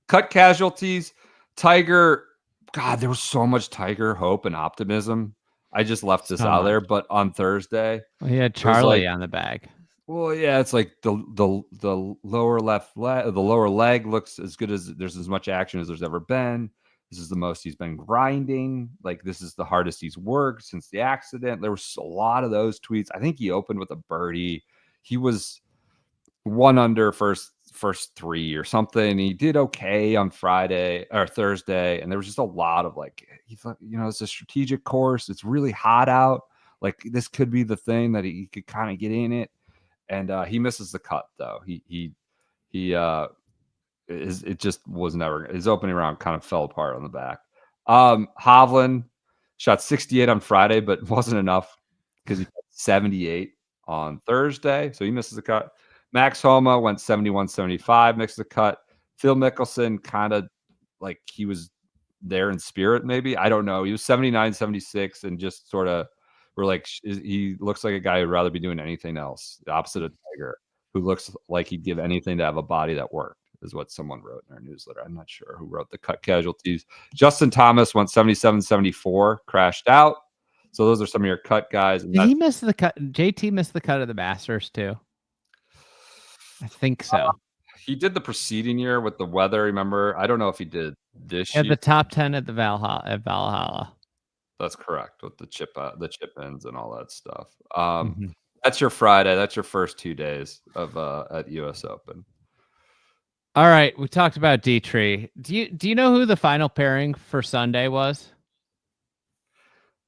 S1: Cut casualties. Tiger, God, there was so much Tiger hope and optimism. I just left this out there, but on Thursday,
S2: he had Charlie on the bag.
S1: Well, yeah, it's like the lower left leg, the lower leg looks as good as there's as much action as there's ever been. This is the most he's been grinding. Like, this is the hardest he's worked since the accident. There was a lot of those tweets. I think he opened with a birdie. He was 1 under first 3 or something. He did okay on Friday or Thursday. And there was just a lot of like, he thought, it's a strategic course. It's really hot out. Like, this could be the thing that he could kind of get in it. And he misses the cut though. It just was never, his opening round kind of fell apart on the back. Hovland shot 68 on Friday, but wasn't enough because he got 78 on Thursday. So he misses the cut. Max Homa went 71-75, missed the cut. Phil Mickelson kind of like he was there in spirit, maybe. I don't know. He was 79-76 and just sort of, we're like, he looks like a guy who'd rather be doing anything else. The opposite of Tiger, who looks like he'd give anything to have a body that worked, is what someone wrote in our newsletter. I'm not sure who wrote the cut casualties. Justin Thomas went 77-74, crashed out. So those are some of your cut guys.
S2: Did he miss the cut? JT missed the cut of the Masters too. I think so.
S1: He did the preceding year with the weather. Remember? I don't know if he did this year.
S2: The top 10 at the Valhalla.
S1: That's correct, with the chip ins and all that stuff. That's your Friday. That's your first 2 days of at US Open.
S2: All right, we talked about Dietrich. Do you know who the final pairing for Sunday was?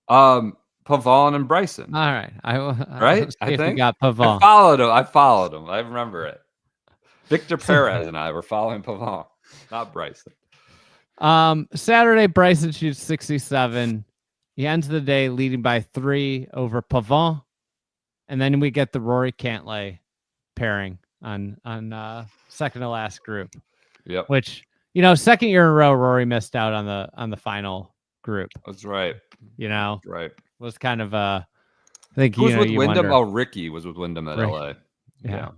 S1: Pavon and Bryson.
S2: All right,
S1: I think
S2: got Pavon.
S1: I followed him. I remember it. Victor Perez and I were following Pavon, not Bryson.
S2: Saturday, Bryson shoots 67. He ends the day leading by 3 over Pavon, and then we get the Rory Cantlay pairing on second to last group.
S1: Yep.
S2: Which, second year in a row, Rory missed out on the final group.
S1: That's right.
S2: Right. Was kind of I think
S1: who was with Wyndham. Oh, Ricky was with Wyndham at LA.
S2: Yeah.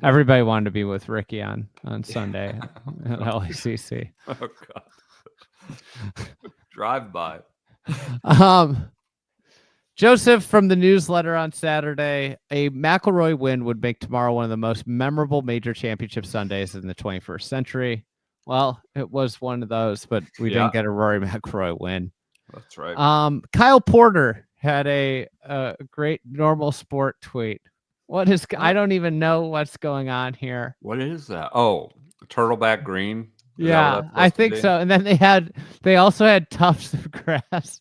S2: Everybody wanted to be with Ricky on Sunday at LACC.
S1: Oh God. Drive by.
S2: Joseph from the newsletter on Saturday, a McIlroy win would make tomorrow one of the most memorable major championship Sundays in the 21st century. Well, it was one of those, but we didn't get a Rory McIlroy win.
S1: That's right.
S2: Kyle Porter had a great normal sport tweet. I don't even know what's going on here.
S1: What is that? Oh, turtleback green.
S2: Yeah, I think so. And then they also had tufts of grass.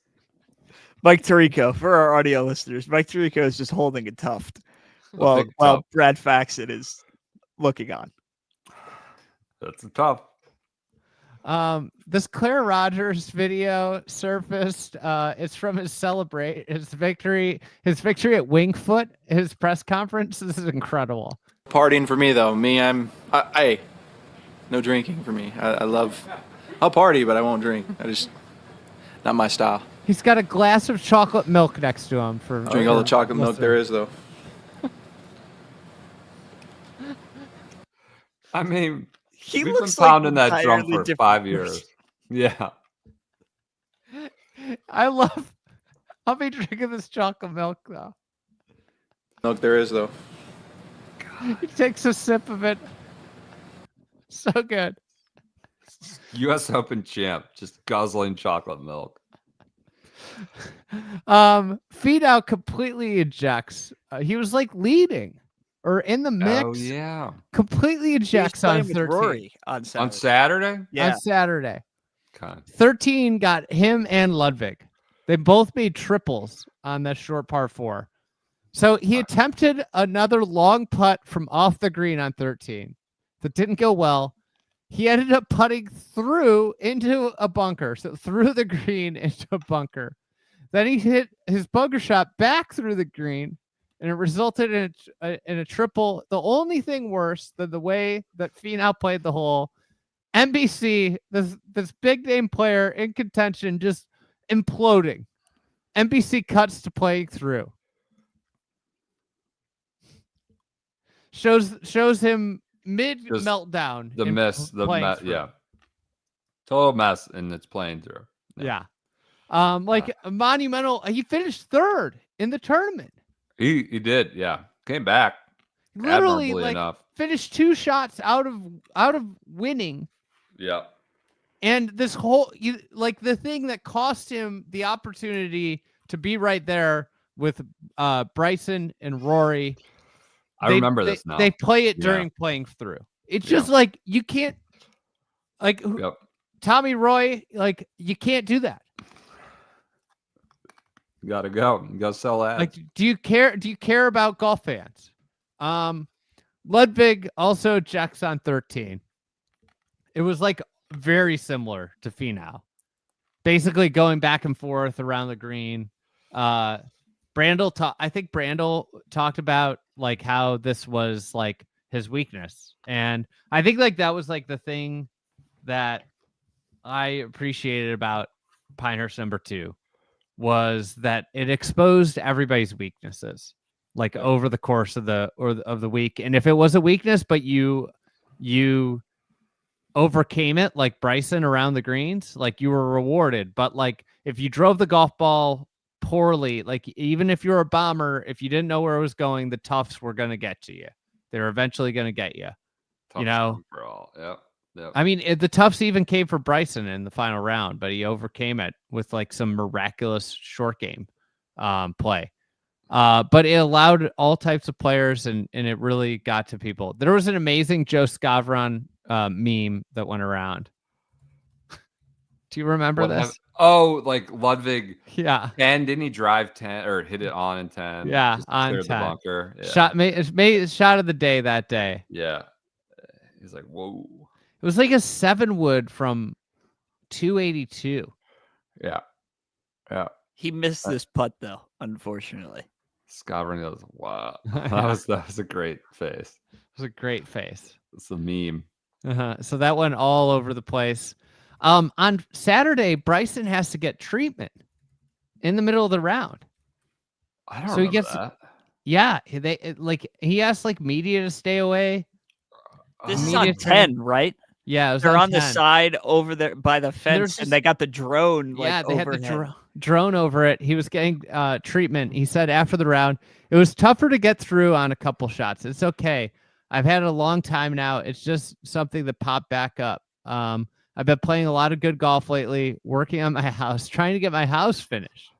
S3: Mike Tirico, for our audio listeners, Mike Tirico is just holding a tuft while Brad Faxon is looking on.
S1: That's tough.
S2: This Claire Rogers video surfaced. It's from his victory at Wingfoot, his press conference. This is incredible.
S10: Partying for me though. I no drinking for me. I'll party, but I won't drink. Not my style.
S2: He's got a glass of chocolate milk next to him for
S10: drink all the chocolate milk there is though.
S1: I mean,
S3: we've
S1: been pounding that drum for 5 years. Yeah.
S2: I'll be drinking this chocolate milk though.
S10: Milk there is though.
S2: God. He takes a sip of it. So good.
S1: US Open champ, just guzzling chocolate milk.
S2: Finau completely ejects. He was like leading or in the mix.
S1: Oh yeah.
S2: Completely ejects on 13.
S3: Rory on Saturday.
S1: On Saturday?
S2: Yeah. On Saturday.
S1: Okay.
S2: 13 got him and Ludvig. They both made triples on that short par 4. So he attempted another long putt from off the green on 13. That didn't go well. He ended up putting through into a bunker. So through the green into a bunker. Then he hit his bunker shot back through the green and it resulted in a triple. The only thing worse than the way that Finau played the hole, NBC, this big name player in contention, just imploding. NBC cuts to playing through. Shows him mid meltdown.
S1: The mess, yeah. Total mess, and it's playing through.
S2: Yeah. Monumental. He finished third in the tournament.
S1: He did, yeah. Came back.
S2: Literally,
S1: enough.
S2: Finished 2 shots out of winning.
S1: Yeah.
S2: And this whole the thing that cost him the opportunity to be right there with Bryson and Rory.
S1: I remember this now.
S2: They play it during playing through. It's just you can't Tommy Roy, you can't do that.
S1: You gotta go. You gotta sell ads.
S2: Do you care about golf fans? Ludvig also checks on 13. It was very similar to Finau. Basically going back and forth around the green. I think Brandel talked about how this was his weakness. And I think that was the thing that I appreciated about Pinehurst number 2 was that it exposed everybody's weaknesses over the course of the week. And if it was a weakness, but you overcame it like Bryson around the greens, you were rewarded. But if you drove the golf ball poorly, even if you're a bomber, if you didn't know where it was going, the toughs were going to get to you. They're eventually going to get you.
S1: For all. Yep.
S2: I mean, the toughs even came for Bryson in the final round, but he overcame it with some miraculous short game play. But it allowed all types of players, and it really got to people. There was an amazing Joe Scavron meme that went around. Do you remember this?
S1: Ludvig.
S2: Yeah.
S1: 10, didn't he drive 10 or hit it on in 10?
S2: Yeah, on 10.
S1: The bunker. Yeah.
S2: Shot of the day that day.
S1: Yeah. He's like, whoa.
S2: It was a 7-wood from 282.
S1: Yeah. Yeah.
S3: He missed this putt though, unfortunately.
S1: Scavron goes, wow. That was a great face.
S2: It was a great face.
S1: It's a meme.
S2: So that went all over the place. On Saturday, Bryson has to get treatment in the middle of the round.
S1: I don't remember that.
S2: Yeah, he asked media to stay away.
S3: This is on 10, right?
S2: Yeah,
S3: they're on
S2: 10.
S3: the side over there by the fence, and they got the drone.
S2: They
S3: overhead.
S2: had the drone over it. He was getting treatment. He said after the round, it was tougher to get through on a couple shots. It's okay. I've had it a long time now. It's just something that popped back up. I've been playing a lot of good golf lately, working on my house, trying to get my house finished.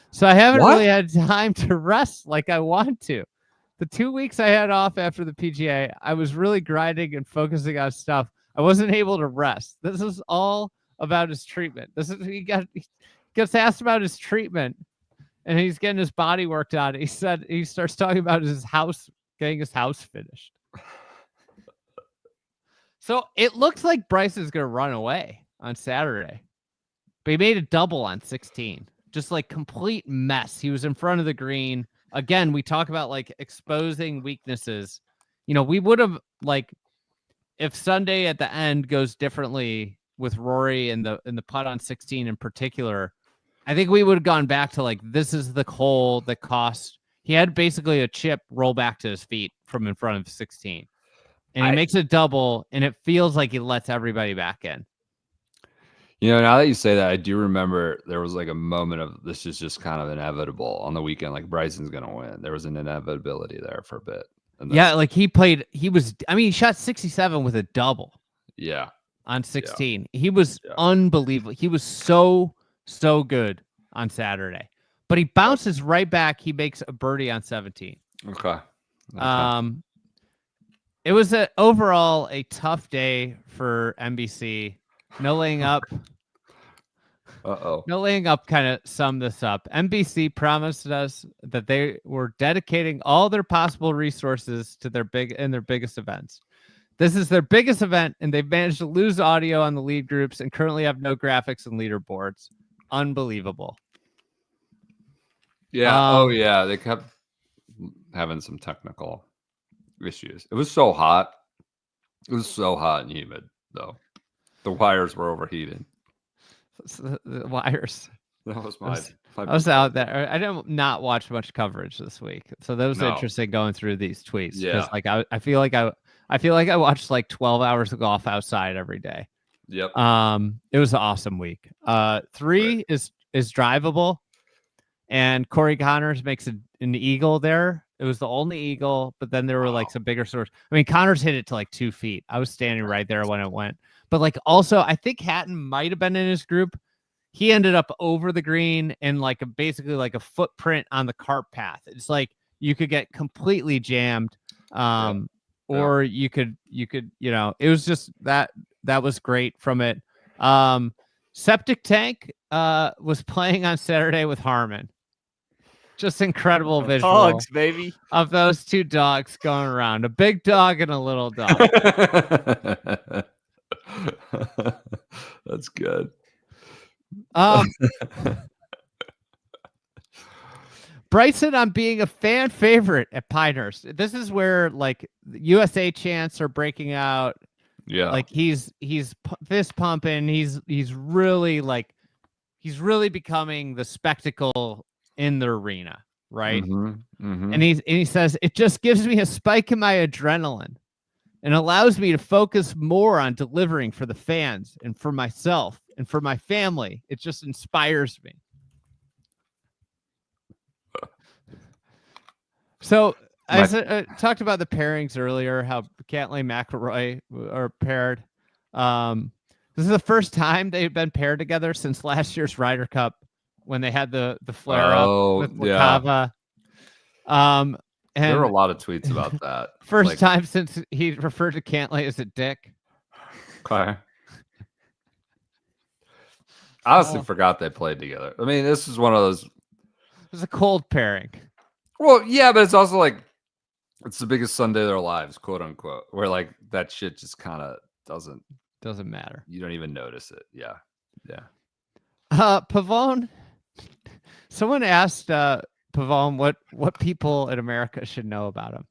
S2: So I haven't really had time to rest like I want to. The 2 weeks I had off after the PGA, I was really grinding and focusing on stuff. I wasn't able to rest. This is all about his treatment. He gets asked about his treatment, and he's getting his body worked out. He said he starts talking about his house, getting his house finished. So it looks like Bryce is going to run away on Saturday, but he made a double on 16. Just complete mess. He was in front of the green. Again, we talk about exposing weaknesses. We would have if Sunday at the end goes differently with Rory and the putt on 16 in particular, I think we would have gone back to this is the hole that cost. He had basically a chip roll back to his feet from in front of 16. And he makes a double, and it feels like he lets everybody back in.
S1: Now that you say that, I do remember there was a moment of this is just kind of inevitable on the weekend. Bryson's going to win. There was an inevitability there for a bit.
S2: Yeah, he shot 67 with a double.
S1: Yeah.
S2: On 16. Yeah. He was unbelievable. He was so good on Saturday. But he bounces right back. He makes a birdie on 17.
S1: Okay.
S2: It was overall a tough day for NBC. No laying up. No laying up kind of summed this up. NBC promised us that they were dedicating all their possible resources to their biggest events. This is their biggest event, and they've managed to lose audio on the lead groups and currently have no graphics and leaderboards. Unbelievable.
S1: Yeah. They kept having some technical issues. It was so hot. It was so hot and humid, though. The wires were overheating.
S2: The wires.
S1: That was my
S2: I was out there. I didn't not watch much coverage this week, so that was interesting going through these tweets.
S1: Yeah,
S2: like I feel like I watched like 12 hours of golf outside every day.
S1: Yep.
S2: It was an awesome week. 3 is drivable, and Corey Connors makes an eagle there. It was the only eagle, but then there were like some bigger scores. I mean, Connors hit it to like 2 feet. I was standing right there when it went. But like also, I think Hatton might have been in his group. He ended up over the green and like basically like a footprint on the cart path. It's like you could get completely jammed, or you could, it was just that was great from it. Septic Tank was playing on Saturday with Harmon. Just incredible visual
S3: dogs, baby,
S2: of those two dogs going around, a big dog and a little dog.
S1: That's good.
S2: Bryson on being a fan favorite at Pinehurst. This is where like USA chants are breaking out.
S1: Yeah,
S2: like he's fist pumping. He's really becoming the spectacle in the arena, right? And he says it just gives me a spike in my adrenaline and allows me to focus more on delivering for the fans and for myself and for my family. It just inspires me. So I talked about the pairings earlier, how Cantlay McIlroy are paired. This is the first time they've been paired together since last year's Ryder Cup when they had the flare up with Wakava. And
S1: there were a lot of tweets about that.
S2: First time since he referred to Cantlay as a dick.
S1: Okay. I honestly forgot they played together. I mean, this is one of those.
S2: It was a cold pairing.
S1: Well, yeah, but it's also like it's the biggest Sunday of their lives, quote unquote, where like that shit just kind of doesn't
S2: matter.
S1: You don't even notice it. Yeah.
S2: Pavone. Someone asked Pavone what people in America should know about him.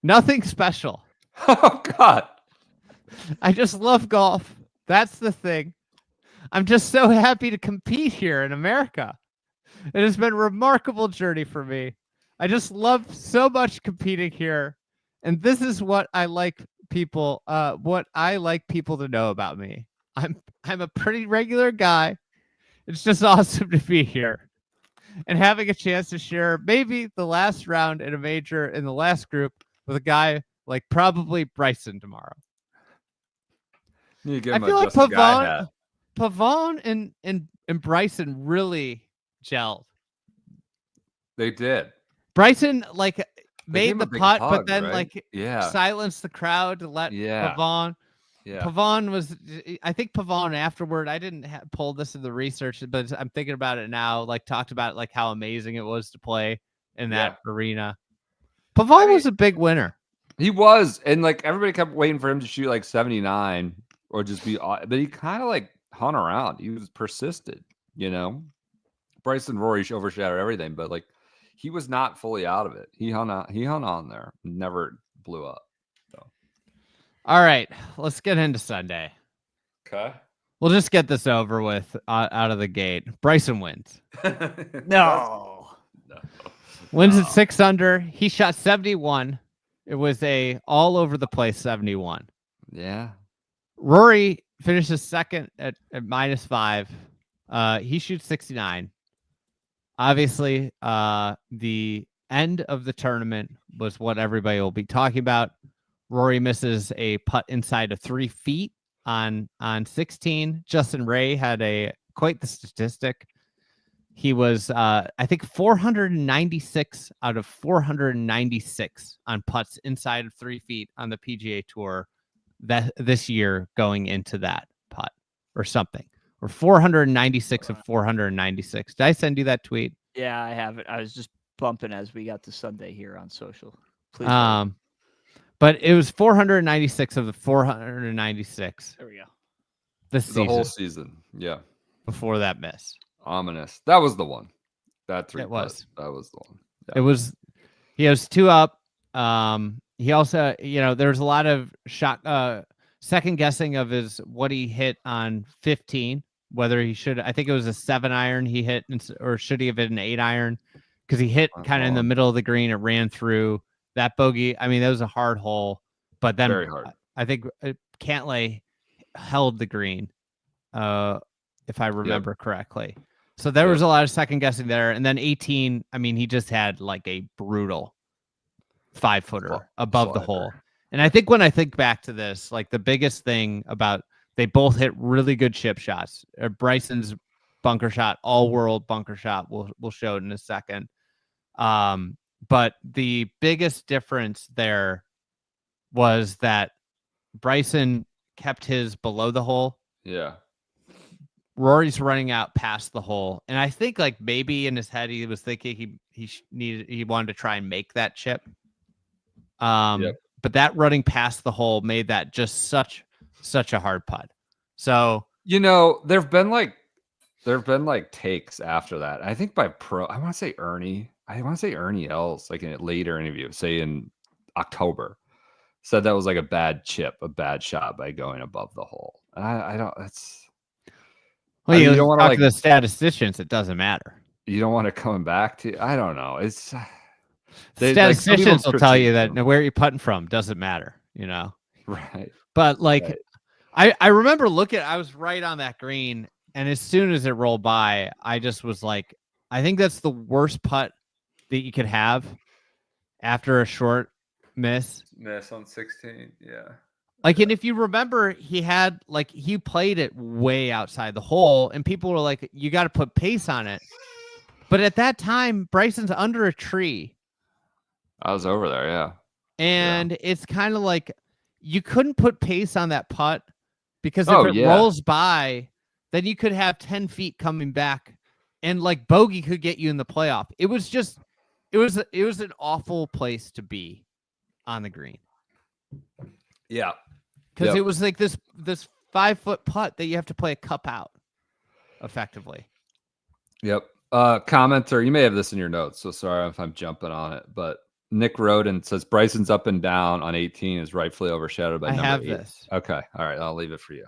S2: Nothing special.
S1: Oh God.
S2: I just love golf. That's the thing. I'm just so happy to compete here in America. It has been a remarkable journey for me. I just love so much competing here. And this is what I like people to know about me. I'm a pretty regular guy. It's just awesome to be here and having a chance to share maybe the last round in a major in the last group with a guy like probably Bryson tomorrow.
S1: You give
S2: I
S1: him
S2: feel
S1: a
S2: like Pavone and Bryson really gelled.
S3: They did.
S2: Bryson made the putt,
S3: hug,
S2: but then
S3: right?
S2: silenced the crowd to let Pavone.
S3: Yeah.
S2: Pavone was, I think Pavone afterward, I didn't pull this in the research, but I'm thinking about it now, talked about how amazing it was to play in that arena. Pavone was a big winner.
S1: He was. And everybody kept waiting for him to shoot 79 or just be, but he kind of hung around. He was persistent, Bryson and Rory overshadowed everything, but he was not fully out of it. He hung on there, never blew up.
S2: All right, let's get into Sunday.
S3: Okay.
S2: We'll just get this over with out of the gate. Bryson wins.
S3: No.
S2: Wins at 6 under. He shot 71. It was a all over the place 71.
S1: Yeah.
S2: Rory finishes second at -5. He shoots 69. Obviously, the end of the tournament was what everybody will be talking about. Rory misses a putt inside of 3 feet on 16. Justin Ray had quite the statistic. He was, I think, 496 out of 496 on putts inside of 3 feet on the PGA Tour this year going into that putt or something. Or 496 of 496. Did I send you that tweet?
S3: Yeah, I have it. I was just bumping as we got to Sunday here on social. Please.
S2: But it was 496 of the 496.
S3: There we go.
S2: The
S1: whole season. Yeah.
S2: Before that miss.
S1: Ominous. That was the one. That 3
S2: It was.
S1: That was the one.
S2: It was, he has 2 up. He also, there's a lot of second guessing of what he hit on 15, whether he should, I think it was a 7 iron he hit, or should he have hit an 8 iron? Because he hit kind of in the middle of the green. It ran through that bogey. I mean, that was a hard hole, but then
S1: very hard.
S2: I think Cantlay held the green, if I remember correctly. So there was a lot of second guessing there. And then 18, I mean, he just had like a brutal 5-footer above the hole. And I think when I think back to this, like the biggest thing about, they both hit really good chip shots. Bryson's bunker shot, all-world bunker shot, we'll show it in a second. But the biggest difference there was that Bryson kept his below the hole.
S1: Yeah.
S2: Rory's running out past the hole, and I think like maybe in his head he was thinking he wanted to try and make that chip. But that running past the hole made that just such a hard putt. So
S1: there've been like takes after that. I think by I want to say Ernie Els, like in a later interview, say in October, said that was like a bad chip, a bad shot by going above the hole. I don't. That's.
S2: Well, you don't want to talk to the statisticians. It doesn't matter.
S1: You don't want to come back to. I don't know. It's
S2: statisticians will tell you that where you're putting from doesn't matter.
S1: Right.
S2: But like, right. I remember I was right on that green, and as soon as it rolled by, I just was like, I think that's the worst putt that you could have after a short miss
S1: on 16. Yeah.
S2: Like, and if you remember, he played it way outside the hole, and people were like, you got to put pace on it. But at that time, Bryson's under a tree.
S1: I was over there, yeah.
S2: And it's kind of like you couldn't put pace on that putt, because if it rolls by, then you could have 10 feet coming back, and like bogey could get you in the playoff. It was an awful place to be on the green.
S1: Yeah.
S2: Because it was like this 5-foot putt that you have to play a cup out effectively.
S1: Yep. Commenter, you may have this in your notes, so sorry if I'm jumping on it, but Nick Roden says Bryson's up and down on 18 is rightfully overshadowed by number 8.
S2: This.
S1: Okay. All right. I'll leave it for you.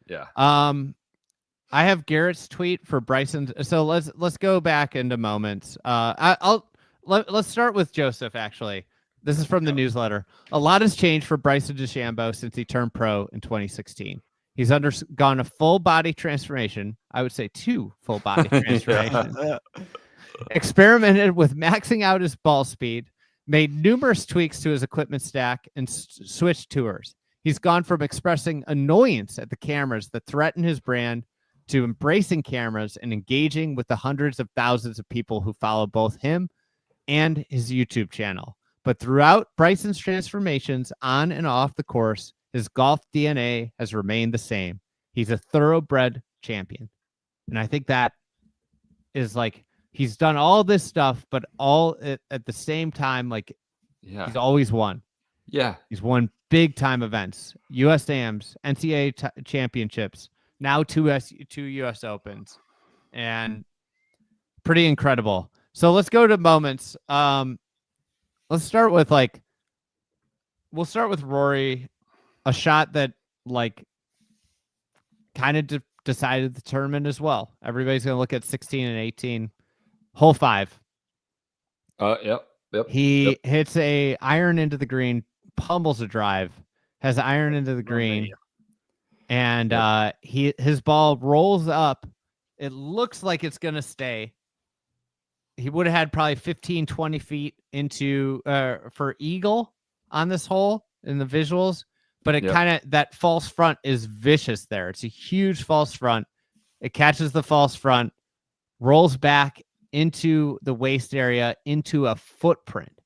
S1: Yeah.
S2: I have Garrett's tweet for Bryson. So let's go back into moments. Let's start with Joseph, actually. This is from the newsletter. A lot has changed for Bryson DeChambeau since he turned pro in 2016. He's undergone a full body transformation. I would say 2 full body transformations. Experimented with maxing out his ball speed, made numerous tweaks to his equipment stack, and switched tours. He's gone from expressing annoyance at the cameras that threaten his brand to embracing cameras and engaging with the hundreds of thousands of people who follow both him and his YouTube channel. But throughout Bryson's transformations on and off the course, his golf DNA has remained the same. He's a thoroughbred champion. And I think that is like, he's done all this stuff, but all at the same time, like, he's always won.
S1: Yeah.
S2: He's won big time events, US Dams, NCAA championships, now 2 US Opens, and pretty incredible. So let's go to moments. Let's start with we'll start with Rory, a shot that kind of decided the tournament as well. Everybody's going to look at 16 and 18. Hole 5.
S1: Yep.
S2: He hits a iron into the green, pummels a drive, has an iron into the green, and his ball rolls up. It looks like it's going to stay. He would have had probably 15, 20 feet into for eagle on this hole in the visuals, but it kind of, that false front is vicious there. It's a huge false front. It catches the false front, rolls back into the waist area, into a footprint.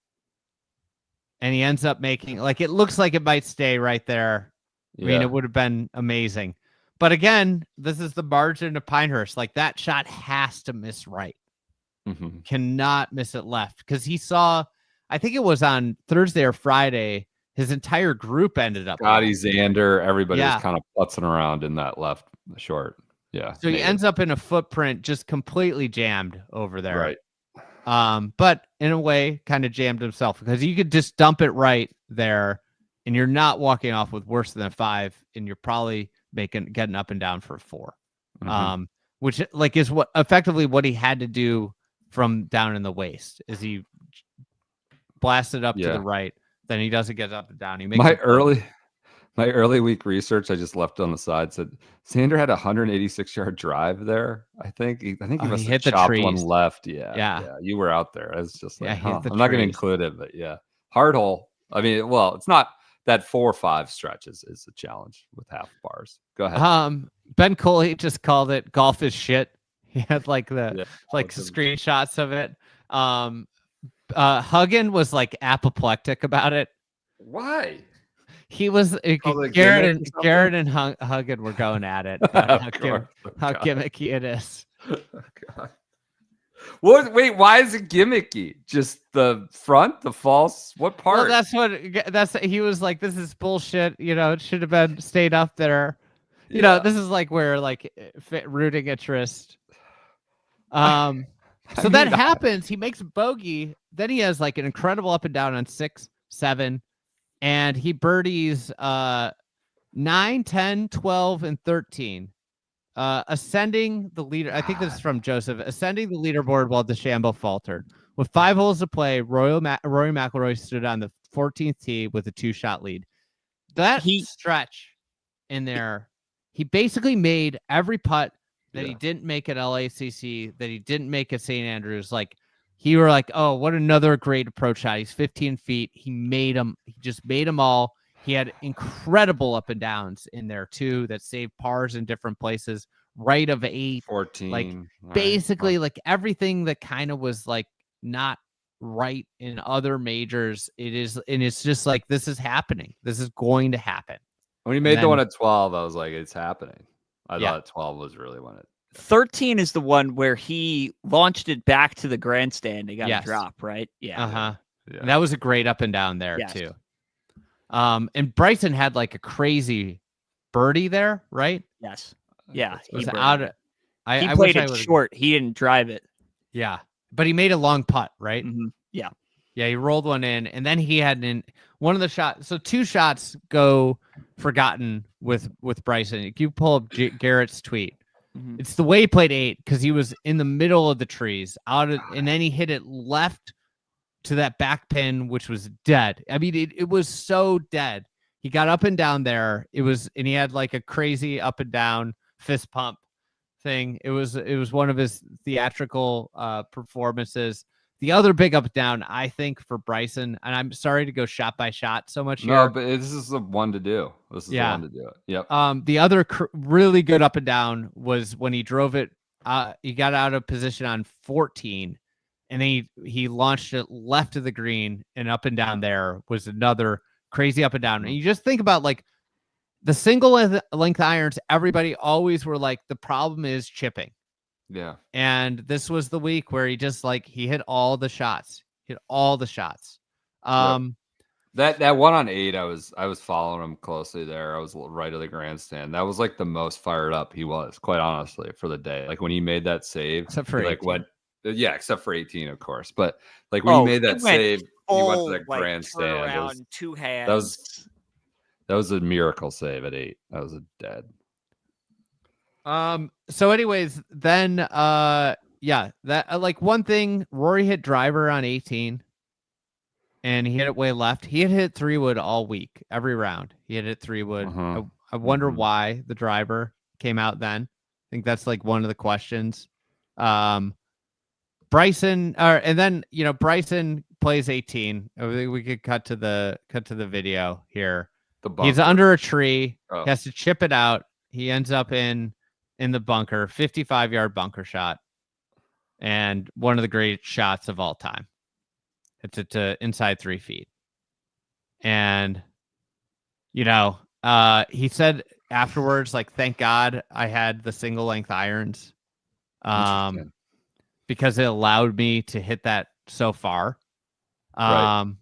S2: And he ends up making, it looks like it might stay right there. I mean, it would have been amazing. But again, this is the margin of Pinehurst. Like, that shot has to miss right.
S1: Mm-hmm.
S2: Cannot miss it left, because he saw, I think it was on Thursday or Friday, his entire group ended up.
S1: Scottie, Xander, everybody was kind of putzing around in that left short. Yeah.
S2: So he ends up in a footprint just completely jammed over there.
S1: Right.
S2: But in a way, kind of jammed himself because you could just dump it right there, and you're not walking off with worse than a 5, and you're probably getting up and down for a 4. Which like is what effectively what he had to do from down in the waist is he blasted up to the right, then he doesn't get up and down. He makes
S1: my early week research I just left on the side said Xander had a 186-yard drive there. I think he must have chopped one left. Yeah. You were out there. It's just like, I'm not going to include it, but yeah, hard hole. I mean, well, it's not that 4-5 stretch is a challenge with half bars. Go ahead.
S2: Ben Coley just called it golf is shit. He had like screenshots of it. Huggin was like apoplectic about it.
S1: Why?
S2: He was Garrett and Huggin were going at it. How gimmicky it is.
S1: Oh, God. Wait, why is it gimmicky? Just the front, the false, what part?
S2: Well, he was like, this is bullshit. It should have been stayed up there. This is like where like rooting interest. So that happens. He makes a bogey. Then he has like an incredible up and down on 6, 7, and he birdies 9, 10, 12, and 13. Ascending the leader. I think this is from Joseph. Ascending the leaderboard while DeChambeau faltered. With 5 holes to play, Rory McIlroy stood on the 14th tee with a 2-shot lead. That stretch in there, he basically made every putt that he didn't make at LACC, that he didn't make at St. Andrews. Like, he were like, oh, what another great approach shot. He's 15 feet. He made them. He just made them all. He had incredible up and downs in there too that saved pars in different places. Right of 8,
S1: 14.
S2: Like basically like everything that kind of was like not right in other majors. It is, and it's just like this is happening. This is going to happen.
S1: When he made the one at 12, I was like, it's happening. I thought 12 was really when it.
S3: 13 is the one where he launched it back to the grandstand. He got a drop, right? Yeah.
S2: And that was a great up and down there too. And Bryson had like a crazy birdie there, right?
S3: Yes. Yeah.
S2: He was out of,
S3: he played it short. He didn't drive it.
S2: Yeah. But he made a long putt, right?
S3: Mm-hmm. Yeah.
S2: Yeah. He rolled one in, and then he had one of the shots. So 2 shots go forgotten with Bryson. If you pull up Garrett's tweet, it's the way he played 8 because he was in the middle of the trees and then he hit it left to that back pin, which was dead. I mean, it was so dead. He got up and down there. And he had like a crazy up and down fist pump thing. It was one of his theatrical performances. The other big up and down, I think, for Bryson, and I'm sorry to go shot by shot so much here.
S1: No, but this is the one to do. This is the one to do it. Yep.
S2: The other really good up and down was when he drove it. He got out of position on 14. And he launched it left of the green, and up and down there was another crazy up and down. And you just think about like the single length irons, everybody always were like, the problem is chipping.
S1: Yeah.
S2: And this was the week where he just like, he hit all the shots. That
S1: one on 8, I was following him closely there. I was right of the grandstand. That was like the most fired up he was, quite honestly, for the day. Like when he made that save,
S2: except for
S1: like what. Yeah, except for 18, of course. But like when he made that save, he went to the grandstand.
S3: Around 2 hands.
S1: That was a miracle save at 8. That was a dead.
S2: So, anyways, then that like one thing, Rory hit driver on 18, and he hit it way left. He had hit 3-wood all week, every round. He had hit 3-wood. I wonder why the driver came out then. I think that's like one of the questions. Bryson, and then Bryson plays 18. We could cut to the video here. He's under a tree. He has to chip it out. He ends up in the bunker, 55-yard bunker shot, and one of the great shots of all time. It's to inside 3 feet, and he said afterwards, like, thank God I had the single length irons. Because it allowed me to hit that so far. Right.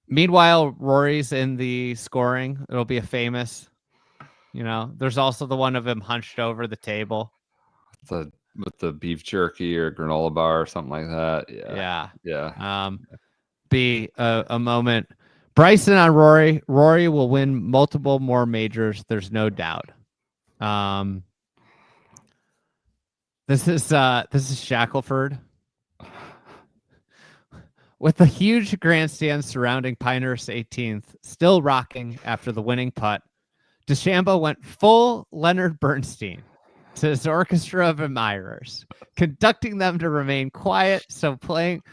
S2: Meanwhile, Rory's in the scoring. It'll be a famous, there's also the one of him hunched over the table.
S1: with the beef jerky or granola bar or something like that. Yeah.
S2: Be a moment. Bryson on Rory. Rory will win multiple more majors. There's no doubt. This is Shackelford. With the huge grandstand surrounding Pinehurst 18th, still rocking after the winning putt, DeChambeau went full Leonard Bernstein to his orchestra of admirers, conducting them to remain quiet so playing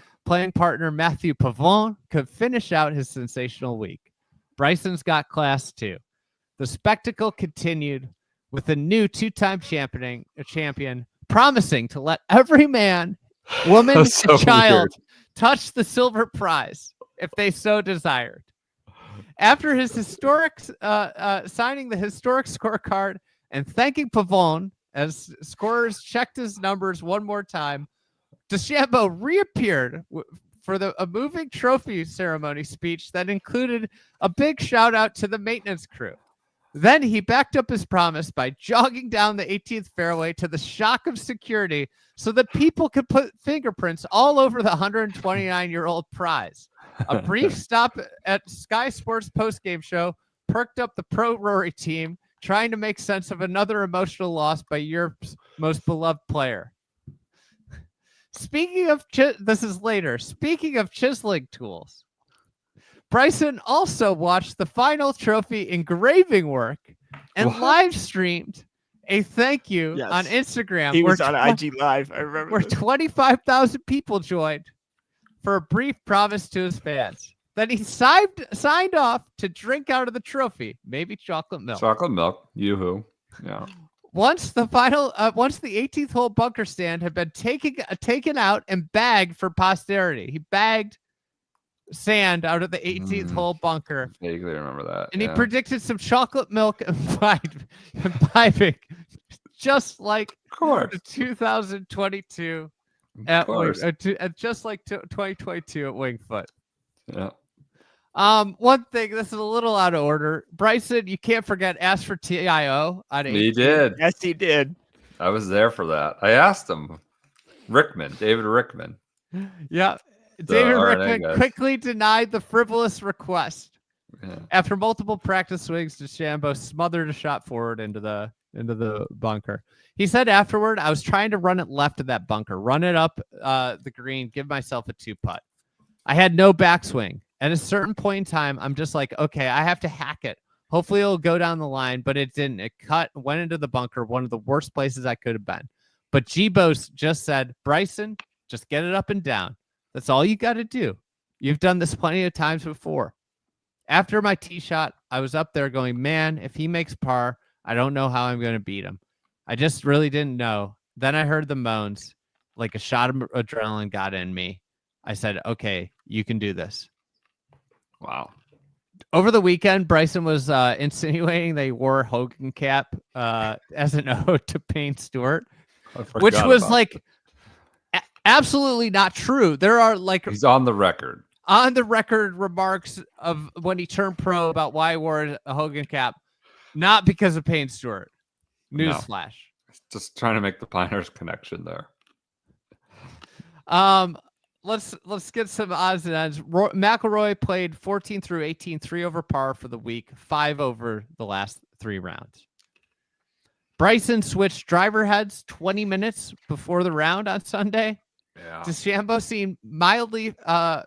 S2: partner Matthew Pavon could finish out his sensational week. Bryson's got class too. The spectacle continued with a new two-time champion promising to let every man, woman, and child touch the silver prize if they so desired. After his historic signing the historic scorecard and thanking Pavon as scorers checked his numbers one more time, DeChambeau reappeared for a moving trophy ceremony speech that included a big shout out to the maintenance crew. Then he backed up his promise by jogging down the 18th fairway to the shock of security so that people could put fingerprints all over the 129-year-old prize. A brief stop at Sky Sports postgame show perked up the pro Rory team, trying to make sense of another emotional loss by Europe's most beloved player. Speaking of chiseling tools, Bryson also watched the final trophy engraving work and live streamed a thank you on Instagram.
S3: He was on IG Live. I remember
S2: where 25,000 people joined for a brief promise to his fans. Then he signed off to drink out of the trophy, maybe chocolate milk.
S1: Chocolate milk, yoo-hoo. Yeah.
S2: Once the 18th hole bunker stand had been taken out and bagged for posterity, he bagged sand out of the 18th hole bunker.
S1: Vaguely remember that.
S2: And he predicted some chocolate milk and imbibing, just like the 2022 just like 2022 at Winged Foot.
S1: Yeah.
S2: One thing, this is a little out of order. Bryson, you can't forget, asked for TIO on 18.
S1: He did.
S3: Yes, he did.
S1: I was there for that. I asked him. David Rickman.
S2: Yeah. David Rickman quickly denied the frivolous request.
S1: Yeah.
S2: After multiple practice swings, DeChambeau smothered a shot forward into the bunker. He said afterward, I was trying to run it left of that bunker, run it up the green, give myself a 2-putt. I had no backswing. At a certain point in time, I'm just like, okay, I have to hack it. Hopefully it'll go down the line, but it didn't. It went into the bunker, one of the worst places I could have been. But G-Bose just said, Bryson, just get it up and down. That's all you got to do. You've done this plenty of times before. After my tee shot, I was up there going, man, if he makes par, I don't know how I'm going to beat him. I just really didn't know. Then I heard the moans, like a shot of adrenaline got in me. I said, okay, you can do this.
S1: Wow.
S2: Over the weekend, Bryson was insinuating they wore a Hogan cap as an ode to Payne Stewart, which was like absolutely not true. There are
S1: he's on the record
S2: remarks of when he turned pro about why he wore a Hogan cap, not because of Payne Stewart. Newsflash.
S1: No. Just trying to make the Pinehurst connection there.
S2: Let's get some odds and ends. McIlroy played 14 through 18, 3 over par for the week, 5 over the last 3 rounds. Bryson switched driver heads 20 minutes before the round on Sunday.
S1: Yeah.
S2: DeChambeau seemed mildly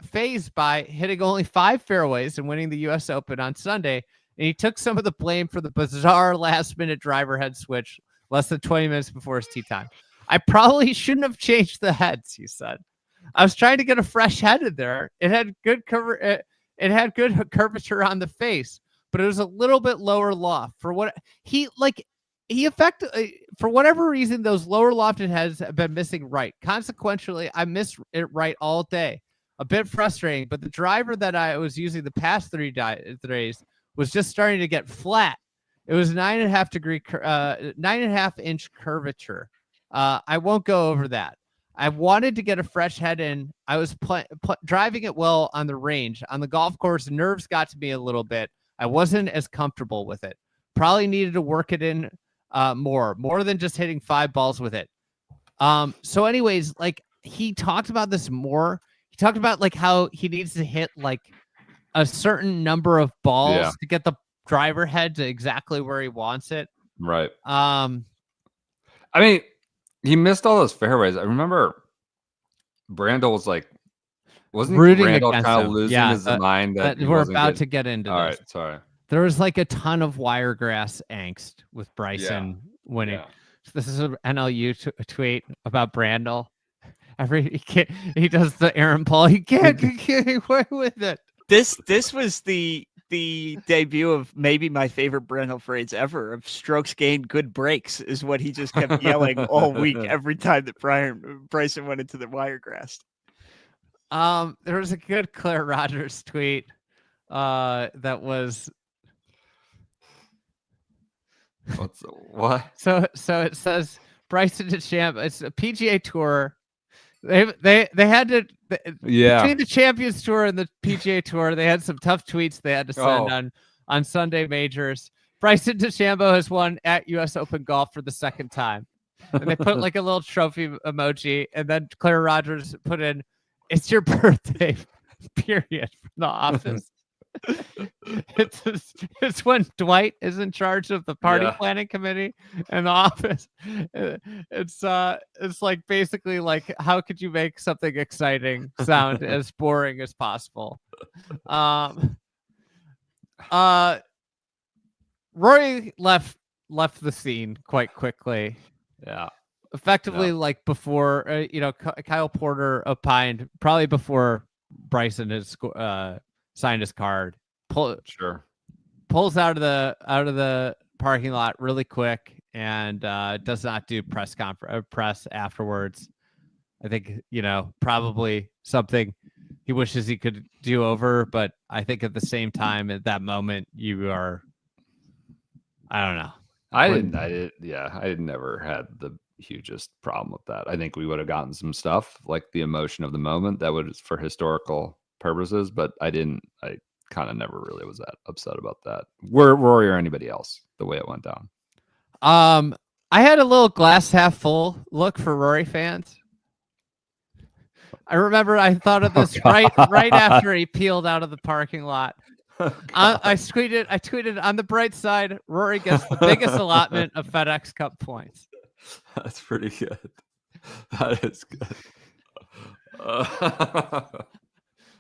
S2: phased by hitting only 5 fairways and winning the U.S. Open on Sunday, and he took some of the blame for the bizarre last-minute driver head switch less than 20 minutes before his tee time. I probably shouldn't have changed the heads, he said. I was trying to get a fresh head in there. It had good cover. It had good curvature on the face, but it was a little bit lower loft for what he effectively, for whatever reason, those lower lofted heads have been missing right. Consequently, I missed it right all day. A bit frustrating, but the driver that I was using the past 3 days was just starting to get flat. It was 9.5 inch curvature. I won't go over that. I wanted to get a fresh head in. I was driving it well on the range. On the golf course, nerves got to me a little bit. I wasn't as comfortable with it. Probably needed to work it in more than just hitting 5 balls with it. So anyways, like he talked about this more. He talked about like how he needs to hit like a certain number of balls to get the driver head to exactly where he wants it.
S1: Right. I mean, he missed all those fairways. I remember Brandel was like, wasn't Brandel kind of losing his mind that
S2: we're about to get into?
S1: All
S2: this.
S1: Right, sorry.
S2: There was like a ton of wiregrass angst with Bryson winning.
S1: Yeah.
S2: This is an NLU tweet about Brandel. He does the Aaron Paul. He can't get away with it.
S3: This was the debut of maybe my favorite Brandel phrase ever of strokes gained, good breaks is what he just kept yelling all week every time that Bryson went into the wiregrass.
S2: There was a good Claire Rogers tweet that was
S1: what?
S2: So it says Bryson DeChambeau. It's a PGA Tour. They had to between the Champions Tour and the PGA Tour. They had some tough tweets they had to send on Sunday majors. Bryson DeChambeau has won at U.S. Open Golf for the second time, and they put like a little trophy emoji, and then Claire Rogers put in, "It's your birthday," period, from The Office. It's when Dwight is in charge of the party planning committee in The Office. It's like basically like, how could you make something exciting sound as boring as possible? Rory left the scene quite quickly.
S1: Yeah.
S2: Effectively, like before, Kyle Porter opined probably before Bryson has signed his card. Pulls out of the parking lot really quick and does not do press afterwards. I think probably something he wishes he could do over, but I think at the same time at that moment you are. I don't know.
S1: I never had the hugest problem with that. I think we would have gotten some stuff like the emotion of the moment that would for historical purposes, but I kind of never really was that upset about that. Rory or anybody else, the way it went down.
S2: I had a little glass half full look for Rory fans. I remember I thought of this right after he peeled out of the parking lot. I tweeted on the bright side, Rory gets the biggest allotment of FedEx Cup points.
S1: That's pretty good. That is good.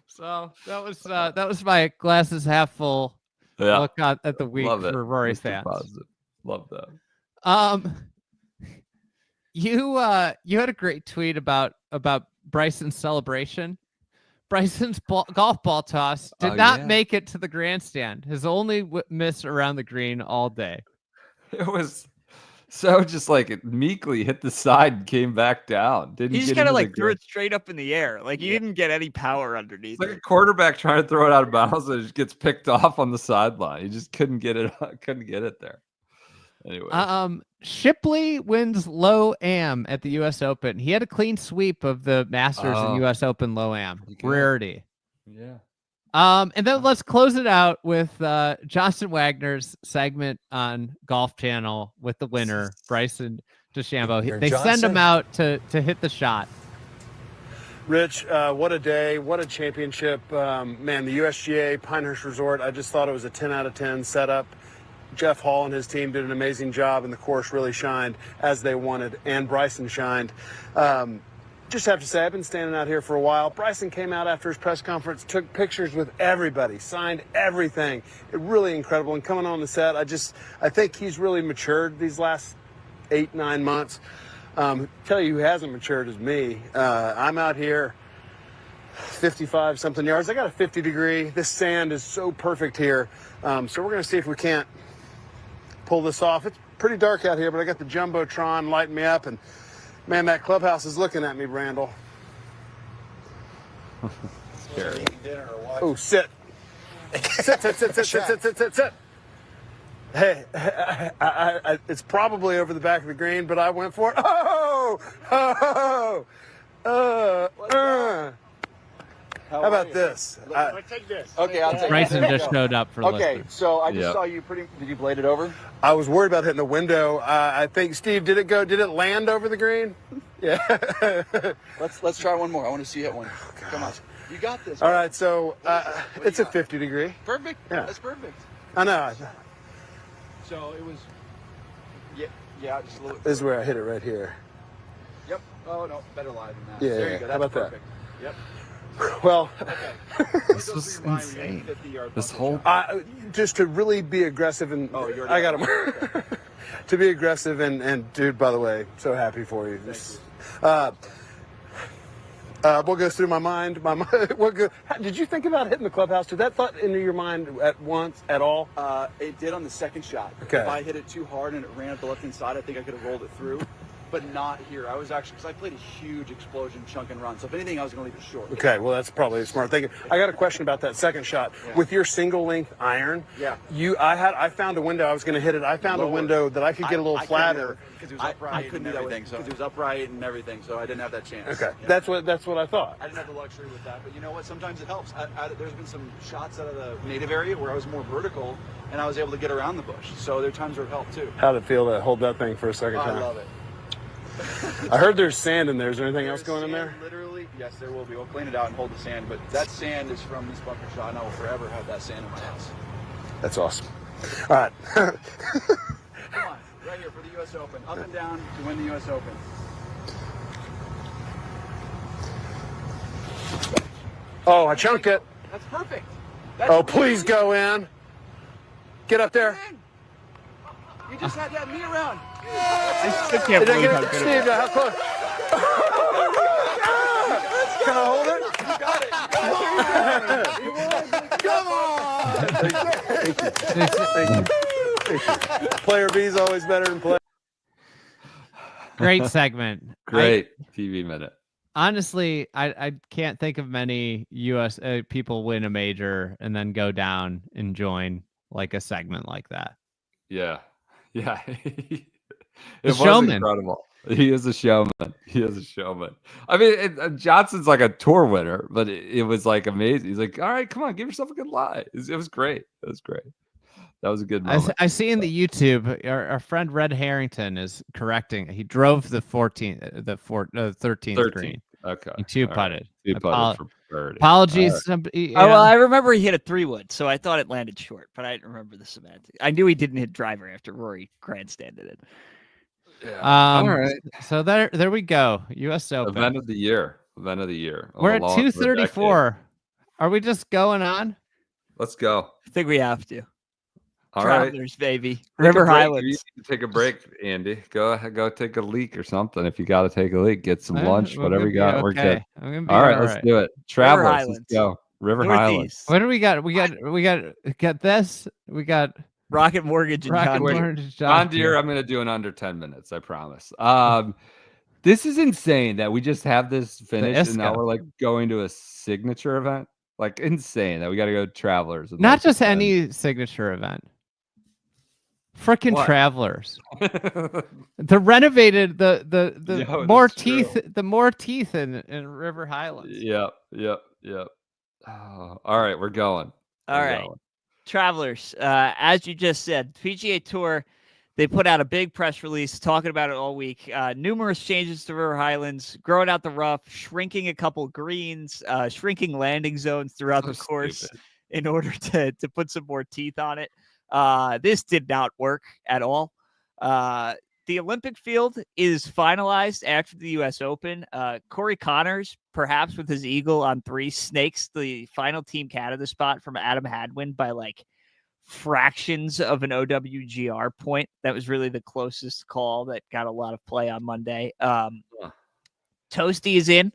S2: So that was my glasses half full look at the week for Rory fans.
S1: Positive. Love that.
S2: You had a great tweet about Bryson's celebration. Bryson's golf ball toss did not make it to the grandstand. His only miss around the green all day.
S1: It was so just like it meekly hit the side and came back down.
S3: He just kind of like threw it straight up in the air. Like he didn't get any power underneath.
S1: It's like a quarterback trying to throw it out of bounds and it just gets picked off on the sideline. He just couldn't get it there. Anyway.
S2: Shipley wins low am at the U.S. Open. He had a clean sweep of the Masters and U.S. Open low am. Rarity.
S1: Yeah.
S2: And then let's close it out with Johnson Wagner's segment on Golf Channel with the winner, Bryson DeChambeau. They send him out to hit the shot.
S11: Rich, what a day. What a championship. Man, the USGA Pinehurst Resort, I just thought it was a 10 out of 10 setup. Jeff Hall and his team did an amazing job, and the course really shined as they wanted, and Bryson shined. Just have to say, I've been standing out here for a while. Bryson came out after his press conference, took pictures with everybody, signed everything. Really incredible. And coming on the set, I think he's really matured these last 8-9 months. Tell you who hasn't matured is me. I'm out here 55 something yards. I got a 50 degree. This sand is so perfect here. So we're going to see if we can't pull this off. It's pretty dark out here, but I got the Jumbotron lighting me up, and man, that clubhouse is looking at me, Brandel.
S1: Scary.
S11: Oh, sit. Sit. Hey, it's probably over the back of the green, but I went for it. How about this?
S12: Take this.
S11: Okay, I'll take
S2: Bryson just showed up for
S11: Okay, so I just saw you did you blade it over? I was worried about hitting the window. I think, Steve, did it land over the green? Yeah.
S12: let's try one more. I want to see it one. Oh, come on. You got this.
S11: All right, so it's a 50 degree.
S12: Perfect.
S11: Yeah.
S12: That's perfect.
S11: I know.
S12: So it was. Yeah, just a little.
S11: This is where I hit it right here.
S12: Yep. Oh no, better lie than that.
S11: Yeah.
S12: There you go. That's
S11: How about
S12: perfect.
S11: that?
S12: Yep.
S11: Well,
S1: this was insane. This whole
S11: just to really be aggressive and I got him. To be aggressive and dude, by the way, so happy for you. What goes through my mind? Did you think about hitting the clubhouse? Did that thought into your mind at all?
S12: It did on the second shot.
S11: Okay.
S12: If I hit it too hard and it ran up the left hand side, I think I could have rolled it through. But not here. I was actually, because I played a huge explosion chunk and run. So if anything, I was going to leave it short.
S11: Okay, well, that's probably a smart thing. I got a question about that second shot. Yeah. With your single length iron, I found a window. I was going to hit it. I found a window that I could get a little flatter.
S12: Because it was upright. I couldn't do that because it was upright and everything. So I didn't have that chance.
S11: Okay,
S12: yeah.
S11: that's what I thought.
S12: I didn't have the luxury with that. But you know what? Sometimes it helps. There's been some shots out of the native area where I was more vertical and I was able to get around the bush. So there are times where it helped too.
S11: How'd it feel to hold that thing for a second time?
S12: I love it.
S11: I heard there's sand in there. Is there anything else going in there?
S12: Literally, yes, there will be. We'll clean it out and hold the sand. But that sand is from this bunker shot, and I will forever have that sand in my house.
S11: That's awesome. All right.
S12: Come on, right here for the U.S. Open. Up and down to win the U.S. Open.
S11: Oh, I chunked it.
S12: That's perfect.
S11: Please go in. Get up there.
S12: You just had that knee around.
S3: I still can't believe how good
S11: Steve,
S3: it was.
S11: how close? Can I hold it? You got it. Come on. Thank you. Player B is always better than player.
S2: Great segment.
S1: Great TV minute.
S2: Honestly, I can't think of many U.S. People win a major and then go down and join like a segment like that.
S1: Yeah. It was
S2: showman.
S1: Incredible. He is a showman. I mean, Johnson's like a tour winner, but it was like amazing. He's like, all right, come on, give yourself a good lie. It was great. That was a good moment.
S2: I see in the YouTube, our friend Red Harrington is correcting. He drove the 13th green.
S1: Okay.
S2: He two-putted.
S1: For birdie.
S2: Apologies.
S1: Right.
S3: Well, I remember he hit a 3-wood, so I thought it landed short, but I didn't remember the semantics. I knew he didn't hit driver after Rory grandstanded it.
S1: Yeah.
S2: All right. So there we go. U.S. Open.
S1: Event of the year.
S2: We're at 2:34. Are we just going on?
S1: Let's go.
S3: I think we have to.
S1: All
S3: Travelers,
S1: right.
S3: baby. River Highlands.
S1: You need to take a break, Andy. Go take a leak or something. If you got to take a leak, get some lunch, whatever you got. We're good.
S2: All
S1: right, let's do it. Travelers, let's go. River Highlands.
S2: What do we got? We got this. We got
S3: Rocket Mortgage and
S1: John Deere. I'm going to do in under 10 minutes. I promise. This is insane that we just have this finished and now we're like going to a signature event. Like insane that we got to go Travelers.
S2: Not just any signature event. Freaking Travelers. The renovated the more teeth true. The more teeth in River Highlands.
S1: Yep. Oh, all right, we're going.
S3: All right. Travelers, as you just said, PGA Tour, they put out a big press release talking about it all week. Numerous changes to River Highlands, growing out the rough, shrinking a couple greens, shrinking landing zones throughout the course in order to put some more teeth on it. This did not work at all. The Olympic field is finalized after the U.S. Open. Corey Connors, perhaps with his eagle on 3, snakes the final Team Canada spot from Adam Hadwin by like fractions of an OWGR point. That was really the closest call that got a lot of play on Monday. Toasty is in,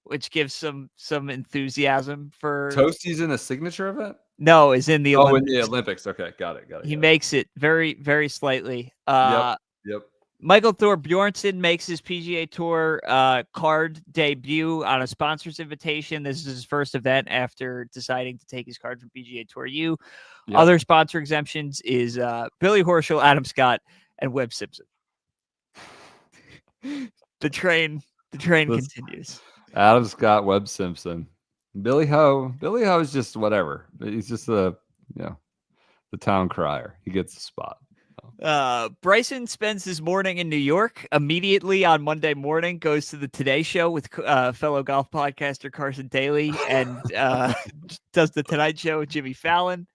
S3: which gives some enthusiasm for
S1: Toasty's in a signature event.
S3: No, is in the Olympics.
S1: In the Olympics. Okay, got it.
S3: He makes it very, very slightly.
S1: Yep.
S3: Michael Thor Bjornsson makes his PGA Tour card debut on a sponsor's invitation. This is his first event after deciding to take his card from PGA Tour U. Yep. Other sponsor exemptions is Billy Horschel, Adam Scott, and Webb Simpson. The train continues.
S1: Adam Scott, Webb Simpson, Billy Ho. Billy Ho is just whatever. He's just the town crier. He gets the spot.
S3: Bryson spends his morning in New York. Immediately on Monday morning, goes to the Today Show with fellow golf podcaster Carson Daly and does the Tonight Show with Jimmy Fallon.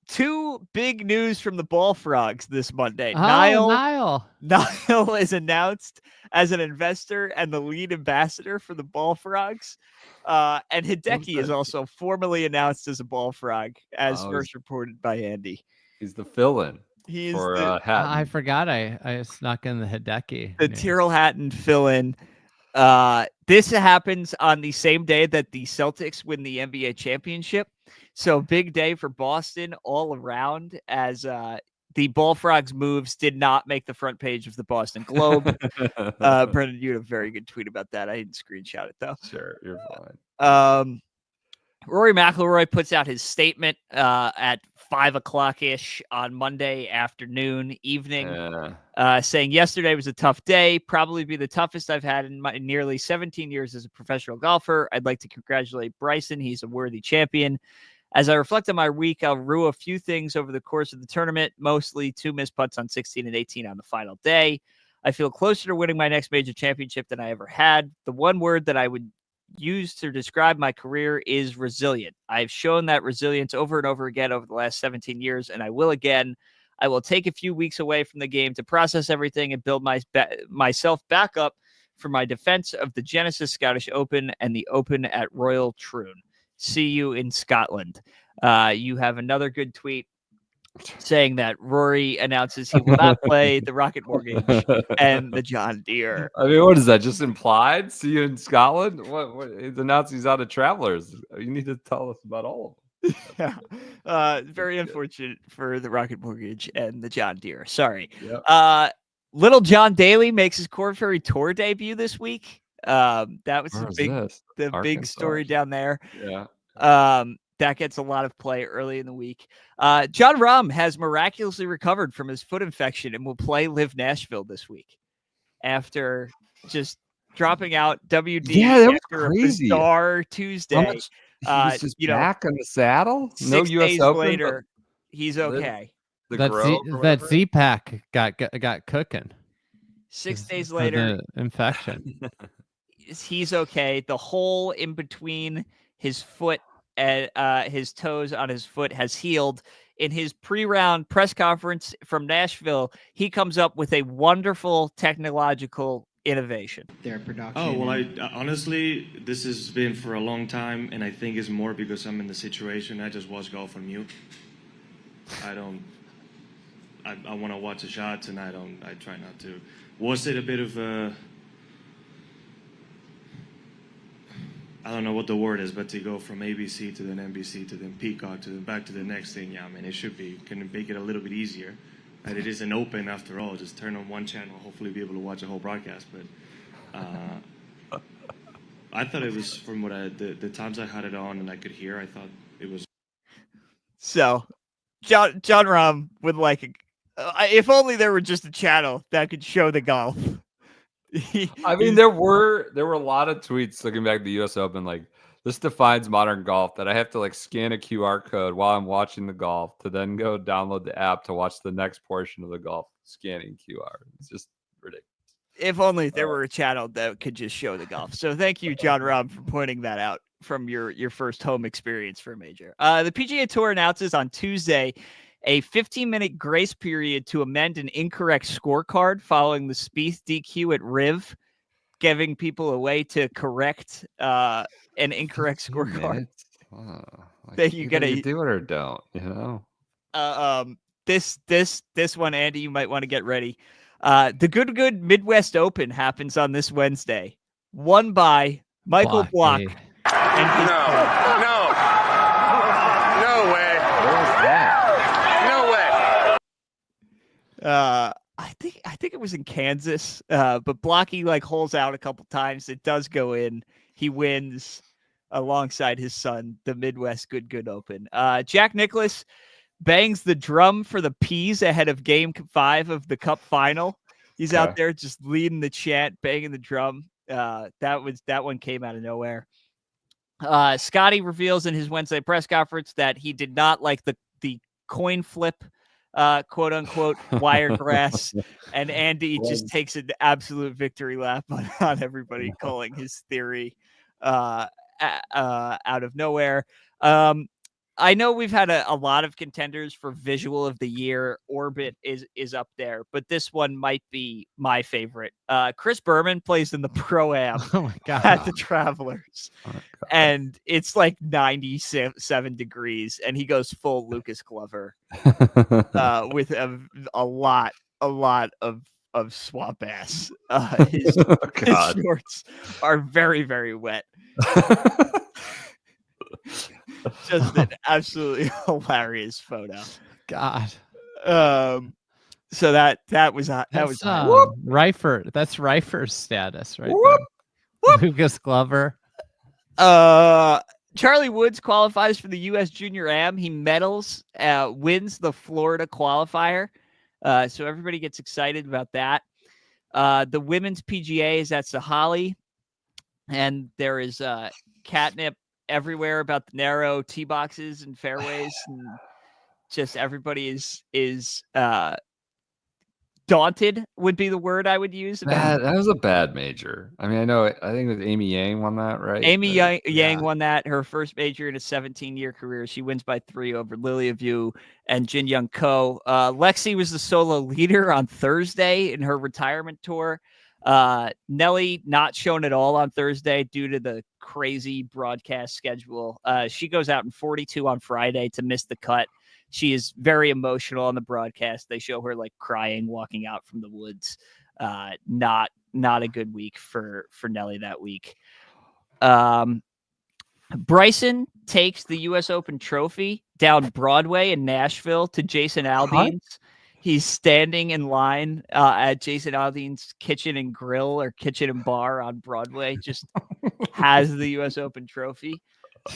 S3: Two big news from the Ball Frogs this Monday.
S2: Niall
S3: is announced as an investor and the lead ambassador for the Ball Frogs. And Hideki is also formally announced as a Ball Frog, as first reported by Andy.
S1: He's the fill-in.
S3: He's
S1: for Hatton.
S2: I forgot I snuck in the Hideki.
S3: The Tyrrell Hatton fill-in. This happens on the same day that the Celtics win the NBA championship. So big day for Boston all around, as the Ball Frogs moves did not make the front page of the Boston Globe. Brendan, you had a very good tweet about that. I didn't screenshot it though.
S1: Sure, you're fine.
S3: Rory McIlroy puts out his statement at 5:00-ish on Monday evening, saying yesterday was a tough day, probably be the toughest I've had in my nearly 17 years as a professional golfer. I'd like to congratulate Bryson. He's a worthy champion. As I reflect on my week, I'll rue a few things over the course of the tournament, mostly 2 missed putts on 16 and 18 on the final day. I feel closer to winning my next major championship than I ever had. The one word that I would use to describe my career is resilient. I've shown that resilience over and over again over the last 17 years, and I will again. I will take a few weeks away from the game to process everything and build myself back up for my defense of the Genesis Scottish Open and the Open at Royal Troon. See you in Scotland. You have another good tweet saying that Rory announces he will not play the Rocket Mortgage and the John Deere.
S1: I mean, what is that? Just implied? See you in Scotland? What he's announced he's out of Travelers. You need to tell us about all of them.
S3: Yeah. Very unfortunate for the Rocket Mortgage and the John Deere. Sorry.
S1: Yep.
S3: Little John Daly makes his Cork Ferry Tour debut this week. That was the big story down there.
S1: Yeah.
S3: That gets a lot of play early in the week. John Rahm has miraculously recovered from his foot infection and will play LIV Nashville this week after just dropping out WD.
S1: Yeah, that was
S3: after
S1: crazy.
S3: A bizarre Tuesday.
S1: He was just back on the saddle. No
S3: 6
S1: U.S.
S3: days
S1: Open
S3: later, he's okay.
S2: That Z-Pack got cooking.
S3: 6 days later,
S2: the infection.
S3: He's okay. The hole in between his foot and his toes on his foot has healed. In his pre-round press conference from Nashville, he comes up with a wonderful technological innovation.
S13: Their production.
S14: Oh, well, I honestly, this has been for a long time, and I think it's more because I'm in the situation. I just watch golf on mute. I want to watch the shots, and I try not to. Was it a bit of a, I don't know what the word is, but to go from ABC to then NBC to then Peacock to then back to the next thing, yeah, I mean, it should be, can make it a little bit easier. And it is an open after all, just turn on one channel, hopefully be able to watch a whole broadcast. But I thought it was, from what the times I had it on and I could hear, I thought it was.
S3: So, John Rahm would like, if only there were just a channel that could show the golf.
S1: I mean, there were a lot of tweets looking back at the U.S. Open, like, this defines modern golf, that I have to like scan a QR code while I'm watching the golf to then go download the app to watch the next portion of the golf scanning QR. It's just ridiculous.
S3: If only there were a channel that could just show the golf. So thank you, John Rahm, for pointing that out from your first home experience for a major. The PGA Tour announces on Tuesday a 15-minute grace period to amend an incorrect scorecard following the Spieth DQ at RIV, giving people a way to correct an incorrect scorecard.
S1: That you do it or don't, you know.
S3: This one, Andy, you might want to get ready. The Good Midwest Open happens on this Wednesday, won by Michael Block. And
S11: No way.
S3: I think it was in Kansas, but Blocky like holes out a couple times. It does go in. He wins alongside his son, the Midwest Good Open. Jack Nicklaus bangs the drum for the P's ahead of Game 5 of the Cup final. He's out there just leading the chant, banging the drum. That one came out of nowhere. Scottie reveals in his Wednesday press conference that he did not like the coin flip quote unquote Wiregrass, and Andy just takes an absolute victory lap on everybody calling his theory out of nowhere. I know we've had a lot of contenders for visual of the year. Orbit is up there, but this one might be my favorite. Chris Berman plays in the Pro-Am at the Travelers, and it's like 97 degrees, and he goes full Lucas Glover with a lot of swamp ass. His shorts are very, very wet. Just an absolutely hilarious photo.
S2: God.
S3: So that was
S2: Reifer. That's Reifer's status, right? Whoop, whoop. Lucas Glover.
S3: Charlie Woods qualifies for the U.S. Junior Am. He medals, wins the Florida qualifier. So everybody gets excited about that. The women's PGA is at Sahalee, and there is catnip everywhere about the narrow tee boxes and fairways, and just everybody is daunted would be the word I would use.
S1: That was a bad major. I mean, I think it was Amy Yang won that, right?
S3: Amy Yang won that, her first major in a 17-year career. She wins by 3 over Lilia Vu and Jin Young Ko. Lexi was the solo leader on Thursday in her retirement tour. Nelly not shown at all on Thursday due to the crazy broadcast schedule. She goes out in 42 on Friday to miss the cut. She is very emotional on the broadcast. They show her like crying, walking out from the woods. Not a good week for Nelly that week. Bryson takes the U.S. Open trophy down Broadway in Nashville to Jason Aldean's. He's standing in line at Jason Aldean's kitchen and grill, or kitchen and bar on Broadway, just has the U.S. Open trophy.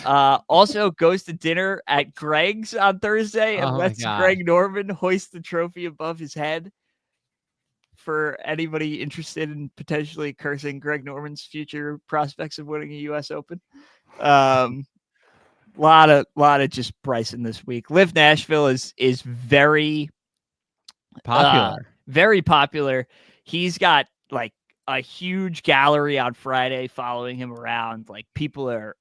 S3: Also goes to dinner at Greg's on Thursday and lets Greg Norman hoist the trophy above his head. For anybody interested in potentially cursing Greg Norman's future prospects of winning a U.S. Open. Lot of just Bryson this week. LIV Nashville is very popular. Very popular. He's got like a huge gallery on Friday following him around. Like, people are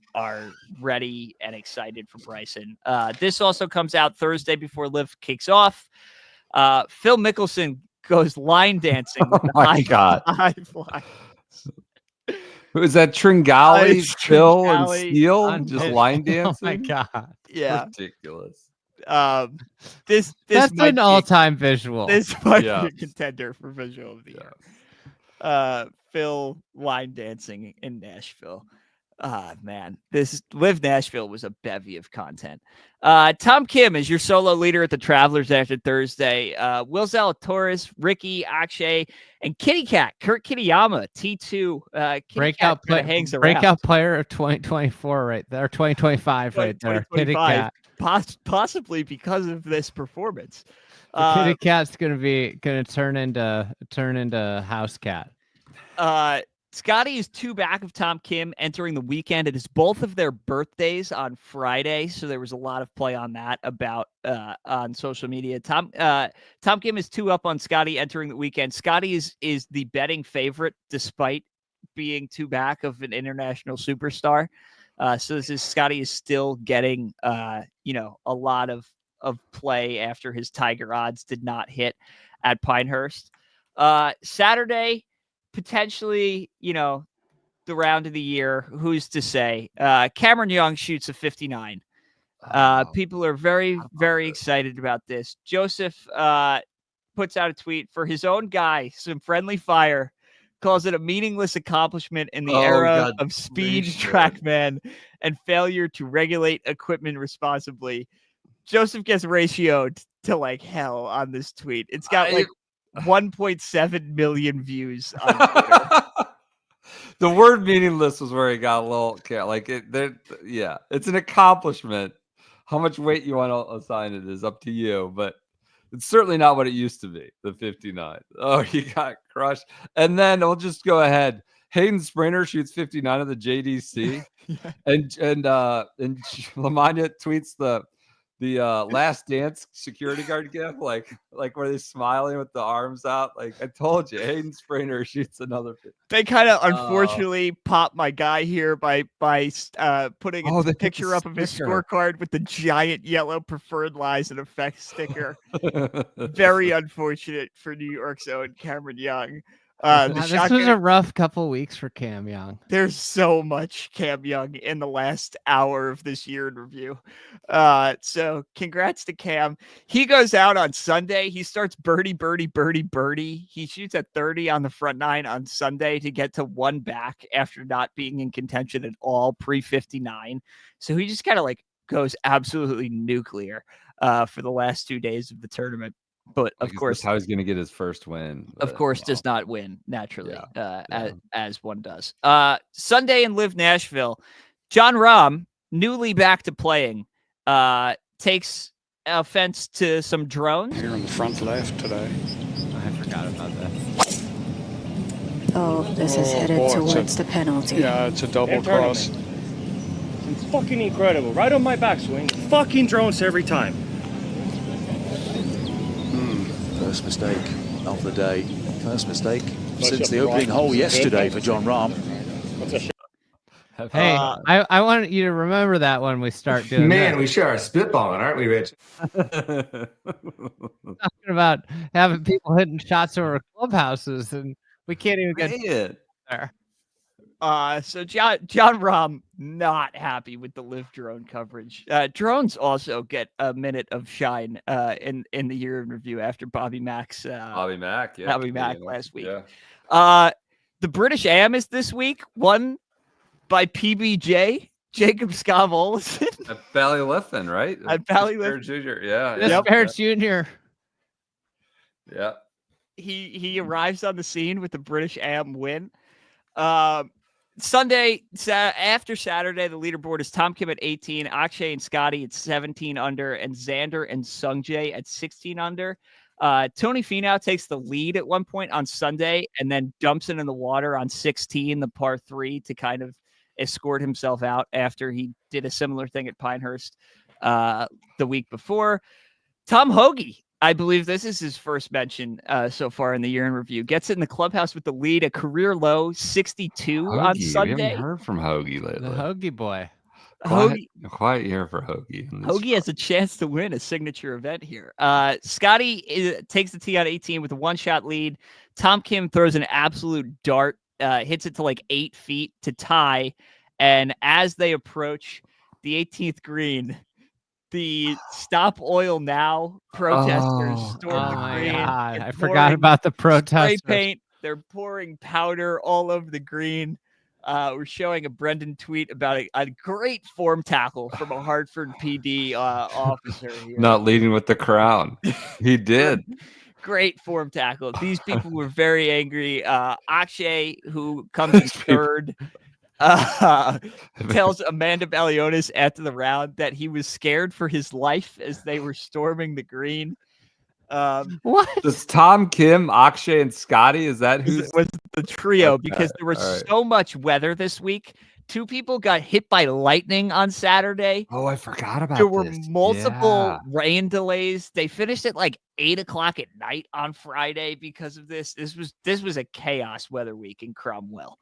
S3: ready and excited for Bryson. This also comes out Thursday before LIV kicks off. Phil Mickelson goes line dancing.
S1: Oh my God. Was that Tringali, Phil, and Steele just line dancing?
S2: Oh my God.
S3: Yeah.
S1: Ridiculous.
S3: This
S2: That's an all-time visual.
S3: This might be a contender for visual of the year. Phil line dancing in Nashville. Man, this LIV Nashville was a bevy of content. Tom Kim is your solo leader at the Travelers after Thursday. Will Zalatoris, Ricky, Akshay, and Kitty Cat, Kurt Kitayama, T2.
S2: Breakout player of 2024 right there, 2025 right there. Kitty Cat.
S3: Possibly because of this performance.
S2: Kitty Cat's gonna turn into House Cat.
S3: Scottie is 2 back of Tom Kim entering the weekend. It is both of their birthdays on Friday, so there was a lot of play on that about on social media. Tom Kim is 2 up on Scottie entering the weekend. Scottie is the betting favorite despite being 2 back of an international superstar. So Scottie is still getting a lot of play after his Tiger odds did not hit at Pinehurst. Saturday, potentially, the round of the year. Who's to say? Cameron Young shoots a 59. People are very, very excited about this. Joseph puts out a tweet for his own guy, some friendly fire, calls it a meaningless accomplishment in the era of speed, TrackMan, and failure to regulate equipment responsibly. Joseph gets ratioed to like hell on this tweet. It's got like 1.7 million views on Twitter.
S1: The word meaningless was where he got a little like it. Yeah, it's an accomplishment. How much weight you want to assign it is up to you, but it's certainly not what it used to be. The 59. Oh, he got crushed. And then we'll just go ahead. Hayden Springer shoots 59 of the JDC, and Lamagna tweets the Last Dance security guard gif, like where they're smiling with the arms out. Like I told you, Hayden Springer shoots another.
S3: They kind of unfortunately popped my guy here by putting a picture up of his scorecard with the giant yellow preferred lies and effects sticker. Very unfortunate for New York's own Cameron Young.
S2: This was a rough couple weeks for Cam Young.
S3: There's so much Cam Young in the last hour of this year in review. So congrats to Cam. He goes out on Sunday. He starts birdie. He shoots at 30 on the front nine on Sunday to get to one back after not being in contention at all pre-59. So he just kind of like goes absolutely nuclear for the last 2 days of the tournament. But of course,
S1: how he's going to get his first win.
S3: Of course, does not win naturally, as one does. Sunday in LIV Nashville, Jon Rahm, newly back to playing, takes offense to some drones.
S13: Here in the front left today.
S2: I forgot about that.
S15: Oh, this is headed towards the penalty.
S13: Yeah, it's a double cross.
S16: It's fucking incredible. Right on my backswing. Fucking drones every time.
S17: First mistake of the day. First mistake since the opening hole yesterday for Jon Rahm.
S2: Hey, I want you to remember that when we start doing that.
S5: We sure are spitballing, aren't we, Rich?
S2: Talking about having people hitting shots over clubhouses, and we can't even get
S1: it
S2: there.
S3: So Jon Rahm not happy with the LIV drone coverage. Drones also get a minute of shine in the year in review after Bobby Mack last week. Yeah. The British Am is this week, won by PBJ Jacob Scott-Olesen
S1: at Ballyliffin, right?
S3: At Ballyliffin
S1: Junior, yeah.
S2: Junior.
S1: Yeah.
S3: He arrives on the scene with the British Am win. Sunday, after Saturday, the leaderboard is Tom Kim at 18, Akshay and Scottie at 17 under, and Xander and Sungjae at 16 under. Tony Finau takes the lead at one point on Sunday and then dumps it in the water on 16, the par 3, to kind of escort himself out after he did a similar thing at Pinehurst the week before. Tom Hoge, I believe this is his first mention so far in the year in review, gets in the clubhouse with the lead, a career low 62 on Sunday.
S1: We haven't heard from Hoge lately.
S2: The Hoge boy.
S1: Quiet year for Hoge.
S3: Hoge has a chance to win a signature event here. Scottie takes the tee on 18 with a one-shot lead. Tom Kim throws an absolute dart, hits it to like 8 feet to tie. And as they approach the 18th green, the Stop Oil Now protesters storm the green.
S2: God, I forgot about the protesters.
S3: Spray paint. They're pouring powder all over the green. We're showing a Brendan tweet about a great form tackle from a Hartford PD officer here.
S1: Not leading with the crown. He did.
S3: Great form tackle. These people were very angry. Akshay, who comes in third, tells Amanda Balionis after the round that he was scared for his life as they were storming the green.
S2: What?
S1: Does Tom Kim, Akshay, and Scottie, is that who
S3: was the trio? Because there was so much weather this week. 2 people got hit by lightning on Saturday.
S1: Oh, I forgot about
S3: There were multiple rain delays. They finished at like 8 o'clock at night on Friday because of this. This was a chaos weather week in Cromwell.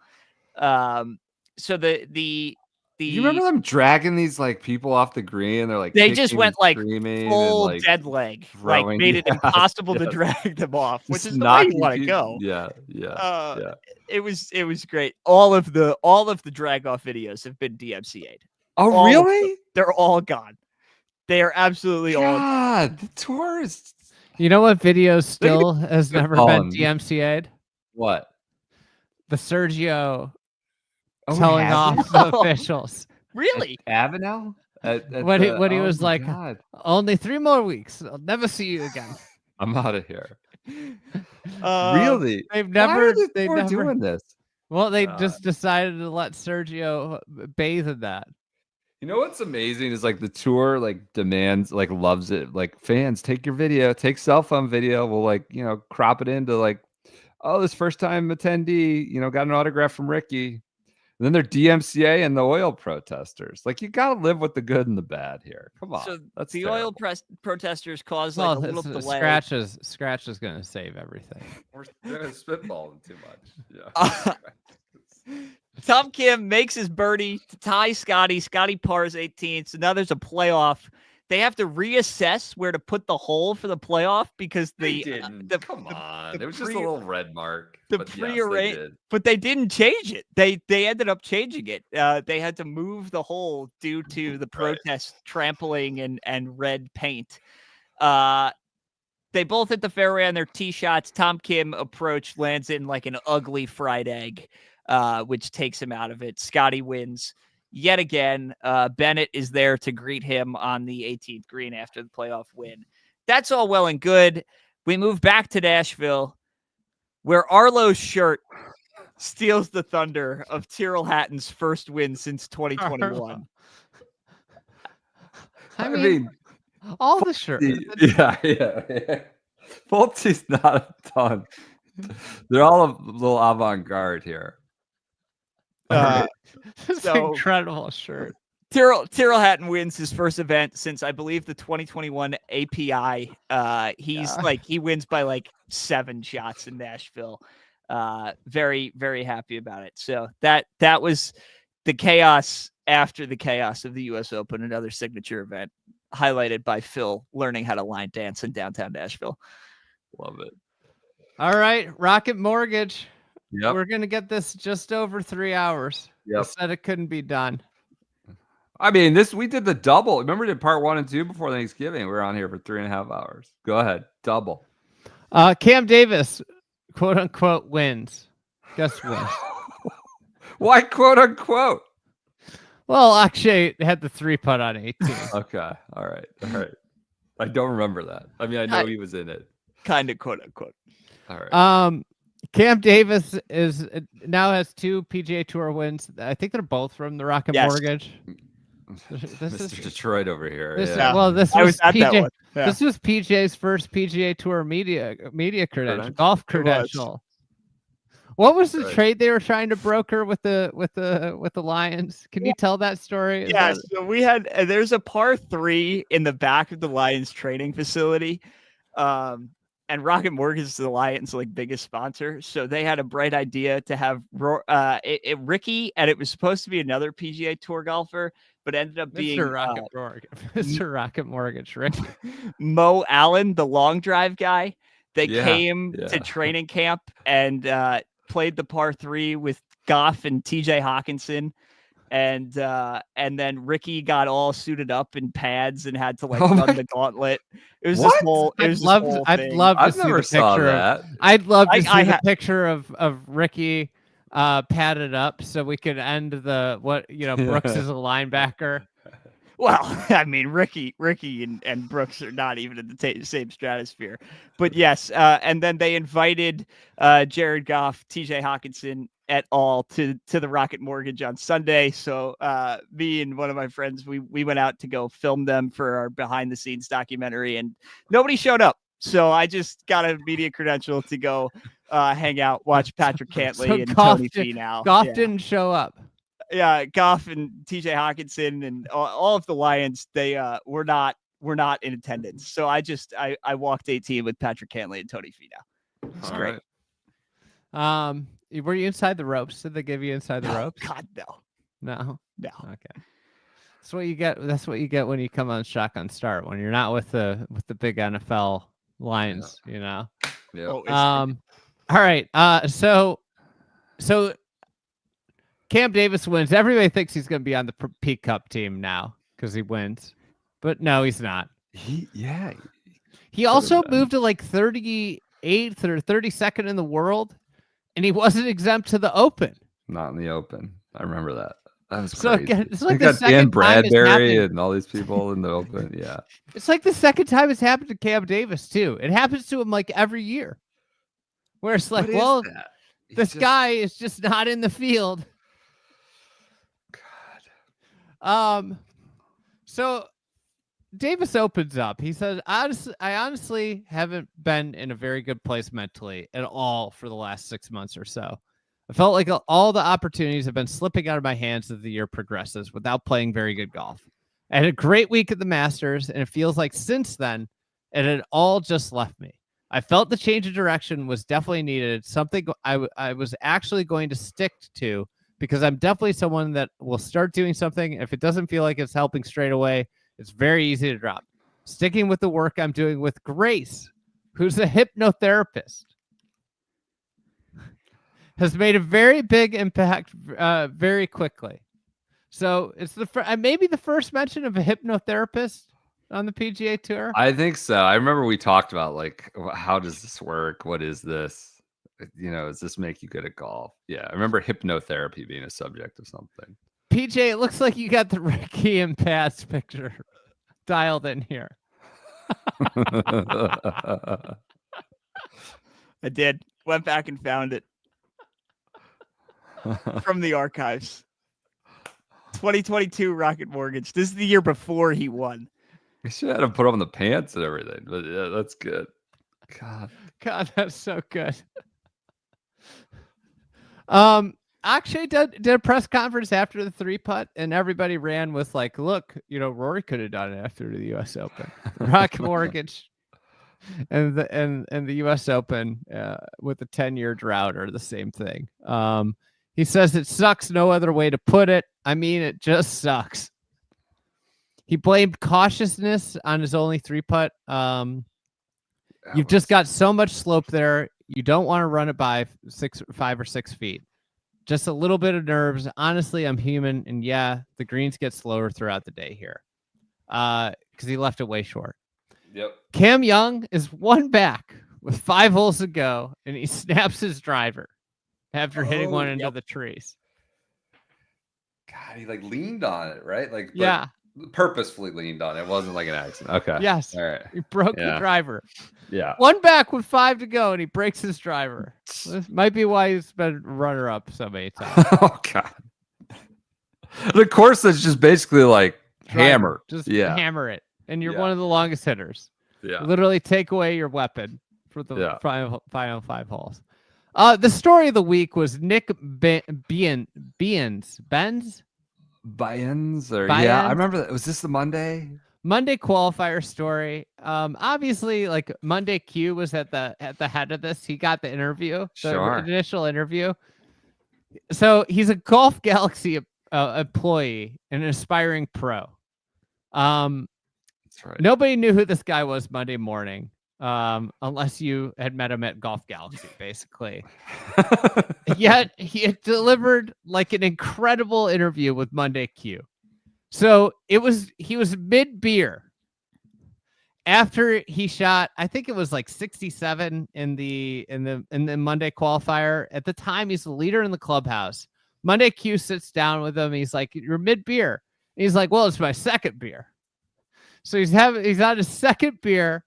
S3: So the
S1: you remember them dragging these like people off the green? They're like
S3: they just went like full
S1: and,
S3: dead leg, like made it impossible to drag them off, which is the way you want to go.
S1: Yeah.
S3: It was great. All of the drag off videos have been DMCA'd.
S1: Oh, really?
S3: They're all gone. They are absolutely all gone.
S1: The tourists.
S2: You know what video still has never been DMCA'd?
S1: What?
S2: The Sergio telling off the officials.
S3: Really?
S1: Avenel?
S2: When he was like, only 3 more weeks. I'll never see you again.
S1: I'm out of here. Really?
S2: They've never
S1: doing this.
S2: Well, they just decided to let Sergio bathe in that.
S1: You know what's amazing is like the tour like demands, like loves it. Like fans, take your video, take cell phone video. We'll like, crop it into like, oh, this first time attendee, got an autograph from Ricky. And then they're DMCA and the oil protesters. Like, you got to live with the good and the bad here. Come on.
S3: So
S1: that's
S3: the
S1: terrible.
S3: oil protesters caused like a little delay.
S2: Scratch is going to save everything.
S1: We're spitballing too much. Yeah.
S3: Tom Kim makes his birdie to tie Scottie. Scottie pars 18. So now there's a playoff. They have to reassess where to put the hole for the playoff because
S1: come on, it was just a little red mark.
S3: But they didn't change it. They ended up changing it. They had to move the hole due to the protest trampling and red paint. They both hit the fairway on their tee shots. Tom Kim approach lands in like an ugly fried egg, which takes him out of it. Scottie wins. Yet again, Bennett is there to greet him on the 18th green after the playoff win. That's all well and good. We move back to Nashville, where Arlo's shirt steals the thunder of Tyrrell Hatton's first win since 2021.
S2: I mean all the shirts.
S1: Yeah. Fultzy's not a ton. They're all a little avant-garde here.
S2: It's an incredible shirt.
S3: Tyrrell Hatton wins his first event since I believe the 2021 API. He wins by like 7 shots in Nashville. Very, very happy about it. So that was the chaos after the chaos of the US Open, another signature event highlighted by Phil learning how to line dance in downtown Nashville.
S1: Love it.
S2: All right, Rocket Mortgage.
S1: Yep.
S2: We're gonna get this just over 3 hours.
S1: Yep.
S2: Said it couldn't be done.
S1: I mean, we did the double. Remember, we did part 1 and 2 before Thanksgiving. We were on here for 3.5 hours. Go ahead, double.
S2: Cam Davis, quote unquote, wins. Guess what?
S1: Why quote unquote?
S2: Well, actually, it had the 3-putt on 18.
S1: Okay, all right. I don't remember that. I mean, I know he was in it.
S3: Kind of quote unquote.
S1: All right.
S2: Cam Davis now has 2 PGA Tour wins. I think they're both from the Rocket Mortgage.
S1: This is Detroit over here.
S2: This was PJ's first PGA Tour media credential, golf credential. What was the trade they were trying to broker with the Lions? Can you tell that story?
S3: So we had there's a par 3 in the back of the Lions training facility. And Rocket Mortgage is the Lions' biggest sponsor, so they had a bright idea to have Ricky, and it was supposed to be another PGA Tour golfer, but ended up being
S2: Mr. Rocket Mortgage, Ricky.
S3: Mo Allen, the long drive guy. They came to training camp and played the par 3 with Goff and TJ Hawkinson. And then Ricky got all suited up in pads and had to run the gauntlet. It was this whole. I'd
S2: love to see the picture. I'd love to see the picture of Ricky padded up so we could end Brooks is a linebacker.
S3: Well, I mean, Ricky and Brooks are not even in the same stratosphere. But yes, and then they invited Jared Goff, TJ Hawkinson et al. to the Rocket Mortgage on Sunday. So me and one of my friends, we went out to go film them for our behind the scenes documentary, and nobody showed up. So I just got a media credential to go hang out, watch Patrick Cantlay and Tony Finau.
S2: Goff didn't show up.
S3: Yeah, Goff and TJ Hawkinson and all of the Lions, they were not in attendance. So I walked 18 with Patrick Cantlay and Tony Finau. It's great.
S2: Right. Were you inside the ropes? Did they give you inside the ropes?
S3: God,
S2: no.
S3: Okay.
S2: That's what you get. That's what you get when you come on Shotgun Start, when you're not with the big NFL Lions,
S1: Yeah.
S2: All right. So Cam Davis wins. Everybody thinks he's going to be on the Peak Cup team now because he wins, but no, he's not. He also moved to 38th or 32nd in the world, and he wasn't exempt to the Open.
S1: Not in the Open. I remember that. That was
S2: so
S1: crazy.
S2: It's like the second Dan
S1: Bradbury and all these people in the Open. Yeah.
S2: It's like the second time it's happened to Cam Davis too. It happens to him every year. Where it's this guy is just not in the field. God. So Davis opens up. He says, I honestly haven't been in a very good place mentally at all for the last 6 months or so. I felt like all the opportunities have been slipping out of my hands as the year progresses without playing very good golf. I had a great week at the Masters, and it feels like since then, it had all just left me. I felt the change of direction was definitely needed, something I was actually going to stick to, because I'm definitely someone that will start doing something. If it doesn't feel like it's helping straight away, it's very easy to drop. Sticking with the work I'm doing with Grace, who's a hypnotherapist, has made a very big impact very quickly. So it's maybe the first mention of a hypnotherapist on the PGA Tour.
S1: I think so. I remember we talked about like, how does this work? What is this? Does this make you good at golf? Yeah, I remember hypnotherapy being a subject of something.
S2: PJ, it looks like you got the Ricky and Pat's picture dialed in here.
S3: I did. Went back and found it from the archives. 2022 Rocket Mortgage. This is the year before he won.
S1: We should have had him put on the pants and everything, but yeah, that's good.
S2: God, that's so good. Akshay did a press conference after the 3-putt, and everybody ran with like, look, Rory could have done it after the U.S. Open. Rocket Mortgage and the U.S. Open with the 10-year drought are the same thing. He says it sucks, no other way to put it. I mean, it just sucks. He blamed cautiousness on his only 3-putt. You've just got so much slope there. You don't want to run it by 5 or 6 feet. Just a little bit of nerves. Honestly, I'm human, and yeah, the greens get slower throughout the day here because he left it way short.
S1: Yep.
S2: Cam Young is one back with 5 holes to go, and he snaps his driver after hitting one into the trees.
S1: God, he like leaned on it, right? Like,
S2: yeah.
S1: Purposefully leaned on it. It wasn't like an accident. Okay.
S2: Yes.
S1: All right.
S2: He broke the driver.
S1: Yeah.
S2: One back with 5 to go, and he breaks his driver. This might be why he's been runner-up so many times.
S1: Oh, God. The course that's just basically like hammer.
S2: Just hammer it. And you're one of the longest hitters.
S1: Yeah.
S2: Literally take away your weapon for the final 5 holes. The story of the week was Nick Benz.
S1: Buy-ins I remember that. Was this the Monday
S2: qualifier story? Obviously, like Monday Q was at the head of this. He got the interview, the initial interview. So he's a Golf Galaxy employee and an aspiring pro.
S1: That's right.
S2: Nobody knew who this guy was Monday morning, unless you had met him at Golf Galaxy, basically. Yet he had delivered like an incredible interview with Monday Q. So he was mid-beer after he shot, I think it was like 67 in the Monday qualifier. At the time, he's the leader in the clubhouse. Monday Q sits down with him. He's like, "You're mid-beer." And he's like, "Well, it's my second beer." So he's on his second beer,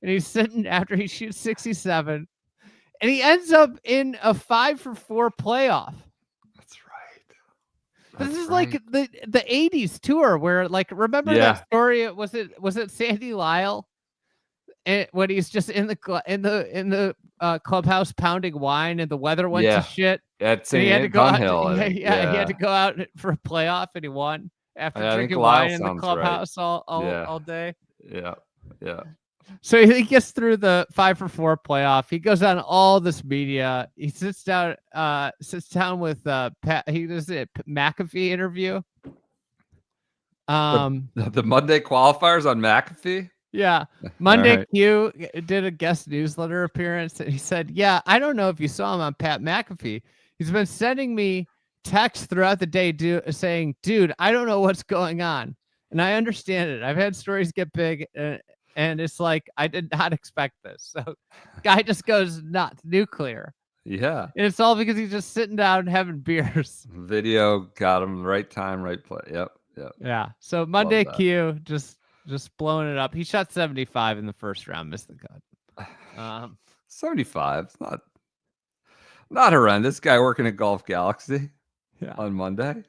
S2: and he's sitting after he shoots 67. And he ends up in a 5 for 4 playoff.
S1: That's right.
S2: This is like the 80s tour where, like, remember that story? Was it Sandy Lyle? And when he's just in the clubhouse pounding wine, and the weather went to shit.
S1: He had to go out.
S2: He had to go out for a playoff, and he won after drinking wine in the clubhouse all day.
S1: Yeah.
S2: So he gets through the 5 for 4 playoff. He goes on all this media. He sits down with Pat. He does a McAfee interview.
S1: The Monday qualifiers on McAfee.
S2: Yeah, Monday Q did a guest newsletter appearance, and he said, "Yeah, I don't know if you saw him on Pat McAfee. He's been sending me texts throughout the day, saying, 'Dude, I don't know what's going on,' and I understand it. I've had stories get big." And it's like, I did not expect this. So guy just goes nuts, nuclear.
S1: Yeah.
S2: And it's all because he's just sitting down and having beers.
S1: Video got him right time, right play. Yep.
S2: Yeah. So Monday Q just blowing it up. He shot 75 in the first round, missed the cut.
S1: 75. It's not horrendous. Guy working at Golf Galaxy on Monday.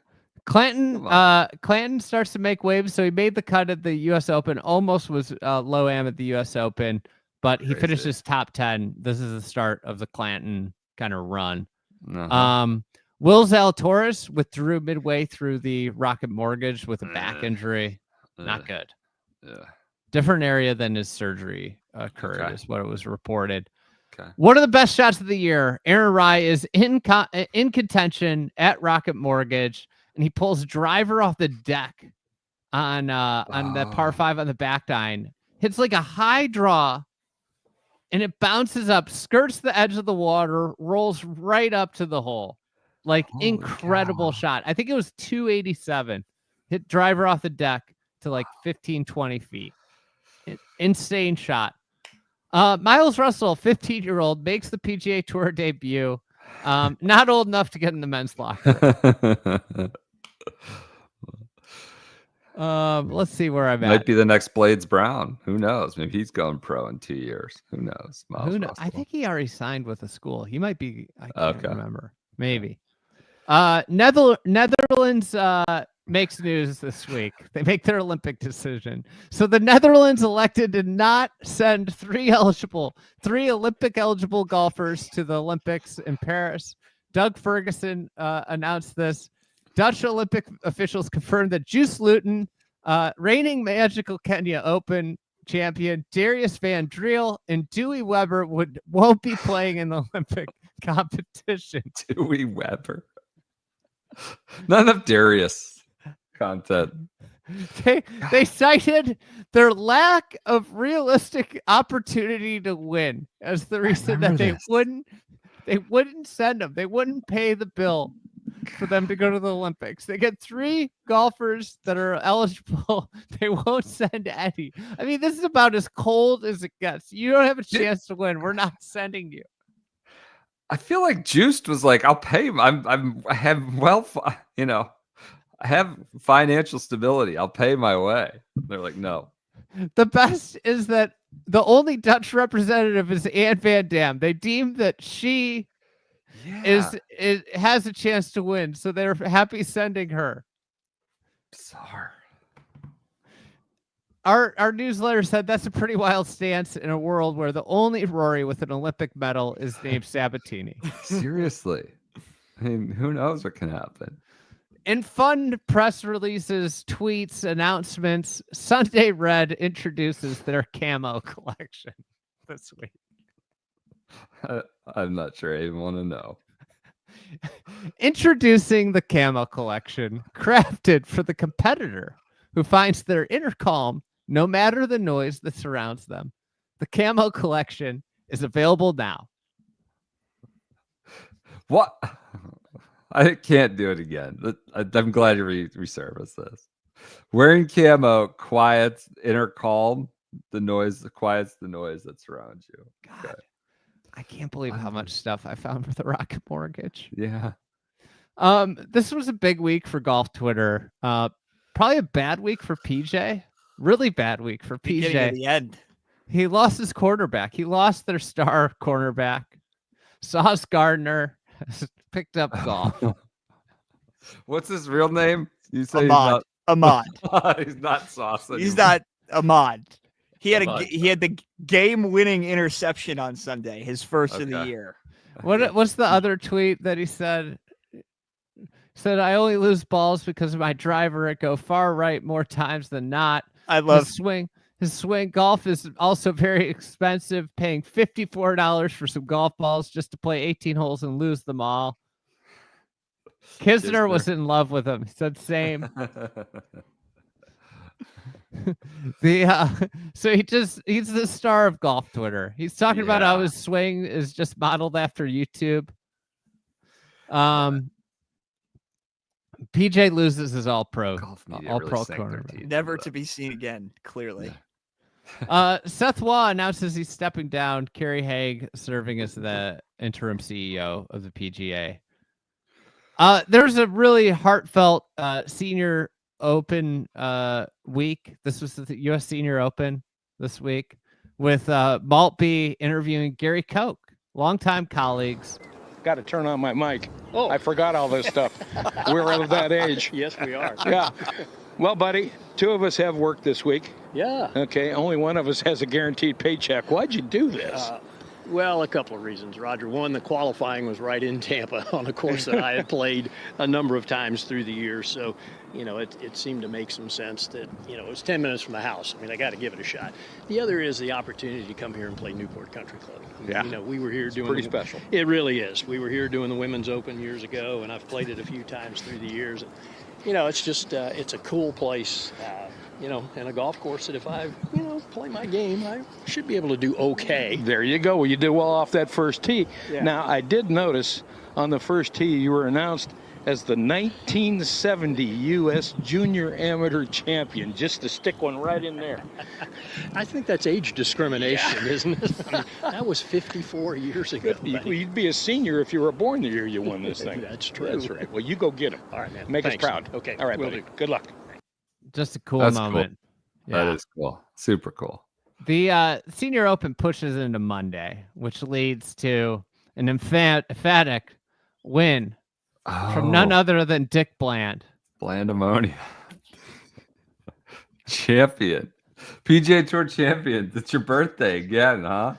S2: Clanton starts to make waves, so he made the cut at the U.S. Open. Almost was low am at the U.S. Open, but he finishes top 10. This is the start of the Clanton kind of run. Will Zalatoris withdrew midway through the Rocket Mortgage with a back injury. Not good.
S1: Yeah.
S2: Different area than his surgery occurred, is what it was reported.
S1: Okay.
S2: One of the best shots of the year. Aaron Rai is in contention at Rocket Mortgage, and he pulls driver off the deck on the par 5 on the back nine. Hits like a high draw, and it bounces up, skirts the edge of the water, rolls right up to the hole. Like, incredible shot. I think it was 287. Hit driver off the deck to like 15, 20 feet. Insane shot. Miles Russell, 15-year-old, makes the PGA Tour debut. Not old enough to get in the men's locker. Let's see where I'm at.
S1: Might be the next Blades Brown. Who knows? Maybe he's going pro in 2 years. Who knows?
S2: I think he already signed with a school. He might be. I can't remember. Maybe. Netherlands makes news this week. They make their Olympic decision. So the Netherlands elected to not send three Olympic eligible golfers to the Olympics in Paris. Doug Ferguson announced this. Dutch Olympic officials confirmed that Juice Luton, reigning Magical Kenya Open champion Darius Van Driel, and Dewey Weber won't be playing in the Olympic competition.
S1: Dewey Weber. Not enough Darius content.
S2: They cited their lack of realistic opportunity to win as the reason that they wouldn't send them. They wouldn't pay the bill for them to go to the Olympics. They get three golfers that are eligible. They won't send any. I mean, this is about as cold as it gets. You don't have a chance to win. We're not sending you.
S1: I feel like Juiced was like, I'll pay him. I have financial stability. I'll pay my way. They're like, no.
S2: The best is that the only Dutch representative is Anne Van Dam. They deem that she has a chance to win, so they're happy sending her.
S1: Bizarre.
S2: Our newsletter said that's a pretty wild stance in a world where the only Rory with an Olympic medal is named Sabatini.
S1: Seriously. I mean, who knows what can happen?
S2: In fun press releases, tweets, announcements, Sunday Red introduces their camo collection this week.
S1: I'm not sure I even want to know.
S2: Introducing the camo collection, crafted for the competitor who finds their inner calm no matter the noise that surrounds them. The camo collection is available now.
S1: What? I can't do it again. I'm glad you resurfaced this. Wearing camo quiets inner calm, quiets the noise that surrounds you.
S2: God, okay. I can't believe how much stuff I found for the Rocket Mortgage.
S1: Yeah.
S2: This was a big week for golf Twitter. Probably a bad week for PJ. Really bad week for PJ.
S3: At the end.
S2: He lost his quarterback. He lost their star cornerback. Sauce Gardner picked up golf.
S1: What's his real name? You say
S3: Ahmad.
S1: He's not Sauce anymore.
S3: He's not Ahmad. He had the game-winning interception on Sunday, his first of the year.
S2: What's the other tweet that he said? Said, I only lose balls because of my driver. I go far right more times than not.
S3: I love
S2: his swing. Golf is also very expensive, paying $54 for some golf balls just to play 18 holes and lose them all. Kisner was in love with him. He said same. So he's the star of golf Twitter. He's talking about how his swing is just modeled after YouTube. PJ loses his all-pro corner.
S3: Never to be seen again, clearly.
S2: Seth Waugh announces he's stepping down. Kerry Haig serving as the interim CEO of the PGA. There's a really heartfelt senior open week. This was the U.S. Senior Open this week with Maltby interviewing Gary Koch, longtime colleagues.
S13: Got to turn on my mic. Oh, I forgot all this stuff. We're of that age.
S16: Yes, we are.
S13: Yeah. Well, buddy, two of us have work this week.
S16: Yeah.
S13: Okay. Only one of us has a guaranteed paycheck. Why'd you do this?
S18: Well, a couple of reasons, Roger. One, the qualifying was right in Tampa on a course that I had played a number of times through the years. So, it seemed to make some sense that, it was 10 minutes from the house. I mean, I got to give it a shot. The other is the opportunity to come here and play Newport Country Club.
S13: Yeah.
S18: We were here doing
S13: pretty special.
S18: It really is. We were here doing the Women's Open years ago, and I've played it a few times through the years. And, it's just, it's a cool place. And a golf course that if I, play my game, I should be able to do okay.
S13: There you go. Well, you did well off that first tee.
S18: Yeah.
S13: Now, I did notice on the first tee you were announced as the 1970 U.S. Junior Amateur Champion, just to stick one right in there.
S18: I think that's age discrimination, isn't it? I mean, that was 54 years ago.
S13: You'd be a senior if you were born the year you won this thing.
S18: That's true.
S13: That's right. Well, you go get him.
S18: All right, man.
S13: Make
S18: Thanks.
S13: us proud.
S18: Okay.
S13: All right,
S18: Will
S13: buddy.
S18: do.
S13: Good luck.
S2: Just a cool
S1: That's
S2: moment.
S1: Cool. That is cool. Super cool.
S2: The Senior Open pushes into Monday, which leads to an emphatic win from none other than Dick Bland.
S1: Bland ammonia. Champion. PGA Tour champion. It's your birthday again, huh?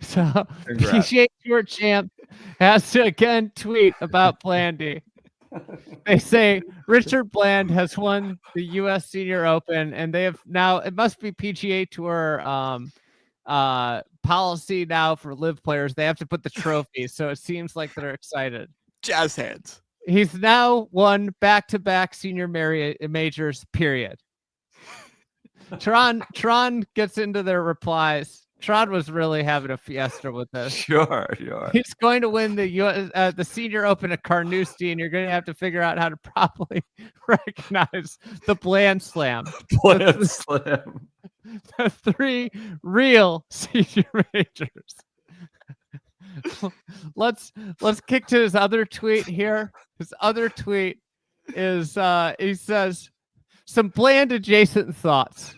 S2: So
S1: Congrats.
S2: PGA Tour champ has to again tweet about Blandy. They say Richard Bland has won the U.S. Senior Open, and they have now, it must be PGA Tour policy now for LIV players. They have to put the trophy, so it seems like they're excited.
S3: Jazz hands.
S2: He's now won back-to-back senior majors, period. Tron gets into their replies. Tron was really having a fiesta with this.
S1: Sure.
S2: He's going to win the Senior Open at Carnoustie, and you're going to have to figure out how to properly recognize the Bland Slam.
S1: Bland Slam.
S2: The 3 real senior majors. Let's kick to his other tweet here. His other tweet is he says some Bland adjacent thoughts.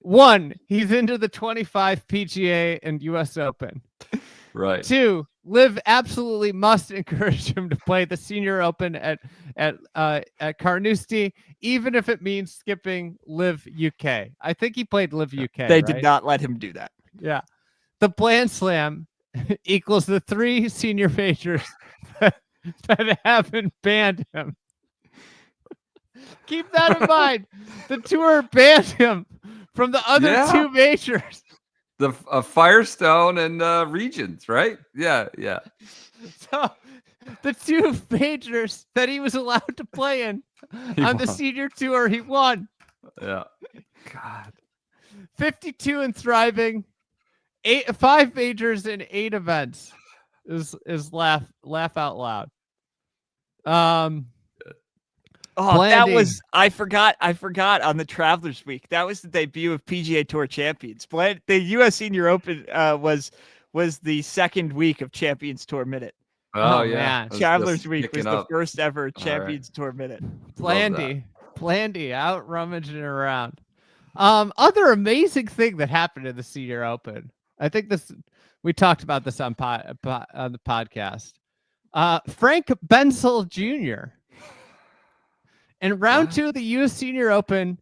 S2: 1, he's into the 25 PGA and US Open.
S1: Right.
S2: 2, LIV absolutely must encourage him to play the Senior Open at Carnoustie, even if it means skipping LIV UK. I think he played LIV UK.
S3: They did not let him do that.
S2: Yeah. The Bland Slam equals the 3 senior majors that haven't banned him. Keep that in mind. The tour banned him from the other 2 majors.
S1: The Firestone and Regions, right? Yeah.
S2: So the 2 majors that he was allowed to play in on the senior tour, he won.
S1: Yeah. God.
S2: 52 and thriving. 5 majors in 8 events is laugh out loud.
S3: Oh, that was I forgot on the Travelers Week. That was the debut of PGA Tour champions. The U.S. Senior Open was the second week of Champions Tour Minute.
S1: Oh yeah,
S3: Travelers Week was the first ever Champions Tour Minute.
S2: Blandy out rummaging around. Other amazing thing that happened in the Senior Open. I think we talked about this on the podcast. Frank Bensel Jr. in round 2 of the U.S. Senior Open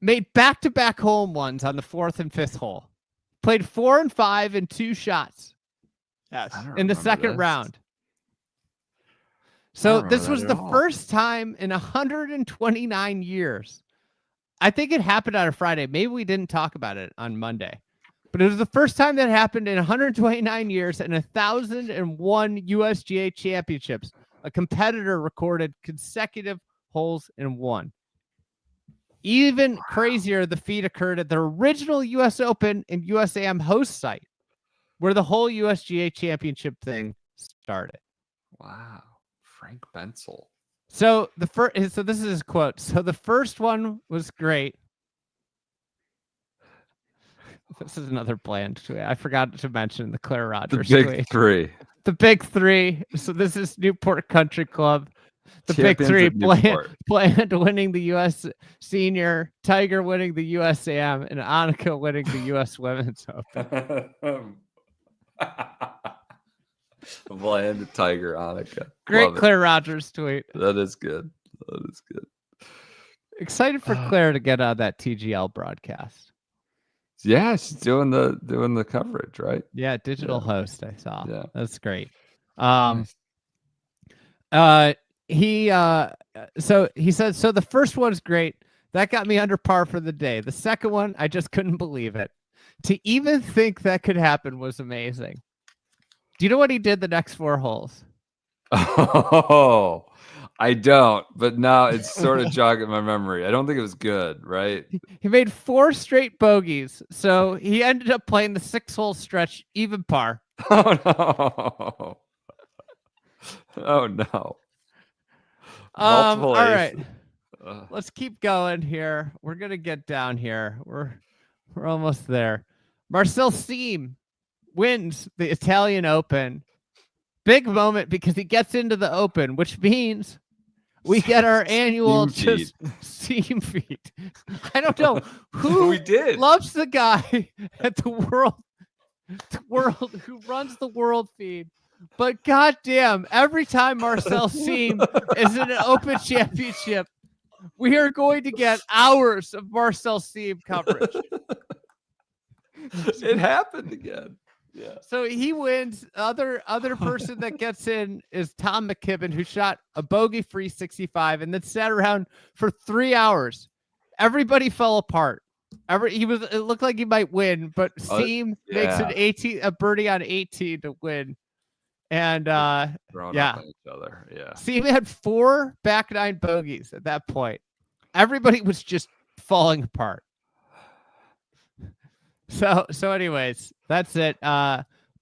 S2: made back-to-back hole-in-ones on the 4th and 5th hole. Played 4 and 5 in 2 shots.
S3: Yes,
S2: in the second round. So this was the first time in 129 years. I think it happened on a Friday. Maybe we didn't talk about it on Monday. But it was the first time that happened in 129 years and 1,001 USGA championships. A competitor recorded consecutive holes in 1. Even crazier, the feat occurred at the original U.S. Open and USAM host site, where the whole USGA championship thing started.
S1: Wow. Frank Bensel.
S2: So this is his quote. So the first one was great. This is another Bland tweet. I forgot to mention the Claire Rogers
S1: tweet.
S2: The big 3. So this is Newport Country Club. The big 3, Bland winning the U.S. Senior, Tiger winning the USAM, and Annika winning the U.S. Women's Open.
S1: Bland, Tiger, Annika.
S2: Great Claire Rogers tweet.
S1: That is good.
S2: Excited for Claire to get on that TGL broadcast.
S1: Yeah, she's doing the coverage, right?
S2: Yeah, digital host. I saw.
S1: Yeah,
S2: that's great.
S1: Nice.
S2: So he said, so the first one's great. That got me under par for the day. The second one, I just couldn't believe it. To even think that could happen was amazing. Do you know what he did the next 4 holes?
S1: Oh, I don't, but now it's sort of jogging my memory. I don't think it was good, right?
S2: He made 4 straight bogeys, so he ended up playing the 6-hole stretch even par.
S1: Oh no! Oh no!
S2: All right, let's keep going here. We're gonna get down here. We're almost there. Marcel Siem wins the Italian Open. Big moment because he gets into the Open, which means we get our annual just Siem feed. I don't know who
S1: we did
S2: loves the guy at the world who runs the world feed. But goddamn, every time Marcel Siem is in an Open championship, we are going to get hours of Marcel Siem coverage.
S1: It happened again. Yeah.
S2: So he wins. Other person that gets in is Tom McKibben, who shot a bogey-free 65 and then sat around for 3 hours. Everybody fell apart. It looked like he might win, but Siem makes a birdie on 18 to win. And
S1: Thrown up on each other. Yeah.
S2: Siem had 4 back 9 bogeys at that point. Everybody was just falling apart. So anyways, that's it.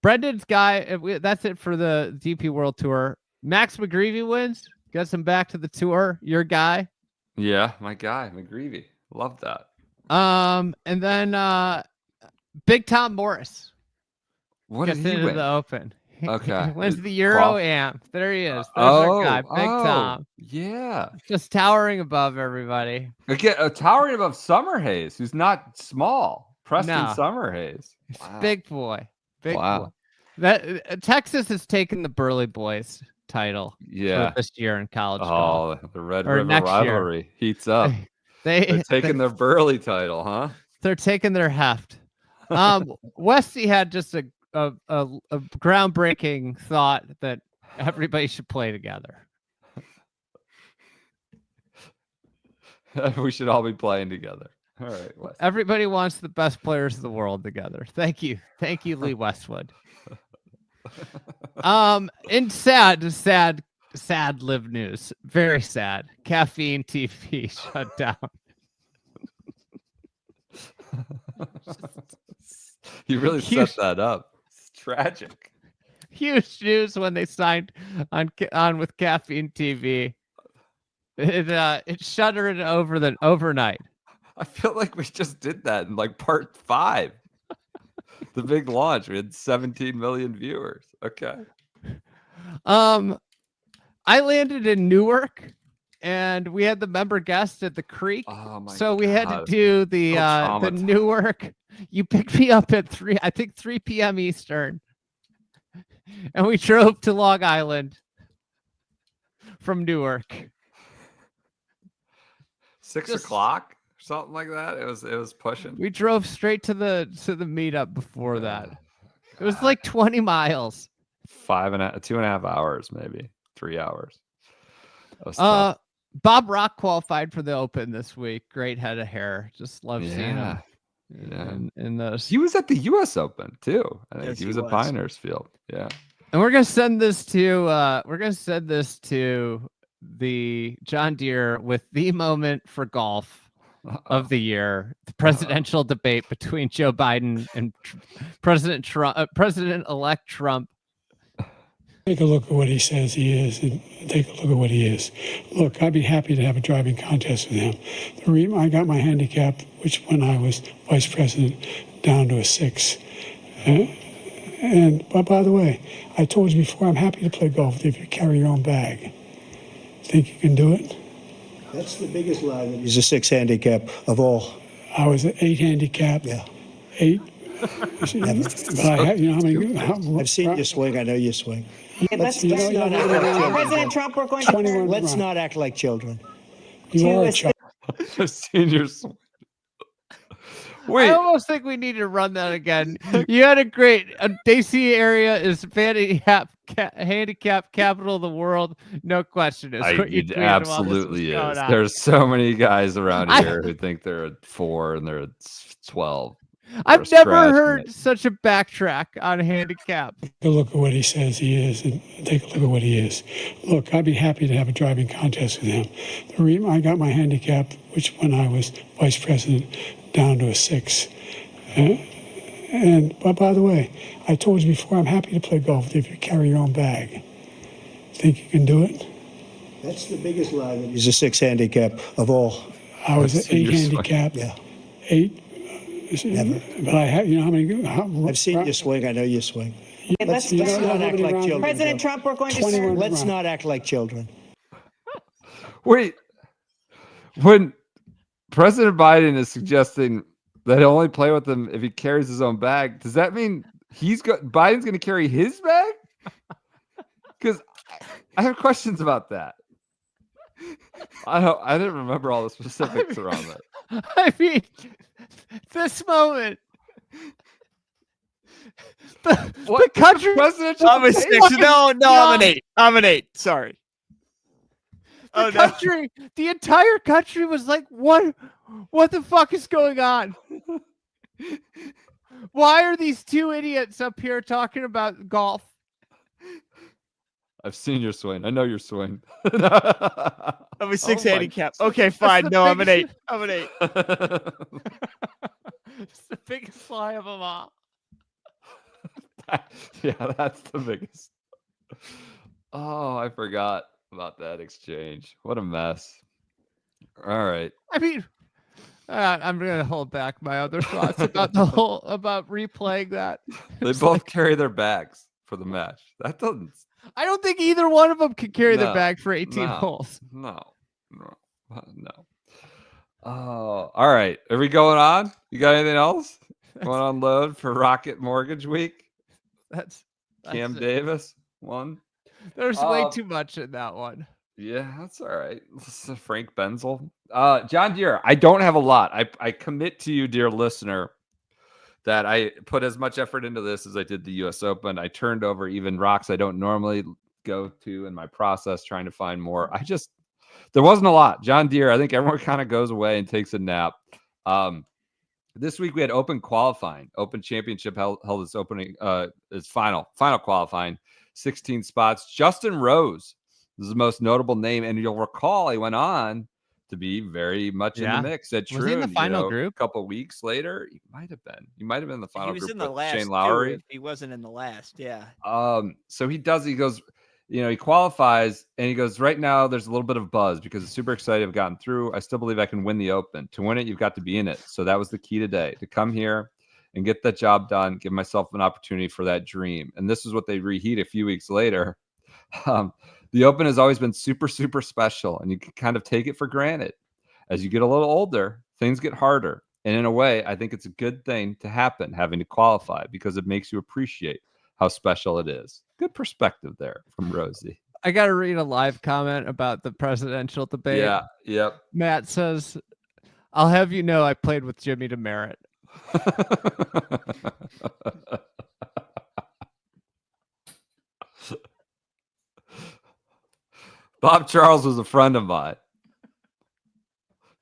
S2: Brendan's guy, that's it for the DP World Tour. Max McGreevy wins. Gets him back to the tour. Your guy.
S1: Yeah, my guy, McGreevy. Love that.
S2: And then Big Tom Morris.
S1: What
S2: gets
S1: did he
S2: into
S1: win?
S2: the Open.
S1: Okay.
S2: He wins the Euro Amp. There he is. There's our guy, Big Tom.
S1: Yeah.
S2: Just towering above everybody.
S1: Again, towering above Summerhays, who's not small. Preston
S2: No.
S1: Summerhays. Wow.
S2: Big boy. Big
S1: Wow.
S2: boy. That Texas has taken the Burley Boys title for this year in college golf.
S1: Oh, the Red
S2: Or
S1: River
S2: next
S1: rivalry
S2: year.
S1: heats up. They're taking their Burley title, huh?
S2: They're taking their heft. Westy had just a groundbreaking thought that everybody should play together.
S1: We should all be playing together. All right, West.
S2: Everybody wants the best players of the world together. Thank you, Lee Westwood. In sad live news, very sad. Caffeine TV shut down.
S1: You really set that up. It's tragic.
S2: Huge news when they signed on with Caffeine TV. It shuttered overnight.
S1: I feel like we just did that in like part 5. The big launch. We had 17 million viewers. Okay.
S2: I landed in Newark and we had the member guest at the Creek.
S1: Oh my
S2: so we had to
S1: God.
S2: do the Newark. You picked me up at 3 p.m. Eastern. And we drove to Long Island from Newark.
S1: 6 o'clock? Something like that. It was pushing.
S2: We drove straight to the meetup before that. It was like 20 miles.
S1: 2.5 hours, maybe 3 hours.
S2: Bob Rock qualified for the Open this week. Great head of hair. Just love seeing him.
S1: Yeah.
S2: In those.
S1: He was at the U.S. Open too. I think
S2: Yes,
S1: he was at Pinehurst Field. Yeah.
S2: And we're gonna send this to the John Deere with the moment for golf of the year, the presidential debate between Joe Biden and President-elect Trump.
S19: Take a look at what he says he is, and take a look at what he is. Look, I'd be happy to have a driving contest with him. The reason I got my handicap, which when I was vice president, down to a 6. But by the way, I told you before, I'm happy to play golf with you if you carry your own bag. Think you can do it?
S20: That's the biggest lie. He's a 6 handicap of all.
S19: I was an 8 handicap.
S20: Yeah.
S19: 8. But
S20: I've seen you swing. I know you swing.
S21: Let's not act like children. President Trump, we're going to...
S20: Let's not act like children.
S19: You are a child.
S1: I've seen your swing.
S2: I almost think we need to run that again. You had a great DC area is handicap capital of the world. No question.
S1: It absolutely is. There's so many guys around here who think they're at 4 and they're at 12.
S2: I've never heard such a backtrack on handicap.
S19: Take a look at what he says he is and take a look at what he is. Look, I'd be happy to have a driving contest with him. The reason I got my handicap, which when I was vice president, down to a 6. But by the way, I told you before, I'm happy to play golf if you carry your own bag. Think you can do it?
S20: That's the biggest lie. He's a 6 handicap of all.
S19: I was an 8 handicap.
S20: Yeah.
S19: 8.
S20: Never.
S19: But I have, you know how many?
S20: I've seen you swing. I know you swing. Let's not act like children.
S21: President Trump, we're going to start.
S20: Let's not act like children.
S1: Wait. When President Biden is suggesting that he'll only play with him if he carries his own bag, does that mean Biden's going to carry his bag? Because I have questions about that. I didn't remember all the specifics around that.
S2: I mean, this moment. The country.
S3: I'm a 6. No, I'm an 8. I'm an 8. Sorry.
S2: The entire country was like, what the fuck is going on? Why are these two idiots up here talking about golf?
S1: I've seen your swing. I know your swing.
S3: I'm a 6 handicap. Okay, fine. No, I'm an 8. I'm an 8.
S2: It's the biggest lie of them all.
S1: Yeah, that's the biggest. Oh, I forgot about that exchange. What a mess. All right.
S2: I mean, I'm gonna hold back my other thoughts about about replaying that.
S1: They both carry their bags for the match. That doesn't.
S2: I don't think either one of them could carry their bag for 18 holes.
S1: No. Oh, all right. Are we going on? You got anything else? Going on load for Rocket Mortgage Week?
S2: That's
S1: Cam Davis won.
S2: There's way too much in that one.
S1: Yeah, that's all right. Frank Bensel. John Deere, I don't have a lot. I commit to you, dear listener, that I put as much effort into this as I did the U.S. Open. I turned over even rocks I don't normally go to in my process trying to find more. There wasn't a lot. John Deere, I think everyone kind of goes away and takes a nap. This week we had open qualifying. Open Championship held its opening, its final qualifying, 16 spots. Justin Rose is the most notable name, and you'll recall he went on to be very much in the mix at Troon.
S2: Was he in the final group?
S1: A couple weeks later, he might have been. He might have been in the final group.
S3: He was in the last.
S1: Shane Lowry.
S3: If he wasn't in the last, yeah.
S1: So he goes, he qualifies and he goes, right now there's a little bit of buzz because it's super excited I've gotten through. I still believe I can win the Open. To win it, you've got to be in it. So that was the key today, to come here and get that job done, give myself an opportunity for that dream. And this is what they reheat a few weeks later. The Open has always been super, super special, and you can kind of take it for granted. As you get a little older, things get harder. And in a way, I think it's a good thing to happen, having to qualify, because it makes you appreciate how special it is. Good perspective there from Rosie.
S2: I got to read a live comment about the presidential debate.
S1: Yeah, yep.
S2: Matt says, I'll have you know I played with Jimmy DeMerit.
S1: Bob Charles was a friend of mine.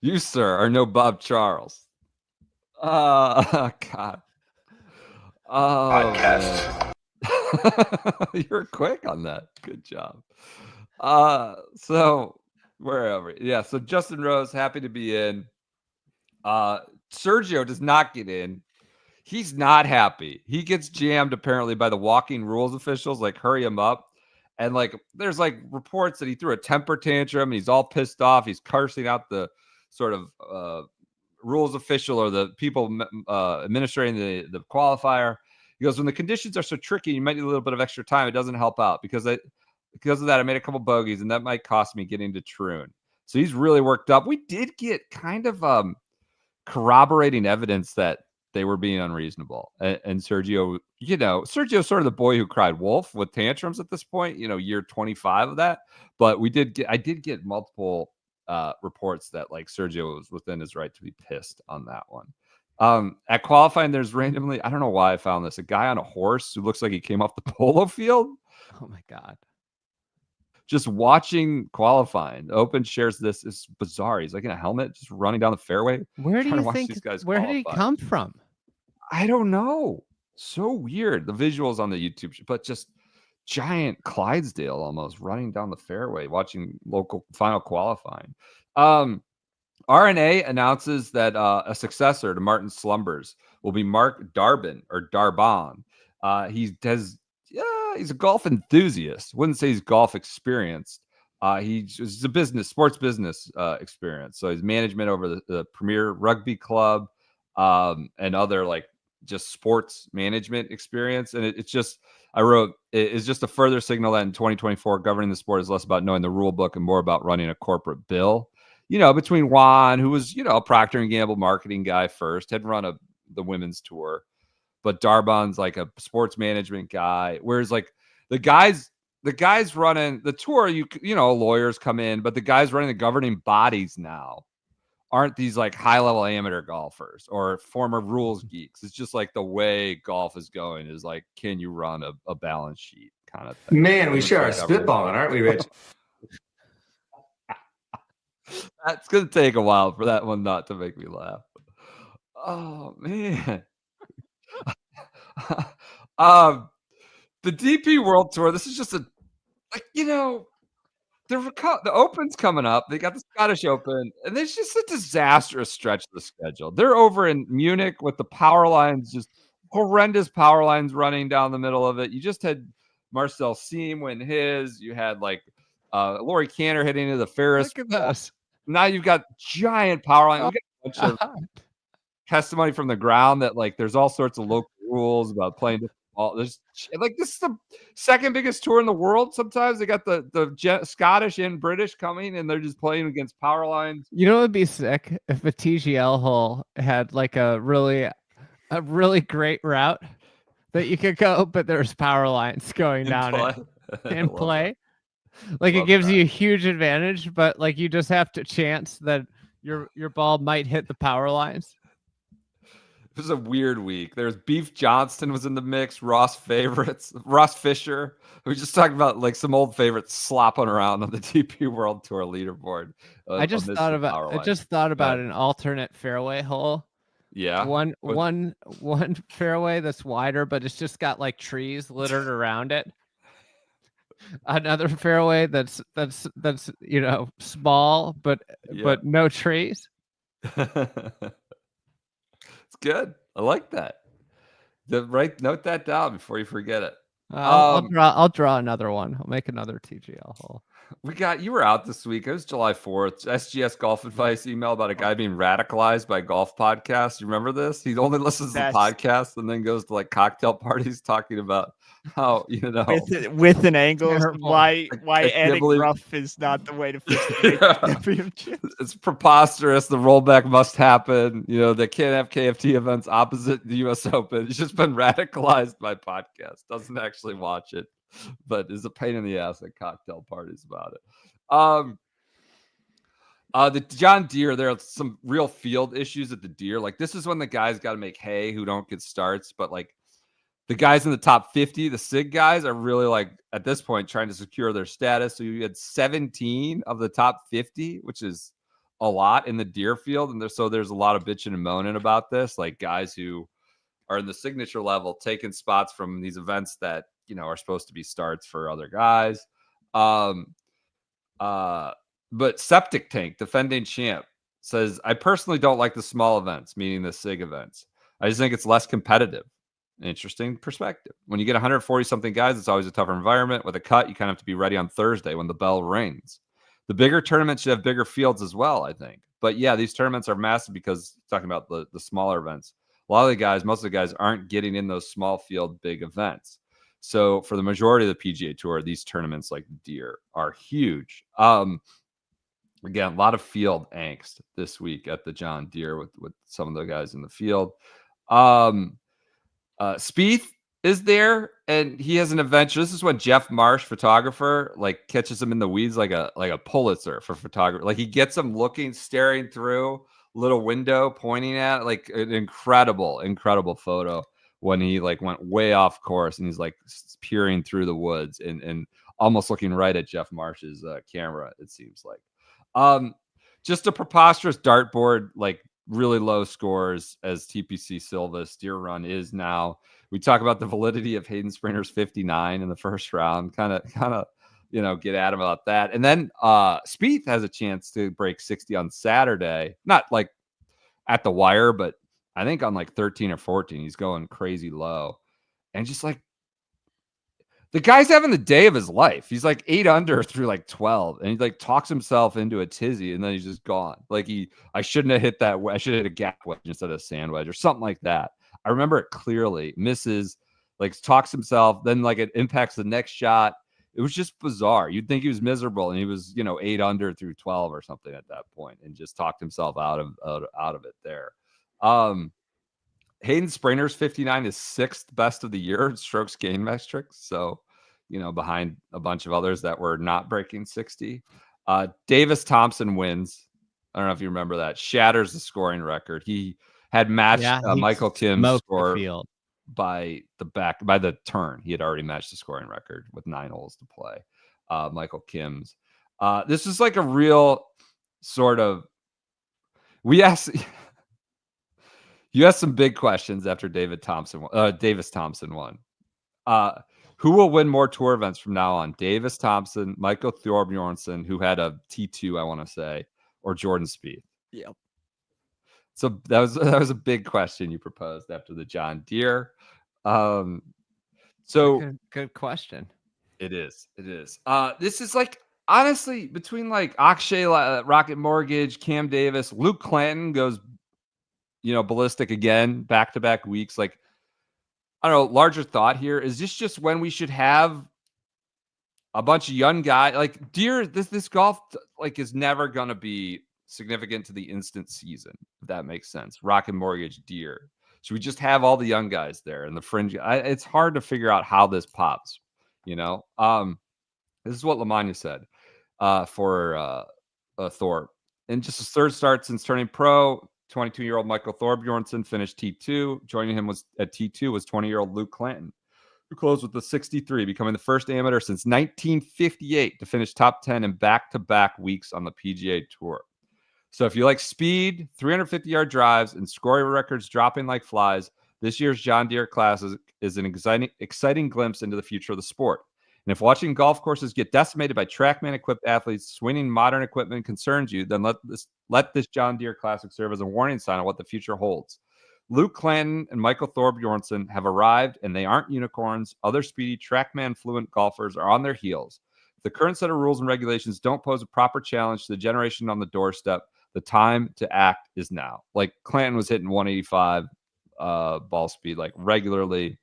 S1: You, sir, are no Bob Charles. God. Podcast. You're quick on that. Good job. So wherever. Yeah, so Justin Rose, happy to be in. Sergio does not get in. He's not happy. He gets jammed apparently by the walking rules officials, like hurry him up. And there's reports that he threw a temper tantrum and he's all pissed off. He's cursing out the sort of rules official or the people administrating the qualifier. He goes, when the conditions are so tricky, you might need a little bit of extra time. It doesn't help out because of that. I made a couple bogeys and that might cost me getting to Troon. So he's really worked up. We did get kind of corroborating evidence that they were being unreasonable. And Sergio, Sergio's sort of the boy who cried wolf with tantrums at this point, year 25 of that. But I did get multiple reports that Sergio was within his right to be pissed on that one. At qualifying, there's randomly, I don't know why I found this, a guy on a horse who looks like he came off the polo field.
S2: Oh my God.
S1: Just watching qualifying. The Open shares this. It's bizarre. He's like in a helmet, just running down the fairway.
S2: Where do you think,
S1: these guys
S2: where did he come from?
S1: I don't know. So weird. The visuals on the YouTube, but just giant Clydesdale almost running down the fairway, watching local final qualifying. RNA announces that a successor to Martin Slumbers will be Mark Darbin or Darbon. He's a golf enthusiast. Wouldn't say he's golf experienced. He's a sports business experience. So he's management over the Premier Rugby Club and other like just sports management experience. And it's just, I wrote, it's just a further signal that in 2024, governing the sport is less about knowing the rule book and more about running a corporate bill. Between Juan, who was, a Procter & Gamble marketing guy first, had run the women's tour, but Darbon's like a sports management guy. Whereas like the guys running the tour, lawyers come in, but the guys running the governing bodies now aren't these like high-level amateur golfers or former rules geeks. It's just like the way golf is going is like, can you run a balance sheet kind of thing?
S5: Man, we sure are spitballing, aren't we, Rich?
S1: That's going to take a while for that one not to make me laugh. Oh, man. The DP World Tour, this is just the Open's coming up. They got the Scottish Open, and there's just a disastrous stretch of the schedule. They're over in Munich with the power lines, just horrendous power lines running down the middle of it. You just had Marcel Siem win his. You had like Laurie Cantor hitting into the Ferris.
S2: Look at this.
S1: Now you've got giant power lines. We've got a bunch of testimony from the ground that like there's all sorts of local rules about playing different ball. There's like this is the second biggest tour in the world. Sometimes they got the Scottish and British coming, and they're just playing against power lines.
S2: It would be sick if a TGL hole had like a really great route that you could go, but there's power lines going down it in play. Like it gives you a huge advantage, but like you just have to chance that your ball might hit the power lines.
S1: It was a weird week. There's Beef Johnston was in the mix. Ross Fisher. We just talked about like some old favorites slopping around on the DP World Tour leaderboard.
S2: I just thought about an alternate fairway hole.
S1: Yeah.
S2: One fairway that's wider, but it's just got like trees littered around it. Another fairway that's small, but no trees.
S1: It's good. I like that. Note that down before you forget it.
S2: I'll draw another one. I'll make another TGL hole.
S1: You were out this week. It was July 4th. SGS Golf Advice email about a guy being radicalized by golf podcasts. You remember this? He only listens to podcasts and then goes to like cocktail parties talking about how,
S3: with an angle why adding rough is not the way to fix the championship.
S1: It's preposterous. The rollback must happen. They can't have KFT events opposite the US Open. He's just been radicalized by podcasts. Doesn't actually watch it, but is a pain in the ass at cocktail parties about it. The John Deere, there are some real field issues at the Deere. Like this is when the guys got to make hay who don't get starts, but like the guys in the top 50, the SIG guys are really like at this point trying to secure their status. So you had 17 of the top 50, which is a lot in the Deere field. And there's a lot of bitching and moaning about this, like guys who are in the signature level taking spots from these events that, are supposed to be starts for other guys. But Septic Tank, defending champ, says, I personally don't like the small events, meaning the SIG events. I just think it's less competitive. Interesting perspective. When you get 140 something guys, it's always a tougher environment. With a cut, you kind of have to be ready on Thursday when the bell rings. The bigger tournaments should have bigger fields as well, I think. But yeah, these tournaments are massive because talking about the smaller events. Most of the guys aren't getting in those small field big events. So for the majority of the PGA Tour, these tournaments like Deere are huge. Again, a lot of field angst this week at the John Deere with some of the guys in the field. Spieth is there, and he has an adventure. This is when Jeff Marsh, photographer, catches him in the weeds like a Pulitzer for photography. Like he gets him staring through little window pointing at, like an incredible photo when he like went way off course and he's like peering through the woods and almost looking right at Jeff Marsh's camera, it seems like. Just a preposterous dartboard, like really low scores as TPC Silva's Deere run is now. We talk about the validity of Hayden Springer's 59 in the first round, kind of, get at him about that. And then Spieth has a chance to break 60 on Saturday, not like at the wire, but I think on like 13 or 14, he's going crazy low. And just like, the guy's having the day of his life. He's like 8 under through like 12, and he like talks himself into a tizzy, and then he's just gone. Like I shouldn't have hit that. I should have hit a gap wedge instead of a sand wedge or something like that. I remember it clearly. Misses, like talks himself, then like it impacts the next shot. It was just bizarre. You'd think he was miserable, and he was 8 under through 12 or something at that point, and just talked himself out of it there. Hayden Springer's 59 is 6th best of the year in strokes gain metrics. So, behind a bunch of others that were not breaking 60. Davis Thompson wins. I don't know if you remember that. Shatters the scoring record. He had matched Michael Kim's score by the turn. He had already matched the scoring record with 9 holes to play. Michael Kim's. This is like a real sort of. You asked some big questions after Davis Thompson won. Who will win more tour events from now on? Davis Thompson, Michael Thorbjornsen, who had a T2, I want to say, or Jordan Spieth.
S3: Yep.
S1: So that was a big question you proposed after the John Deere. So
S2: good question.
S1: It is. This is like, honestly, between like Akshay, Rocket Mortgage, Cam Davis, Luke Clanton goes ballistic again, back-to-back weeks. Like, I don't know, larger thought here. Is this just when we should have a bunch of young guys? Like, Deere, this golf, like, is never going to be significant to the instant season, if that makes sense. Rocket Mortgage, Deere. Should we just have all the young guys there and the fringe? It's hard to figure out how this pops, This is what Lamagna said for Thorpe. And just his third start since turning pro. 22-year-old Michael Thorbjornsen finished T2. Joining him at T2 was 20-year-old Luke Clanton, who closed with the 63, becoming the first amateur since 1958 to finish top 10 in back-to-back weeks on the PGA Tour. So if you like speed, 350-yard drives, and scoring records dropping like flies, this year's John Deere Classic is an exciting glimpse into the future of the sport. And if watching golf courses get decimated by TrackMan-equipped athletes swinging modern equipment concerns you, then let this John Deere Classic serve as a warning sign on what the future holds. Luke Clanton and Michael Thorbjornsen have arrived, and they aren't unicorns. Other speedy TrackMan-fluent golfers are on their heels. If the current set of rules and regulations don't pose a proper challenge to the generation on the doorstep, the time to act is now. Like, Clanton was hitting 185 ball speed, like, regularly.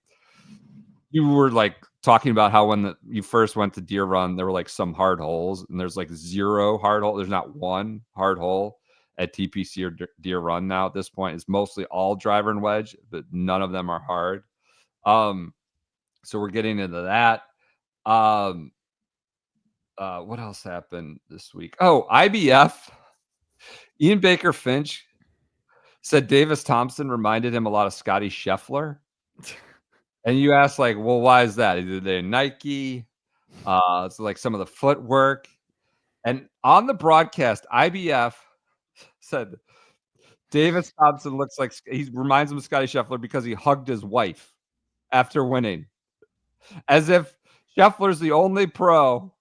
S1: You were like talking about how when you first went to Deere Run, there were like some hard holes, and there's like 0 hard hole. There's not one hard hole at TPC or Deere Run now at this point. It's mostly all driver and wedge, but none of them are hard. So we're getting into that. What else happened this week? Oh, IBF. Ian Baker Finch said Davis Thompson reminded him a lot of Scottie Scheffler. And you ask, like, well, why is that? Either they're Nike, it's like some of the footwork. And on the broadcast, IBF said Davis Thompson looks like he reminds him of Scottie Scheffler because he hugged his wife after winning. As if Scheffler's the only pro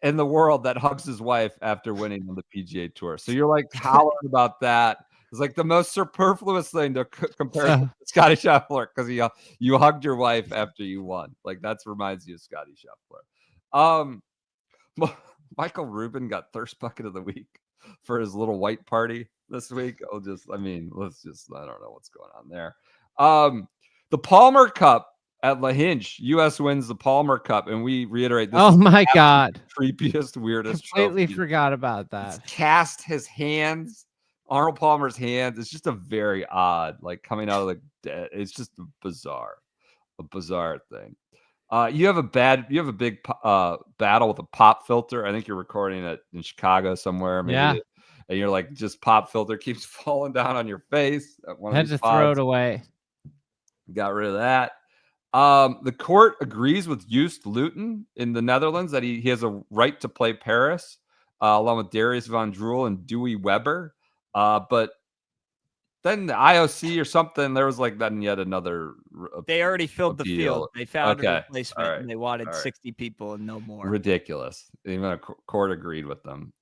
S1: in the world that hugs his wife after winning on the PGA Tour. So you're like hollering about that. It's like the most superfluous thing to compare to Scottie Scheffler because you hugged your wife after you won. Like, that reminds you of Scottie Scheffler. Michael Rubin got Thirst Bucket of the Week for his little white party this week. I don't know what's going on there. The Palmer Cup at La Hinch, U.S. wins the Palmer Cup, and we reiterate this.
S2: Oh my God!
S1: Creepiest, weirdest.
S2: Completely forgot about that.
S1: It's cast his hands, Arnold Palmer's hands. It's just a very odd, like coming out of the dead. It's just a bizarre thing. You have a big battle with a pop filter. I think you're recording it in Chicago somewhere. Maybe. Yeah. and you're like, just pop filter keeps falling down on your face.
S2: Had to throw it away.
S1: Got rid of that. The court agrees with Joost Luiten in the Netherlands that he has a right to play Paris, along with Darius Van Droel and Dewey Weber. But then the IOC or something, there was like then yet another.
S3: They already filled the field. They found a replacement,
S1: right.
S3: and they wanted 60 people and no more.
S1: Ridiculous. Even a court agreed with them.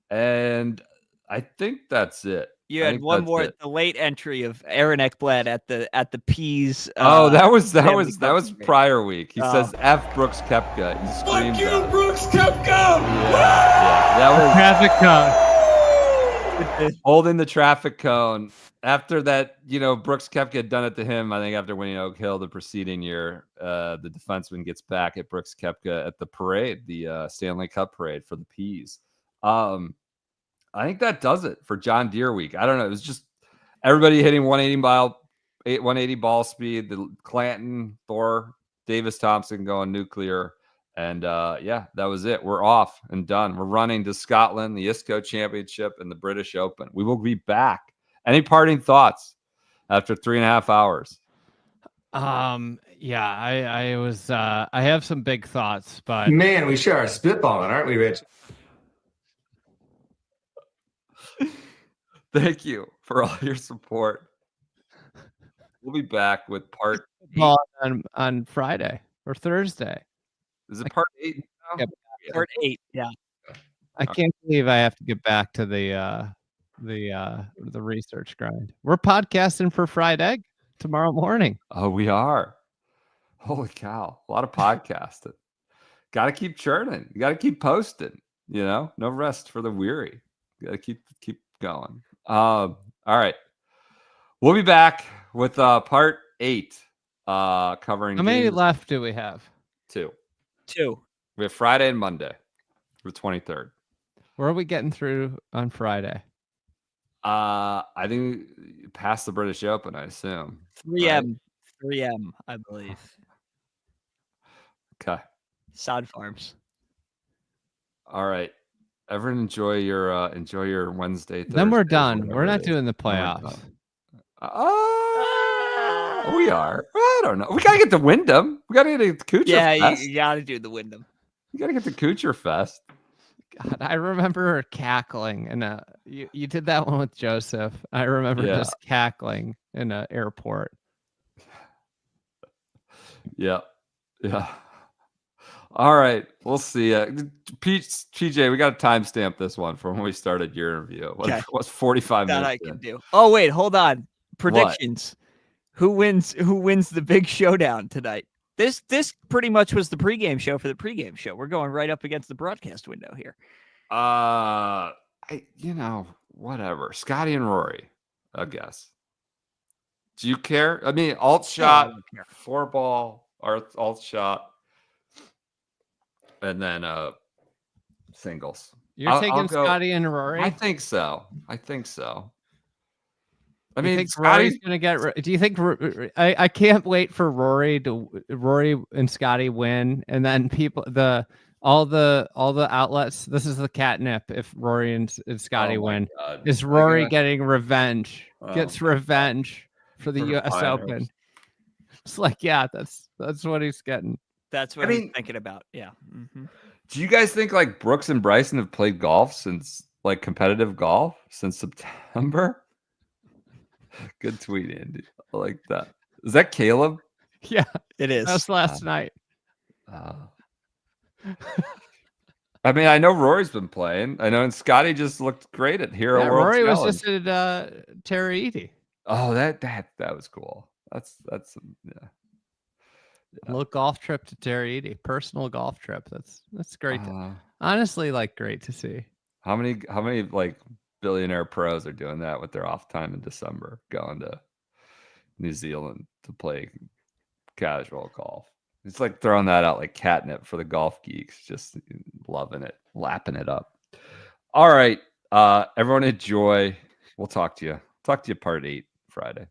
S1: And I think that's it.
S3: You had one more, the late entry of Aaron Ekblad at the Peas.
S1: That was prior week. He says F Brooks Koepka. He screams,
S4: "Fuck you, Brooks Koepka!"
S1: Yeah, that was
S2: traffic cone.
S1: Holding the traffic cone. After that, Brooks Koepka had done it to him. I think after winning Oak Hill the preceding year, the defenseman gets back at Brooks Koepka at the parade, the Stanley Cup parade for the Peas. I think that does it for John Deere week. I don't know. It was just everybody hitting 180 ball speed. The Clanton, Thor, Davis Thompson going nuclear. And that was it. We're off and done. We're running to Scotland, the ISCO Championship, and the British Open. We will be back. Any parting thoughts after 3.5 hours?
S2: I have some big thoughts, but
S5: man, we sure are spitballing, aren't we, Rich?
S1: Thank you for all your support. We'll be back with part
S2: 8 on Friday or Thursday.
S1: Is it part 8 now?
S3: Yeah, part 8, yeah.
S2: I can't believe I have to get back to the research grind. We're podcasting for Fried Egg tomorrow morning.
S1: Oh, we are. Holy cow. A lot of podcasting. Got to keep churning. You got to keep posting, no rest for the weary. You got to keep going. All right. We'll be back with part 8 covering
S2: how many left do we have?
S1: 2. We have Friday and Monday, the 23rd.
S2: Where are we getting through on Friday?
S1: I think past the British Open, I assume.
S3: 3M, I believe.
S1: Okay.
S3: Sod Farms.
S1: All right. Everyone enjoy your Wednesday.
S2: Then we're done. We're not doing the playoffs.
S1: We are. I don't know. We gotta get to Wyndham. We gotta get to Kuchar Fest.
S3: You gotta do the Wyndham.
S1: You gotta get to Kuchar Fest.
S2: God, I remember cackling, and you did that one with Joseph. I remember just cackling in an airport.
S1: Yeah. All right, we'll see. PJ, we got to timestamp this one from when we started your interview. What was 45 minutes?
S3: That I can do. Oh wait, hold on. Predictions. What? Who wins the big showdown tonight? This pretty much was the pregame show for the pregame show. We're going right up against the broadcast window here.
S1: Whatever. Scottie and Rory, I guess. Do you care? I mean, alt shot, 4-ball, or alt shot. And then singles.
S2: You're taking Scottie and Rory?
S1: I think so. I mean,
S2: think Rory's going to get. Do you think? I can't wait for Rory and Scottie win, and then all the outlets. This is the catnip. If Rory and Scottie win, is Rory getting revenge? Gets revenge for the U.S. Open. It's like, that's what he's getting.
S3: That's what I'm thinking about. Yeah. Mm-hmm.
S1: Do you guys think like Brooks and Bryson have played golf since competitive golf since September? Good tweet, Andy. I like that. Is that Caleb?
S2: Yeah,
S3: it is.
S2: That's last night.
S1: I mean, I know Rory's been playing. I know, and Scottie just looked great at Hero World
S2: Rory
S1: Challenge.
S2: Was just at Terry.
S1: Oh, that was cool. That's
S2: A little golf trip to Terry, personal golf trip. That's great. Honestly, great to see.
S1: How many billionaire pros are doing that with their off time in December, going to New Zealand to play casual golf? It's like throwing that out like catnip for the golf geeks, just loving it, lapping it up. All right, everyone enjoy. We'll talk to you. Part 8 Friday.